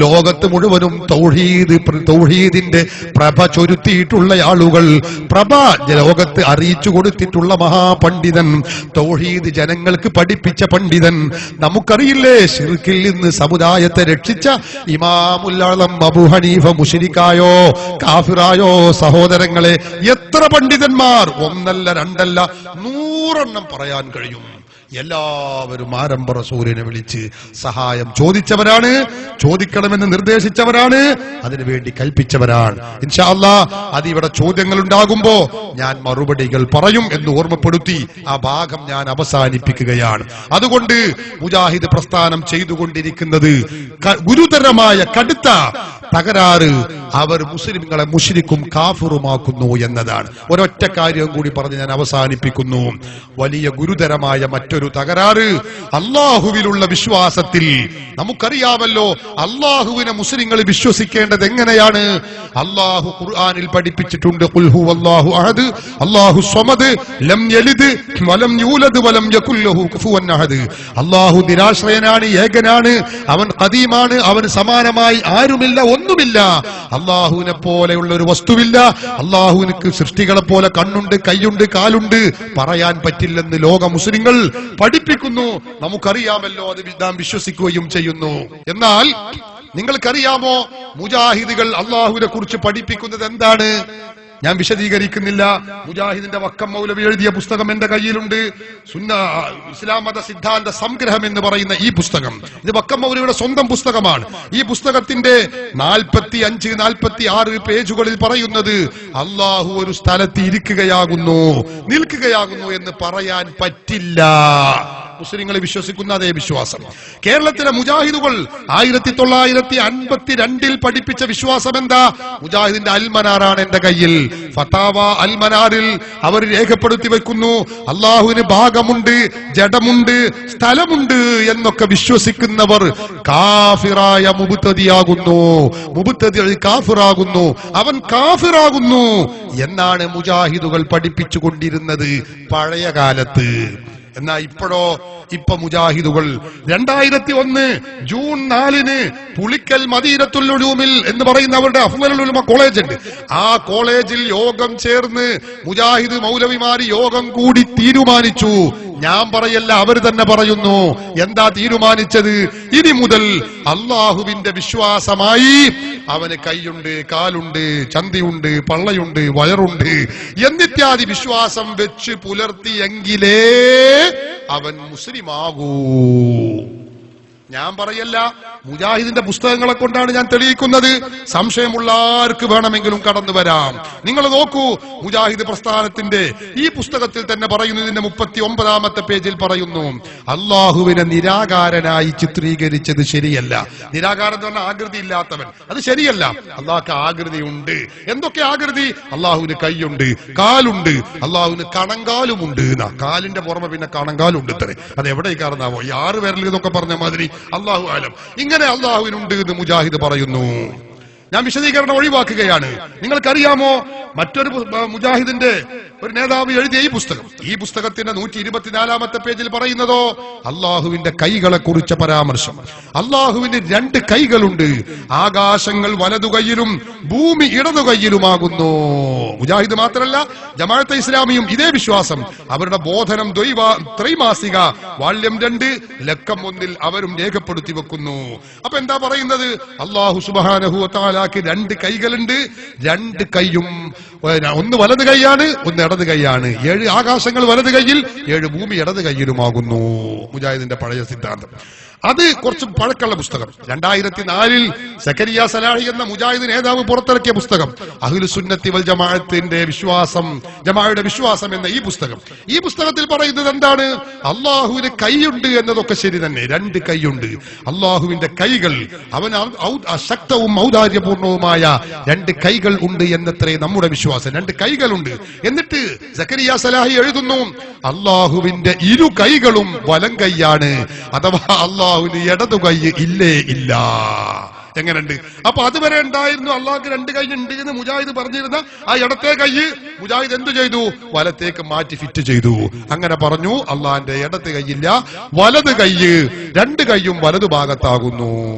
Speaker 1: ലോകത്ത് മുഴുവനും തൗഹീദിന്റെ പ്രഭ ചൊരുത്തിയിട്ടുള്ള ആളുകൾ, പ്രഭ ലോകത്ത് അറിയിച്ചു കൊടുത്തിട്ടുള്ള മഹാപണ്ഡിതൻ, തൗഹീദ് ജനങ്ങൾക്ക് പഠിപ്പിച്ച പണ്ഡിതൻ. നമുക്കറിയില്ലേ, ശിർക്കിൽ നിന്ന് സമുദായത്തെ രക്ഷിച്ച ഇമാമുൽ അഅ്ളം അബൂ ഹനീഫ മുശ്രിക്കായോ കാഫിറായോ? സഹോദരങ്ങളെ, എത്ര പണ്ഡിതന്മാർ, ഒന്നല്ല രണ്ടല്ല 100 പറയാൻ കഴിയും. എല്ലാവരും ആരംഭ റസൂലിനെ വിളിച്ച് സഹായം ചോദിച്ചവരാണ്, ചോദിക്കണമെന്ന് നിർദ്ദേശിച്ചവരാണ്, അതിനുവേണ്ടി കൽപ്പിച്ചവരാണ്. ഇൻഷാ അല്ലാഹ് അതിവിടെ ചോദ്യങ്ങൾ ഉണ്ടാകുമ്പോ ഞാൻ മറുപടികൾ പറയും എന്ന് ഓർമ്മപ്പെടുത്തി ആ ഭാഗം ഞാൻ അവസാനിപ്പിക്കുകയാണ്. അതുകൊണ്ട് മുജാഹിദ് പ്രസ്ഥാനം ചെയ്തുകൊണ്ടിരിക്കുന്നത് ഗുരുതരമായ കടുത്ത തകരാറ്, അവർ മുസ്ലിങ്ങളെ മുശ്രിക്കും കാഫിറുമാക്കുന്നു എന്നതാണ്. ഒരൊറ്റ കാര്യം കൂടി പറഞ്ഞ് ഞാൻ അവസാനിപ്പിക്കുന്നു. വലിയ ഗുരുതരമായ മറ്റൊരു തകരാറ് അള്ളാഹുവിലുള്ള വിശ്വാസത്തിൽ. നമുക്കറിയാമല്ലോ, അള്ളാഹുവിനെ മുസ്ലിങ്ങൾ വിശ്വസിക്കേണ്ടത് എങ്ങനെയാണ്? അള്ളാഹു ഖുർആനിൽ പഠിപ്പിച്ചിട്ടുണ്ട്, ഖുൽ ഹുവല്ലാഹു അഹദ് അല്ലാഹു സ്വമദ് ലം യലിദ് വലം യൂലദ് വലം യകുൽ ലഹു കുഫുവൻ അഹദ്. അള്ളാഹു നിരാശ്രയനാണ്, ഏകനാണ്, അവൻ ഖദീമാണ്, അവന് സമാനമായി ആരുമില്ല, ഒന്നുമില്ല. അള്ളാഹുവിനെ പോലെയുള്ള ഒരു വസ്തുവില്ല. അള്ളാഹുവിനക്ക് സൃഷ്ടികളെ പോലെ കണ്ണുണ്ട്, കൈയുണ്ട്, കാലുണ്ട് പറയാൻ പറ്റില്ലെന്ന് ലോക മുസ്ലിങ്ങൾ പഠിപ്പിക്കുന്നു. നമുക്കറിയാമല്ലോ, അത് നാം വിശ്വസിക്കുകയും ചെയ്യുന്നു. എന്നാൽ നിങ്ങൾക്കറിയാമോ, മുജാഹിദുകൾ അള്ളാഹുവിനെ കുറിച്ച് പഠിപ്പിക്കുന്നത് എന്താണ്? ഞാൻ വിശദീകരിക്കുന്നില്ല. മുജാഹിദിന്റെ വക്കം മൗലവി എഴുതിയ പുസ്തകം എന്റെ കയ്യിലുണ്ട്. ഇസ്ലാം മത സിദ്ധാന്ത സംഗ്രഹം എന്ന് പറയുന്ന ഈ പുസ്തകം, ഇത് വക്കം മൗലവിയുടെ സ്വന്തം പുസ്തകമാണ്. ഈ പുസ്തകത്തിന്റെ 45-46 പേജുകളിൽ പറയുന്നത് അള്ളാഹു ഒരു സ്ഥലത്ത് ഇരിക്കുകയാകുന്നു, നിൽക്കുകയാകുന്നു എന്ന് പറയാൻ പറ്റില്ല. മുസ്ലിങ്ങൾ വിശ്വസിക്കുന്ന അതേ വിശ്വാസം. കേരളത്തിലെ മുജാഹിദുകൾ 1952 പഠിപ്പിച്ച വിശ്വാസം എന്താ? മുജാഹിദിന്റെ അൽമനാറാണ് എന്റെ കയ്യിൽ. ഫതാവ അൽമനാറിൽ അവർ രേഖപ്പെടുത്തി വെക്കുന്നു, അള്ളാഹുവിന് ഭാഗമുണ്ട്, ജഡമുണ്ട്, സ്ഥലമുണ്ട് എന്നൊക്കെ വിശ്വസിക്കുന്നവർ കാഫിറായ മുബ്തദിയാകുന്നു. മുബ്തദി കാഫിറാകുന്നു, അവൻ കാഫിറാകുന്നു എന്നാണ് മുജാഹിദുകൾ പഠിപ്പിച്ചുകൊണ്ടിരുന്നത് പഴയ കാലത്ത്. എന്നാ ഇപ്പൊ മുജാഹിദുകൾ 2001 ജൂൺ 4 പുളിക്കൽ മദീനത്തുൽ ഉലൂമിൽ എന്ന് പറയുന്ന അവരുടെ അഫ്ളലുൽ ഉലമ കോളേജ് ഉണ്ട്. ആ കോളേജിൽ യോഗം ചേർന്ന് മുജാഹിദ് മൗലവിമാര് യോഗം കൂടി തീരുമാനിച്ചു. ഞാൻ പറയല്ല, അവര് തന്നെ പറയുന്നു. എന്താ തീരുമാനിച്ചത്? ഇനി മുതൽ അള്ളാഹുവിന്റെ വിശ്വാസമായി അവന് കൈയുണ്ട്, കാലുണ്ട്, ചന്തിയുണ്ട്, പള്ളയുണ്ട്, വയറുണ്ട് എന്നിത്യാദി വിശ്വാസം വെച്ച് പുലർത്തിയെങ്കിലേ അവൻ മുസ്ലിമാകൂ. ഞാൻ പറയല്ല, മുജാഹിദിന്റെ പുസ്തകങ്ങളെ കൊണ്ടാണ് ഞാൻ തെളിയിക്കുന്നത്. സംശയമുള്ള ആർക്ക് വേണമെങ്കിലും കടന്നു വരാം. നിങ്ങൾ നോക്കൂ, മുജാഹിദ് പ്രസ്ഥാനത്തിന്റെ ഈ പുസ്തകത്തിൽ തന്നെ പറയുന്നു, ഇതിന്റെ 39ാമത്തെ പേജിൽ പറയുന്നു, അള്ളാഹുവിനെ നിരാകാരനായി ചിത്രീകരിച്ചത് ശരിയല്ല. നിരാകാരം എന്ന് പറഞ്ഞാൽ ആകൃതി ഇല്ലാത്തവൻ, അത് ശരിയല്ല. അള്ളാഹ്ക്ക് ആകൃതിയുണ്ട്. എന്തൊക്കെ ആകൃതി? അള്ളാഹുവിന് കൈയുണ്ട്, കാലുണ്ട്, അള്ളാഹുവിന് കണങ്കാലുമുണ്ട്. കാലിന്റെ പുറമെ പിന്നെ കണങ്കാലുണ്ട്. ഇത്രേ അത് എവിടെ കാണുന്നാവോ? 6 പേരിൽ ഇതൊക്കെ പറഞ്ഞ മാതിരി അള്ളാഹു ആലം. ഇങ്ങനെ അള്ളാഹുവിനുണ്ട് എന്ന് മുജാഹിദ് പറയുന്നു. ഞാൻ വിശദീകരണം ഒഴിവാക്കുകയാണ്. നിങ്ങൾക്കറിയാമോ, മറ്റൊരു മുജാഹിദിന്റെ ഒരു നേതാവ് എഴുതിയ ഈ പുസ്തകത്തിന്റെ 124ാമത്തെ പേജിൽ പറയുന്നതോ അള്ളാഹുവിന്റെ കൈകളെ കുറിച്ച പരാമർശം. അള്ളാഹുവിന് 2 കൈകളുണ്ട്, ആകാശങ്ങൾ വലതു കൈയിലും ഭൂമി ഇടതു കൈയിലുമാകുന്നു. മുജാഹിദ് മാത്രമല്ല, ജമാഅത്തെ ഇസ്ലാമിയും ഇതേ വിശ്വാസം. അവരുടെ ബോധനം ത്രൈമാസിക വാള്യം 2 ലക്കം 1 അവരും രേഖപ്പെടുത്തി വെക്കുന്നു. അപ്പൊ എന്താ പറയുന്നത്? അള്ളാഹു സുബ്ഹാനഹു വ തആലക്ക് 2 കൈകളുണ്ട്. 2 കൈയും, ഒന്ന് വലത് കൈയാണ്, ഒന്ന് ഇടത് കൈയാണ്. 7 ആകാശങ്ങൾ വലത് കൈയിൽ, 7 ഭൂമി ഇടത് കൈയിലുമാകുന്നു. മുജാഹിദിന്റെ പഴയ സിദ്ധാന്തം. അത് കുറച്ച് പഴക്കമുള്ള പുസ്തകം. 2004 സക്കരിയ സലാഹി എന്ന മുജാഹിദ് നേതാവ് പുറത്തിറക്കിയ പുസ്തകം അഹ്ലുസ് സുന്നത്തി വൽ ജമാഅത്തിന്റെ വിശ്വാസം, ജമാഅയുടെ വിശ്വാസം എന്ന ഈ പുസ്തകത്തിൽ പറയുന്നത് എന്താണ്? അള്ളാഹുവിന് കൈയുണ്ട് എന്നതൊക്കെ ശരി തന്നെ, 2 കൈയുണ്ട്. അള്ളാഹുവിന്റെ കൈകൾ, അവൻ ശക്തവും ഔദാര്യപൂർണവുമായ 2 കൈകൾ ഉണ്ട് എന്നത്രേ നമ്മുടെ വിശ്വാസം. 2 കൈകളുണ്ട്. എന്നിട്ട് സക്കരിയ സലാഹി എഴുതുന്നു, അള്ളാഹുവിന്റെ 2 കൈകളും വലം കൈയാണ്, അഥവാ അള്ളാഹുവിന് ഇടതു കൈ ഇല്ലേ ഇല്ല. എങ്ങനെയുണ്ട്? അപ്പൊ അതുവരെ ഉണ്ടായിരുന്നു അള്ളാഹ്ക്ക് 2 കൈ ഉണ്ട് എന്ന് മുജാഹിദ് പറഞ്ഞിരുന്ന ആ ഇടത്തെ കൈ മുജാഹിദ് എന്തു ചെയ്തു? വലത്തേക്ക് മാറ്റി ഫിറ്റ് ചെയ്തു. അങ്ങനെ പറഞ്ഞു, അള്ളാഹിന്റെ ഇടത്തെ കൈയില്ല, വലത് കൈ, 2 കൈയും വലതു ഭാഗത്താകുന്നു.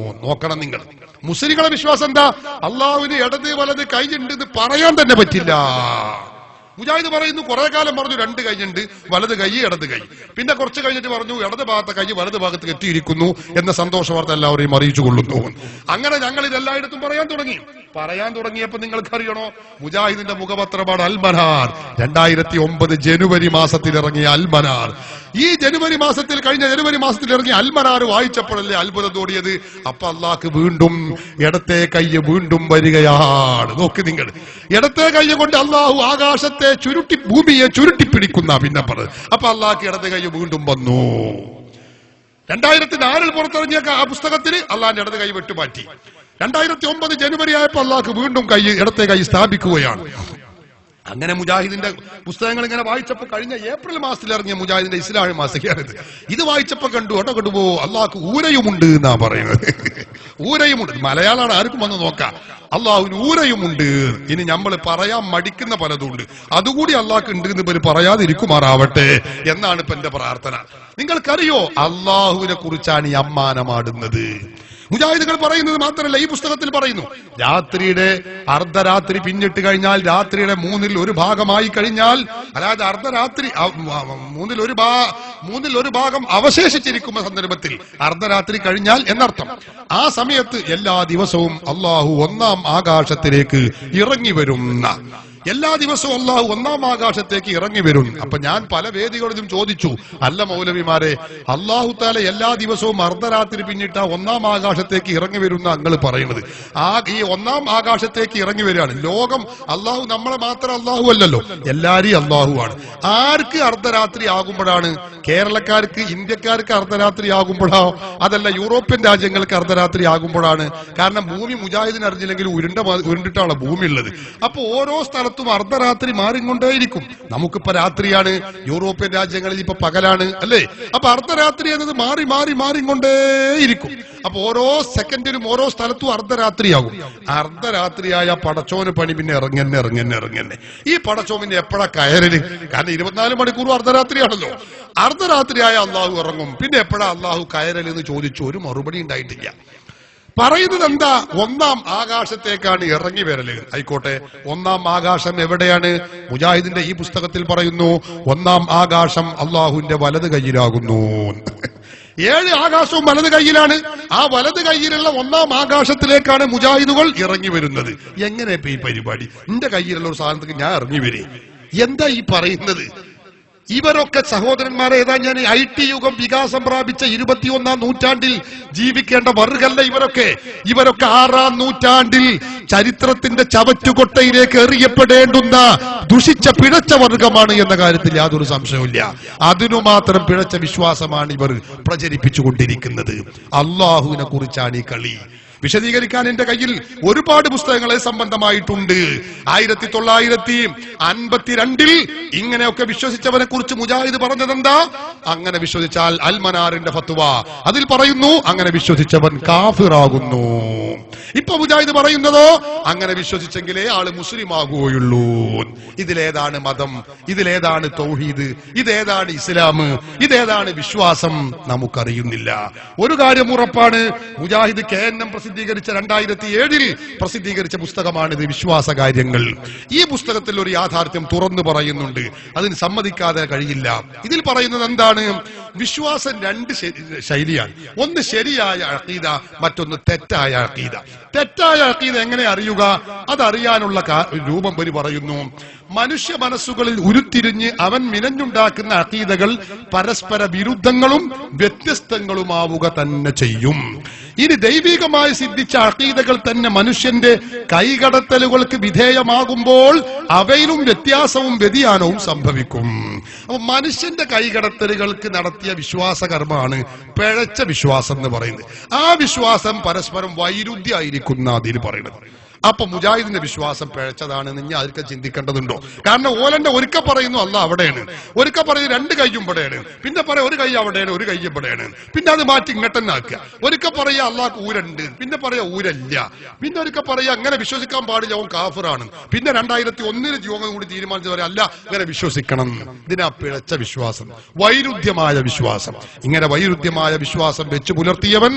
Speaker 1: നോക്കണം നിങ്ങൾ, മുസ്ലിങ്ങളെ വിശ്വാസം എന്താ? അള്ളാഹുവിന് ഇടത് വലത് കൈ ഉണ്ട് എന്ന് പറയാൻ തന്നെ പറ്റില്ല. മുജാഹിദ് പറയുന്നു, കുറെ കാലം പറഞ്ഞു 2 കൈയുണ്ട്, വലത് കൈ ഇടത് കൈ. പിന്നെ കുറച്ച് കഴിഞ്ഞിട്ട് പറഞ്ഞു ഇടത് ഭാഗത്തെ കൈ വലത് ഭാഗത്ത് എത്തിയിരിക്കുന്നു എന്ന സന്തോഷ വാർത്ത എല്ലാവരെയും അറിയിച്ചു കൊള്ളുന്നു. അങ്ങനെ ഞങ്ങൾ ഇതെല്ലായിടത്തും പറയാൻ തുടങ്ങിയപ്പോ നിങ്ങൾക്കറിയണോ, മുജാഹിദിന്റെ മുഖപത്രമാണ് അൽമനാർ. 2009 ജനുവരി മാസത്തിൽ ഇറങ്ങിയ അൽമനാർ. ഈ കഴിഞ്ഞ ജനുവരി മാസത്തിൽ ഇറങ്ങിയ അൽമനാർ വായിച്ചപ്പോഴല്ലേ അത്ഭുതം തോന്നിയത്. അപ്പൊ അള്ളാഹ്ക്ക് വീണ്ടും ഇടത്തെ കൈ വീണ്ടും വരികയാണ്. നോക്ക് നിങ്ങൾ, ഇടത്തെ കൈ കൊണ്ട് അള്ളാഹു ആകാശത്തെ ഭൂമിയെ ചുരുട്ടി പിടിക്കുന്ന പിന്നെ അപ്പൊ അള്ളാഹ്ക്ക് ഇടത്തെ കൈ വീണ്ടും വന്നു. 2004 പുറത്തിറങ്ങിയ ആ പുസ്തകത്തിൽ അള്ളാഹിന്റെ ഇടത് കൈ വെട്ടുമാറ്റി. 2009 ജനുവരി ആയപ്പോ അള്ളാഹ്ക്ക് വീണ്ടും ഇടത്തെ കൈ സ്ഥാപിക്കുകയാണ്. അങ്ങനെ മുജാഹിദിന്റെ പുസ്തകങ്ങൾ ഇങ്ങനെ വായിച്ചപ്പോ കഴിഞ്ഞ ഏപ്രിൽ മാസത്തിൽ ഇറങ്ങിയ മുജാഹിദിന്റെ ഇസ്ലാമി മാസികയാണിത്. ഇത് വായിച്ചപ്പോ കണ്ടുപോ അള്ളാഹ്ക്ക് ഊരയുമുണ്ട് എന്നാ പറയുന്നത്. ഊരയുമുണ്ട്. മലയാളമാണ്, ആർക്കും വന്ന് നോക്കാം. അള്ളാഹുവിന് ഊരയുമുണ്ട്. ഇനി നമ്മൾ പറയാൻ മടിക്കുന്ന പലതുണ്ട്, അതുകൂടി അള്ളാഹ്ക്ക് ഉണ്ട് എന്ന് ഇവര് പറയാതിരിക്കുമാറാവട്ടെ എന്നാണ് ഇപ്പൊ എന്റെ പ്രാർത്ഥന. നിങ്ങൾക്കറിയോ, അള്ളാഹുവിനെ കുറിച്ചാണ് ഈ അമ്മാനമാടുന്നത്. മുജാഹിദുകൾ പറയുന്നത് മാത്രമല്ല, ഈ പുസ്തകത്തിൽ പറയുന്നു, രാത്രിയുടെ അർദ്ധരാത്രി പിന്നിട്ട് കഴിഞ്ഞാൽ, രാത്രിയുടെ 1/3 ഭാഗമായി കഴിഞ്ഞാൽ, അതായത് അർദ്ധരാത്രി 1/3 ഭാഗം അവശേഷിച്ചിരിക്കുന്ന സന്ദർഭത്തിൽ അർദ്ധരാത്രി കഴിഞ്ഞാൽ എന്നർത്ഥം. ആ സമയത്ത് എല്ലാ ദിവസവും അള്ളാഹു 1-ാം ആകാശത്തിലേക്ക് ഇറങ്ങി വരും. എല്ലാ ദിവസവും അള്ളാഹു ഒന്നാം ആകാശത്തേക്ക് ഇറങ്ങി വരും. അപ്പൊ ഞാൻ പല വേദികളിലും ചോദിച്ചു, അല്ല മൗലവിമാരെ, അള്ളാഹു താല എല്ലാ ദിവസവും അർദ്ധരാത്രി പിന്നിട്ട ഒന്നാം ആകാശത്തേക്ക് ഇറങ്ങി വരുന്ന നിങ്ങൾ പറയുന്നത്? ഈ ഒന്നാം ആകാശത്തേക്ക് ഇറങ്ങി വരികയാണ്. ലോകം അള്ളാഹു നമ്മളെ മാത്രം അള്ളാഹു അല്ലല്ലോ, എല്ലാരെയും അള്ളാഹു ആണ്. ആർക്ക് അർദ്ധരാത്രി ആകുമ്പോഴാണ്? കേരളക്കാർക്ക്, ഇന്ത്യക്കാർക്ക് അർദ്ധരാത്രി ആകുമ്പോഴോ അതല്ല യൂറോപ്യൻ രാജ്യങ്ങൾക്ക് അർദ്ധരാത്രി ആകുമ്പോഴാണ്? കാരണം ഭൂമി മുജാഹിദിന് അറിഞ്ഞില്ലെങ്കിൽ ഉരുണ്ടിട്ടാണ് ഭൂമി ഉള്ളത്. അപ്പൊ ഓരോ സ്ഥലത്തും അർദ്ധരാത്രി മാറിക്കൊണ്ടേയിരിക്കും. നമുക്കിപ്പോ രാത്രിയാണ്, യൂറോപ്യൻ രാജ്യങ്ങളിൽ ഇപ്പൊ പകലാണ്, അല്ലേ? അപ്പൊ അർദ്ധരാത്രി എന്നത് മാറി മാറി മാറിക്കൊണ്ടേയിരിക്കും. അപ്പൊ ഓരോ സെക്കൻഡിലും ഓരോ സ്ഥലത്തും അർദ്ധരാത്രിയാകും. അർദ്ധരാത്രിയായ പടച്ചോന് പണി പിന്നെ ഇറങ്ങന്നെ. ഈ പടച്ചോമിന്റെ എപ്പോഴാ കയറല്? കാരണം 24 മണിക്കൂറും അർദ്ധരാത്രിയാണല്ലോ. അർദ്ധരാത്രിയായ അള്ളാഹു ഇറങ്ങും, പിന്നെ എപ്പോഴാ അള്ളാഹു കയറൽ എന്ന് ചോദിച്ചു. ഒരു മറുപടി ഉണ്ടായിട്ടില്ല. പറയുന്നത് എന്താ? ഒന്നാം ആകാശത്തേക്കാണ് ഇറങ്ങി വരല്. ആയിക്കോട്ടെ, ഒന്നാം ആകാശം എവിടെയാണ്? മുജാഹിദിന്റെ ഈ പുസ്തകത്തിൽ പറയുന്നു, ഒന്നാം ആകാശം അള്ളാഹുവിന്റെ വലത് കയ്യിലാകുന്നു. 7 ആകാശവും വലത് കയ്യിലാണ്. ആ വലത് കയ്യിലുള്ള ഒന്നാം ആകാശത്തിലേക്കാണ് മുജാഹിദുകൾ ഇറങ്ങി വരുന്നത്. എങ്ങനെ ഈ പരിപാടി? എന്റെ കയ്യിലുള്ള ഒരു സാധനത്തേക്ക് ഞാൻ ഇറങ്ങി വരേ? എന്താ ഈ പറയുന്നത്? ഇവരൊക്കെ സഹോദരന്മാരെ, ഏതാ ഞാൻ IT യുഗം വികാസം പ്രാപിച്ച 21ാം നൂറ്റാണ്ടിൽ ജീവിക്കേണ്ട വർഗല്ല ഇവരൊക്കെ. 6ാം നൂറ്റാണ്ടിൽ ചരിത്രത്തിന്റെ ചവറ്റുകൊട്ടയിലേക്ക് എറിയപ്പെടേണ്ടുന്ന ദുഷിച്ച പിഴച്ച വർഗമാണ് എന്ന കാര്യത്തിൽ യാതൊരു സംശയവുമില്ല. അതിനു മാത്രം പിഴച്ച വിശ്വാസമാണ് ഇവർ പ്രചരിപ്പിച്ചുകൊണ്ടിരിക്കുന്നത്. അള്ളാഹുവിനെ കുറിച്ചാണ് ഈ കളി. വിശദീകരിക്കാൻ എന്റെ കയ്യിൽ ഒരുപാട് പുസ്തകങ്ങളെ സംബന്ധമായിട്ടുണ്ട്. 1952 ഇങ്ങനെയൊക്കെ വിശ്വസിച്ചവനെ കുറിച്ച് മുജാഹിദ് പറഞ്ഞതെന്താ? അങ്ങനെ വിശ്വസിച്ചാൽ അൽമനാറിന്റെ ഫത്വ അതിൽ പറയുന്നു, അങ്ങനെ വിശ്വസിച്ചവൻ കാഫിറാകുന്നു. ഇപ്പൊ മുജാഹിദ് പറയുന്നതോ, അങ്ങനെ വിശ്വസിച്ചെങ്കിലേ ആള് മുസ്ലിം ആകുകയുള്ളൂ. ഇതിലേതാണ് മതം? ഇതിലേതാണ് തൗഹീദ്? ഇതേതാണ് ഇസ്ലാം? ഇതേതാണ് വിശ്വാസം? നമുക്കറിയുന്നില്ല. ഒരു കാര്യം ഉറപ്പാണ്, മുജാഹിദ് KNM പ്രസിദ്ധീകരിച്ച 2007 പ്രസിദ്ധീകരിച്ച പുസ്തകമാണിത്, വിശ്വാസകാര്യങ്ങൾ. ഈ പുസ്തകത്തിൽ ഒരു യാഥാർത്ഥ്യം തുറന്നു പറയുന്നുണ്ട്, അതിന് സമ്മതിക്കാതെ കഴിയില്ല. ഇതിൽ പറയുന്നത് എന്താണ്? വിശ്വാസം 2 ശൈലിയാണ്. ഒന്ന് ശരിയായ അഖീദ, മറ്റൊന്ന് തെറ്റായ അഖീദ. തെറ്റായ അഖീദ എങ്ങനെ അറിയുക? അതറിയാനുള്ള രൂപം വരി പറയുന്നു. മനുഷ്യ മനസ്സുകളിൽ ഉരുത്തിരിഞ്ഞ് അവൻ മിനഞ്ഞുണ്ടാക്കുന്ന അഖീദകൾ പരസ്പര വിരുദ്ധങ്ങളും വ്യത്യസ്തങ്ങളുമാവുക തന്നെ ചെയ്യും. ഇനി ദൈവികമായി സിദ്ധിച്ച അഖീദകൾ തന്നെ മനുഷ്യന്റെ കൈകടത്തലുകൾക്ക് വിധേയമാകുമ്പോൾ അവയിലും വ്യത്യാസവും വ്യതിയാനവും സംഭവിക്കും. അപ്പൊ മനുഷ്യന്റെ കൈകടത്തലുകൾക്ക് നടത്തിയ വിശ്വാസകർമ്മമാണ് പിഴച്ച വിശ്വാസം എന്ന് പറയുന്നത്. ആ വിശ്വാസം പരസ്പരം വൈരുദ്ധ്യമായിരിക്കുന്ന അതിൽ പറയുന്നത്. അപ്പൊ മുജാഹിദിന്റെ വിശ്വാസം പിഴച്ചതാണെന്ന് ഇനി ആർക്കും ചിന്തിക്കേണ്ടതുണ്ടോ? കാരണം ഓലന്റെ ഒരിക്ക പറയുന്നു അല്ല അവിടെയാണ്, ഒരിക്ക പറയുന്നു 2 കൈയും ഇവിടെയാണ്, പിന്നെ പറയാം 1 കൈ അവിടെയാണ് 1 കൈ ഇവിടെയാണ്, പിന്നെ അത് മാറ്റി ഇങ്ങോട്ടെന്നെ ആക്കുക. ഒരിക്ക പറയാ അള്ളാഹ് ഊരുണ്ട്, പിന്നെ പറയാ ഊരല്ല, പിന്നെ ഒരിക്ക പറയാ അങ്ങനെ വിശ്വസിക്കാൻ പാടില്ല, അവൻ കാഫിറാണ്, പിന്നെ 2001 യോഗം കൂടി തീരുമാനിച്ചു പറയാം അല്ല അങ്ങനെ വിശ്വസിക്കണം. ഇതിനാ പിഴച്ച വിശ്വാസം, വൈരുദ്ധ്യമായ വിശ്വാസം. ഇങ്ങനെ വൈരുദ്ധ്യമായ വിശ്വാസം വെച്ച് പുലർത്തിയവൻ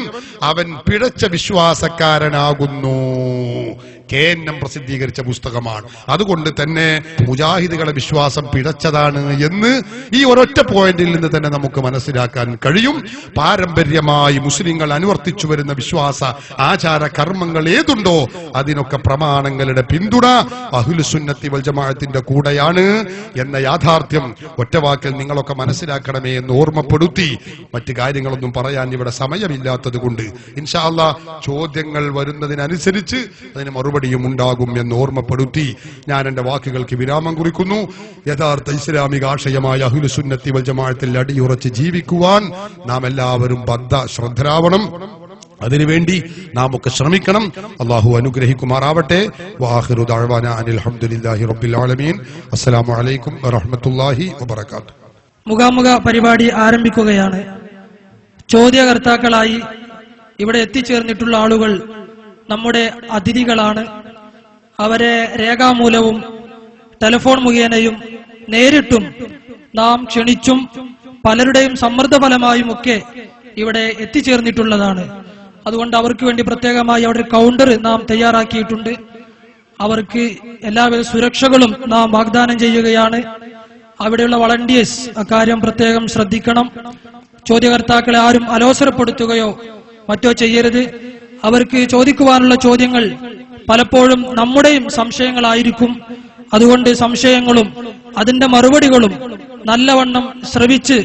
Speaker 1: അവൻ പിഴച്ച വിശ്വാസക്കാരനാകുന്നു. KNM പ്രസിദ്ധീകരിച്ച പുസ്തകമാണ്. അതുകൊണ്ട് തന്നെ മുജാഹിദുകളുടെ വിശ്വാസം പിഴച്ചതാണ് എന്ന് ഈ ഒരൊറ്റ പോയിന്റിൽ നിന്ന് തന്നെ നമുക്ക് മനസ്സിലാക്കാൻ കഴിയും. പാരമ്പര്യമായി മുസ്ലിങ്ങൾ അനുവർത്തിച്ചു വരുന്ന വിശ്വാസ ആചാര കർമ്മങ്ങൾ ഏതുണ്ടോ അതിനൊക്കെ പ്രമാണങ്ങളുടെ പിന്തുണ അഹ്ലുസുന്നത്തി വൽ ജമാഅത്തിന്റെ കൂടെയാണ് എന്ന യാഥാർത്ഥ്യം ഒറ്റവാക്കിൽ നിങ്ങളൊക്കെ മനസ്സിലാക്കണമേ എന്ന് ഓർമ്മപ്പെടുത്തി മറ്റു കാര്യങ്ങളൊന്നും പറയാൻ ഇവിടെ സമയമില്ലാത്തത് കൊണ്ട് ഇൻഷാ അല്ലാഹ് ചോദ്യങ്ങൾ വരുന്നതിനനുസരിച്ച് അതിന് മറുപടിയും ഉണ്ടാകും എന്ന് ഓർമ്മപ്പെടുത്തി ഞാൻ എന്റെ വാക്കുകൾക്ക് വിരാമം കുറിക്കുന്നു. യഥാർത്ഥ ഇസ്ലാമിക ആശയമായ അഹ്ലുസുന്നത്തി വൽ ജമാഅത്തിൽ അടിയുറച്ച് ജീവിക്കുവാൻ നാം എല്ലാവരും ശ്രദ്ധരാവണം. അതിനുവേണ്ടി നാം ഒക്കെ ശ്രമിക്കണം. അല്ലാഹു അനുഗ്രഹിക്കുമാറാവട്ടെ. വആഖിറു ദഅവാനാ അനിൽ ഹംദുലില്ലാഹി റബ്ബിൽ ആലമീൻ. അസ്സലാമു അലൈക്കും വറഹ്മത്തുള്ളാഹി വബറകാതുഹു.
Speaker 7: മുഖാമുഖ പരിപാടി ആരംഭിക്കുകയാണ്. ചോദ്യകർത്താക്കളായി ഇവിടെ എത്തിച്ചേർന്നിട്ടുള്ള ആളുകൾ നമ്മുടെ അതിഥികളാണ്. അവരെ രേഖാമൂലവും ടെലിഫോൺ മുഖേനയും നേരിട്ടും നാം ക്ഷണിച്ചും പലരുടെയും സമ്മർദ്ദ ഫലമായും ഒക്കെ ഇവിടെ എത്തിച്ചേർന്നിട്ടുള്ളതാണ്. അതുകൊണ്ട് അവർക്ക് വേണ്ടി പ്രത്യേകമായി അവിടെ കൗണ്ടർ നാം തയ്യാറാക്കിയിട്ടുണ്ട്. അവർക്ക് എല്ലാവിധ സുരക്ഷകളും നാം വാഗ്ദാനം ചെയ്യുകയാണ്. അവിടെയുള്ള വളണ്ടിയേഴ്സ് അക്കാര്യം പ്രത്യേകം ശ്രദ്ധിക്കണം. ചോദ്യകർത്താക്കളെ ആരും അലോസരപ്പെടുത്തുകയോ മറ്റോ ചെയ്യരുത്. അവർക്ക് ചോദിക്കുവാനുള്ള ചോദ്യങ്ങൾ പലപ്പോഴും നമ്മുടെയും സംശയങ്ങളായിരിക്കും. അതുകൊണ്ട് സംശയങ്ങളും അതിന്റെ മറുപടികളും നല്ലവണ്ണം ശ്രവിച്ച്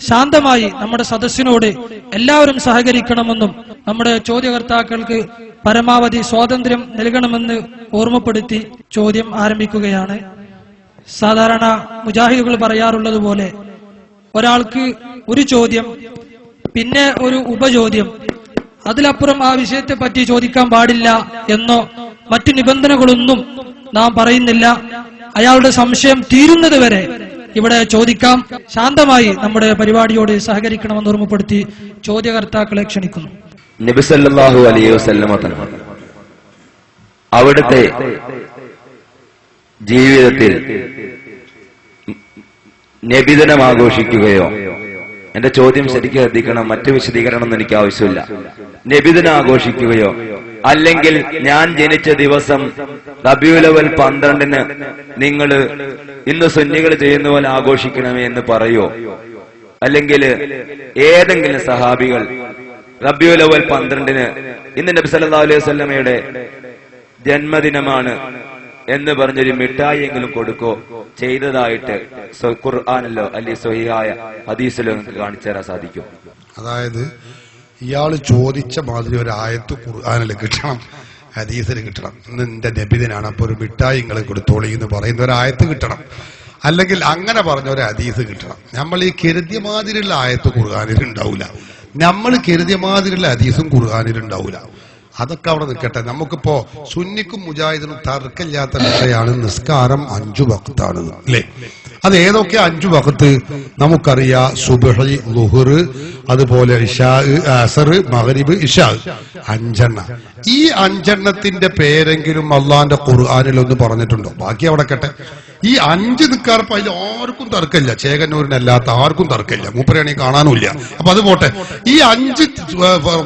Speaker 7: ശാന്തമായി നമ്മുടെ സദസ്സിനോട് എല്ലാവരും സഹകരിക്കണമെന്നും നമ്മുടെ ചോദ്യകർത്താക്കൾക്ക് പരമാവധി സ്വാതന്ത്ര്യം നൽകണമെന്ന് ഓർമ്മപ്പെടുത്തി ചോദ്യം ആരംഭിക്കുകയാണ്. സാധാരണ മുജാഹിദുകൾ പറയാറുള്ളത് പോലെ ഒരാൾക്ക് ഒരു ചോദ്യം, പിന്നെ ഒരു ഉപചോദ്യം, അതിലപ്പുറം ആ വിഷയത്തെ പറ്റി ചോദിക്കാൻ പാടില്ല എന്നോ മറ്റു നിബന്ധനകളൊന്നും നാം പറയുന്നില്ല. അയാളുടെ സംശയം തീരുന്നത് വരെ ഇവിടെ ചോദിക്കാം. ശാന്തമായി നമ്മുടെ പരിപാടിയോട് സഹകരിക്കണമെന്ന് ഓർമ്മപ്പെടുത്തി ചോദ്യകർത്താക്കളെ ക്ഷണിക്കുന്നു.
Speaker 8: നബി സല്ലല്ലാഹു അലൈഹി വസല്ലമ തങ്ങൾ അവിടുത്തെ ജീവിതത്തിൽ നബിദിനം ആഘോഷിക്കുകയോ, എന്റെ ചോദ്യം ശരിക്കും ശ്രദ്ധിക്കണം, മറ്റു വിശദീകരണം ഒന്നും എനിക്ക് ആവശ്യമില്ല, നബിദിനം ആഘോഷിക്കുകയോ അല്ലെങ്കിൽ ഞാൻ ജനിച്ച ദിവസം റബീഉൽ അവ്വൽ 12-ന് നിങ്ങൾ ഇന്ന് സുന്നികൾ ചെയ്യുന്ന പോലെ ആഘോഷിക്കണമേ എന്ന് പറയോ, അല്ലെങ്കിൽ ഏതെങ്കിലും സഹാബികൾ റബീഉൽ അവ്വൽ 12-ന് ഇന്ന് നബി സല്ലല്ലാഹു അലൈഹി വസല്ലമയുടെ ജന്മദിനമാണ് എന്ന് പറഞ്ഞൊരു മിഠായി എങ്കിലും കൊടുക്കോ ചെയ്തതായിട്ട് ഖുർആനിലോ അല്ലെങ്കിൽ സ്വഹീഹായ ഹദീസിലോ നിങ്ങൾക്ക് കാണിച്ചു തരാൻ സാധിക്കും?
Speaker 1: അതായത് ഇയാള് ചോദിച്ച മാതിരി ഒരു ആയത്ത് ഖുർആനിൽ കിട്ടണം, ഹദീസിൽ കിട്ടണം. ഇന്ന് എന്റെ നബിദിനാണ്, അപ്പൊ ഒരു മിഠായി നിങ്ങൾ കൊടുത്തോളി എന്ന് പറയുന്ന ഒരു ആയത്ത് കിട്ടണം, അല്ലെങ്കിൽ അങ്ങനെ പറഞ്ഞ ഒരു ഹദീസ് കിട്ടണം. നമ്മൾ ഈ കരുതിയ മാതിരിയുള്ള ആയത്ത് ഖുർആനിൽ ഉണ്ടാവില്ല, നമ്മൾ കരുതിയ മാതിരിയുള്ള ഹദീസും ഖുർആനിൽ ഉണ്ടാവില്ല. അതൊക്കെ അവിടെ നിൽക്കട്ടെ. നമുക്കിപ്പോ സുന്നിക്കും മുജാഹിദിനും തർക്കമില്ലാത്ത വിഷയമാണ് നിസ്കാരം 5 വഖ്താണ് അല്ലേ? അത് ഏതൊക്കെ 5 വഖ്ത് നമുക്കറിയാം. സുബ്ഹി, ളുഹർ, അതുപോലെ ഇശാ, അസർ, മഗ്രിബ്, ഇശാ, 5 ഈ 5 പേരെങ്കിലും അള്ളാന്റെ ഖുർആനിൽ ഒന്ന് പറഞ്ഞിട്ടുണ്ടോ? ബാക്കി അവിടെ കട്ടെ. ഈ 5 നിസ്കാരപ്പ അതിൽ ആർക്കും തർക്കമില്ല, ചേകന്നൂരിനല്ലാത്ത ആർക്കും തർക്കമില്ല, മൂപ്പരാണെങ്കിൽ കാണാനുമില്ല. അപ്പൊ അത് പോട്ടെ. ഈ 5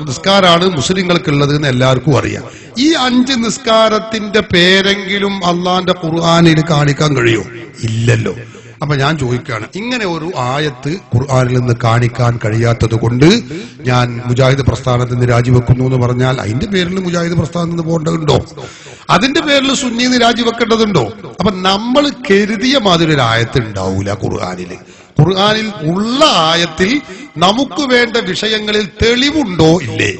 Speaker 1: നിസ്കാരാണ് മുസ്ലിങ്ങൾക്കുള്ളത് എന്ന് എല്ലാവർക്കും അറിയാം. ഈ 5 നിസ്കാരത്തിന്റെ പേരെങ്കിലും അള്ളാന്റെ ഖുർആനിൽ കാണിക്കാൻ കഴിയോ? ഇല്ലല്ലോ. അപ്പൊ ഞാൻ ചോദിക്കുകയാണ്, ഇങ്ങനെ ഒരു ആയത്ത് ഖുർആനിൽ നിന്ന് കാണിക്കാൻ കഴിയാത്തത് കൊണ്ട് ഞാൻ മുജാഹിദ് പ്രസ്ഥാനത്തിൽ നിന്ന് രാജിവെക്കുന്നു എന്ന് പറഞ്ഞാൽ അതിന്റെ പേരിൽ മുജാഹിദ് പ്രസ്ഥാനത്തിൽ നിന്ന് പോകേണ്ടതുണ്ടോ? അതിന്റെ പേരിൽ സുന്നിന്ന് രാജിവെക്കേണ്ടതുണ്ടോ? അപ്പൊ നമ്മൾ കരുതിയ മാതിരി ഒരു ആയത്ത് ഉണ്ടാവൂല ഖുർആനില്. ഖുർആനിൽ ഉള്ള ആയത്തിൽ നമുക്ക് വേണ്ട വിഷയങ്ങളിൽ തെളിവുണ്ടോ ഇല്ലേ?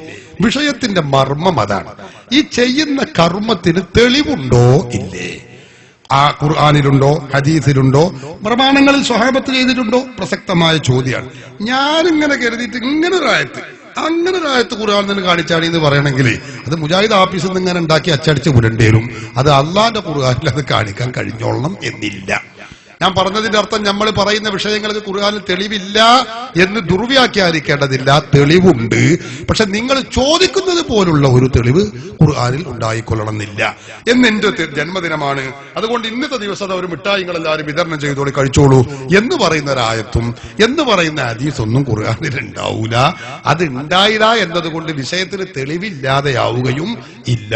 Speaker 1: വിഷയത്തിന്റെ മർമ്മം അതാണ്. ഈ ചെയ്യുന്ന കർമ്മത്തിന് തെളിവുണ്ടോ ഇല്ലേ? ആ ഖുർആനിലുണ്ടോ, ഹദീസിലുണ്ടോ, പ്രമാണങ്ങളിൽ സ്വഹാബത്ത് ചെയ്തിട്ടുണ്ടോ? പ്രസക്തമായ ചോദ്യമാണ്. ഞാനിങ്ങനെ കരുതിയിട്ട് ഇങ്ങനെ ഒരു ആയത്ത് ഖുർആനിൽ നിന്ന് കാണിച്ചാടി എന്ന് പറയണമെങ്കിൽ അത് മുജാഹിദ് ആഫീസിൽ നിന്ന് ഇങ്ങനെ ഉണ്ടാക്കി അച്ചടിച്ച് വിടേണ്ടി വരും. അത് അള്ളാന്റെ ഖുർആനിൽ അത് കാണിക്കാൻ കഴിഞ്ഞോളണം എന്നില്ല. ഞാൻ പറഞ്ഞതിന്റെ അർത്ഥം നമ്മൾ പറയുന്ന വിഷയങ്ങൾക്ക് ഖുർആനിൽ തെളിവില്ല എന്ന് ദുർവ്യാഖ്യാനിക്കേണ്ടതില്ല, തെളിവുണ്ട്. പക്ഷെ നിങ്ങൾ ചോദിക്കുന്നത് പോലുള്ള ഒരു തെളിവ് ഖുർആനിൽ ഉണ്ടായിക്കൊള്ളണമെന്നില്ല. എന്ന് എന്റെ ജന്മദിനമാണ്, അതുകൊണ്ട് ഇന്നത്തെ ദിവസം ഒരു മിഠായികൾ എല്ലാവരും വിതരണം ചെയ്തോളി, കഴിച്ചോളൂ എന്ന് പറയുന്ന ഒരായത്തും എന്ന് പറയുന്ന ഹദീസൊന്നും ഖുർആനിൽ ഉണ്ടാവൂല. അത് ഉണ്ടായില്ല എന്നതുകൊണ്ട് വിഷയത്തിന് തെളിവില്ലാതെയാവുകയും ഇല്ല.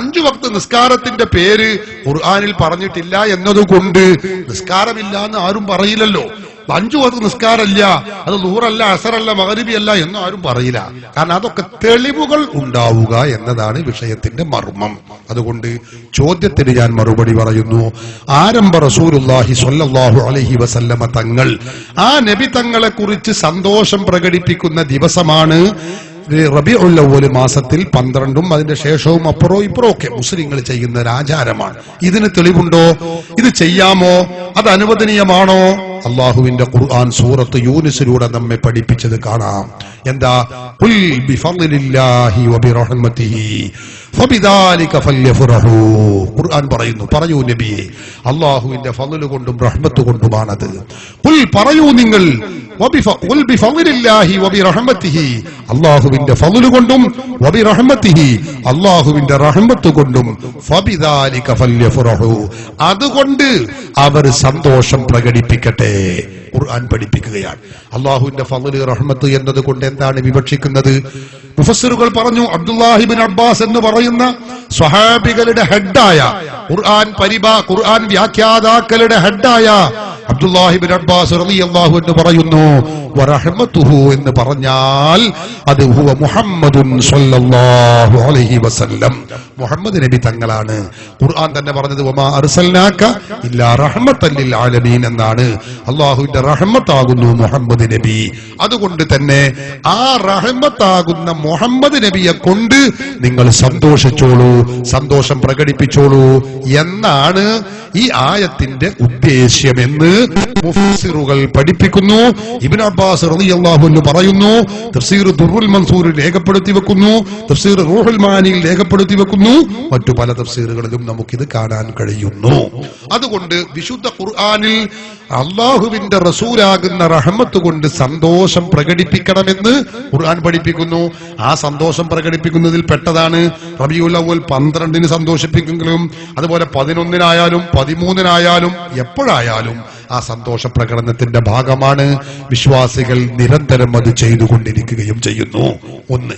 Speaker 1: 5 വഖ്ത് നിസ്കാരത്തിന്റെ പേര് ഖുർആനിൽ പറഞ്ഞിട്ടില്ല എന്നതുകൊണ്ട് നിസ്കാരമില്ല എന്ന് ആരും പറയില്ലല്ലോ. 5 വഖ്ത് നിസ്കാരമില്ല, അത് ളുഹറല്ല, അസറല്ല, മഗ്രിബി അല്ല എന്ന് ആരും പറയില്ല. കാരണം അതൊക്കെ തെളിവുകൾ ഉണ്ടാവുക എന്നതാണ് വിഷയത്തിന്റെ മർമ്മം. അതുകൊണ്ട് ചോദ്യത്തിന് ഞാൻ മറുപടി പറയുന്നു. ആരംഭ റസൂലുള്ളാഹി സ്വല്ലല്ലാഹു അലൈഹി വസല്ലമ തങ്ങൾ, ആ നബി തങ്ങളെ കുറിച്ച് സന്തോഷം പ്രകടിപ്പിക്കുന്ന ദിവസമാണ് റബീഉൽ അവ്വൽ മാസത്തിൽ 12-ഉം അതിന്റെ ശേഷവും അപ്പുറവും ഇപ്പുറവും ഒക്കെ മുസ്ലിങ്ങൾ ചെയ്യുന്ന ഒരു ആചാരമാണ്. ഇതിന് തെളിവുണ്ടോ? ഇത് ചെയ്യാമോ? അത് അനുവദനീയമാണോ? അള്ളാഹുവിന്റെ ഖുർആൻ സൂറത്ത് യൂനിസിലൂടെ നമ്മെ പഠിപ്പിച്ചത് കാണാം. എന്താ? ഖുൽ ബിഫദ്ലില്ലാഹി വബിറഹ്മതിഹി ഫബിദാലിക ഫല്യഫറഹു. ഖുർആൻ പറയുന്നു, പറയൂ നബിയെ, അള്ളാഹുവിന്റെ ഫദ്ല് കൊണ്ടും റഹ്മത്ത് കൊണ്ടുമാണത്. ഖുൽ പറയൂ നിങ്ങൾ, ഖുൽ ബിഫദ്ലില്ലാഹി വബിറഹ്മതിഹി, അള്ളാഹുവിന്റെ ഫദ്ല് കൊണ്ടും വബിറഹ്മതിഹി, അള്ളാഹുവിന്റെ റഹ്മത്ത് കൊണ്ടും, ഫബിദാലിക ഫല്യഫറഹു, അതുകൊണ്ട് അവർ സന്തോഷം പ്രകടിപ്പിക്കട്ടെ. ഖുർആൻ പഠിപ്പിക്കുകയാണ്. അള്ളാഹുവിന്റെ ഫദ്ല് റഹ്മത്ത് എന്നത് കൊണ്ട് എന്താണ് വിവക്ഷിക്കുന്നത്? മുഫസ്സിറുകൾ പറഞ്ഞു, അബ്ദുല്ലാഹി ഇബ്നു അബ്ബാസ് എന്ന് പറയുന്ന സ്വഹാബികളുടെ ഹെഡായ ഖുർആൻ വ്യാഖ്യാതാക്കളുടെ ഹെഡായ അബ്ദുല്ലാഹി ഇബ്നു അബ്ബാസ് റളിയല്ലാഹു അൻഹു പറയുന്നു, വറഹ്മത്തുഹു എന്ന് പറഞ്ഞാൽ അത് ഹുവ മുഹമ്മദുൻ സ്വല്ലല്ലാഹു അലൈഹി വസല്ലം, മുഹമ്മദ് നബി തങ്ങളാണ്. ഖുർആൻ തന്നെ പറഞ്ഞത് വമാ അർസൽനാക ഇല്ലാ റഹ്മത്തൻ ലിൽ ആലമീൻ എന്നാണ്. അല്ലാഹുവിന്റെ റഹ്മത്താകുന്നു മുഹമ്മദ് നബി. അതുകൊണ്ട് തന്നെ ആ റഹ്മത്താകുന്ന മുഹമ്മദ് നബിയെ കൊണ്ട് നിങ്ങൾ സന്തോഷിച്ചോളൂ, സന്തോഷം പ്രകടിപ്പിച്ചോളൂ എന്നാണ് ഈ ആയത്തിന്റെ ഉദ്ദേശ്യമെന്ന് മുഫസ്സിറുകൾ പഠിപ്പിക്കുന്നു. ഇബ്നു അബ്ബാസ് റളിയല്ലാഹു അൻഹു പറയുന്നു, തഫ്സീർ ദുർറുൽ മൻസൂറിൽ രേഖപ്പെടുത്തി വെക്കുന്നു, തഫ്സീർ റൂഹുൽ മാനിയിൽ രേഖപ്പെടുത്തി വെക്കുന്നു, മറ്റു പല തഫ്സീറുകളിലും നമുക്കിത് കാണാൻ കഴിയുന്നു. അതുകൊണ്ട് വിശുദ്ധ ഖുർആനിൽ അള്ളാഹുവിന്റെ റസൂലാകുന്ന റഹ്മത്ത് കൊണ്ട് സന്തോഷം പ്രകടിപ്പിക്കണമെന്ന് ഖുർആൻ പഠിപ്പിക്കുന്നു. ആ സന്തോഷം പ്രകടിപ്പിക്കുന്നതിൽ പെട്ടതാണ് റബീഉൽ അവ്വൽ 12-ന് സന്തോഷിപ്പിക്കുമെങ്കിലും അതുപോലെ 11-നായാലും 13-നായാലും എപ്പോഴായാലും ആ സന്തോഷ പ്രകടനത്തിന്റെ ഭാഗമാണ്. വിശ്വാസികൾ നിരന്തരം അത് ചെയ്തുകൊണ്ടിരിക്കുകയും ചെയ്യുന്നു. ഒന്ന്.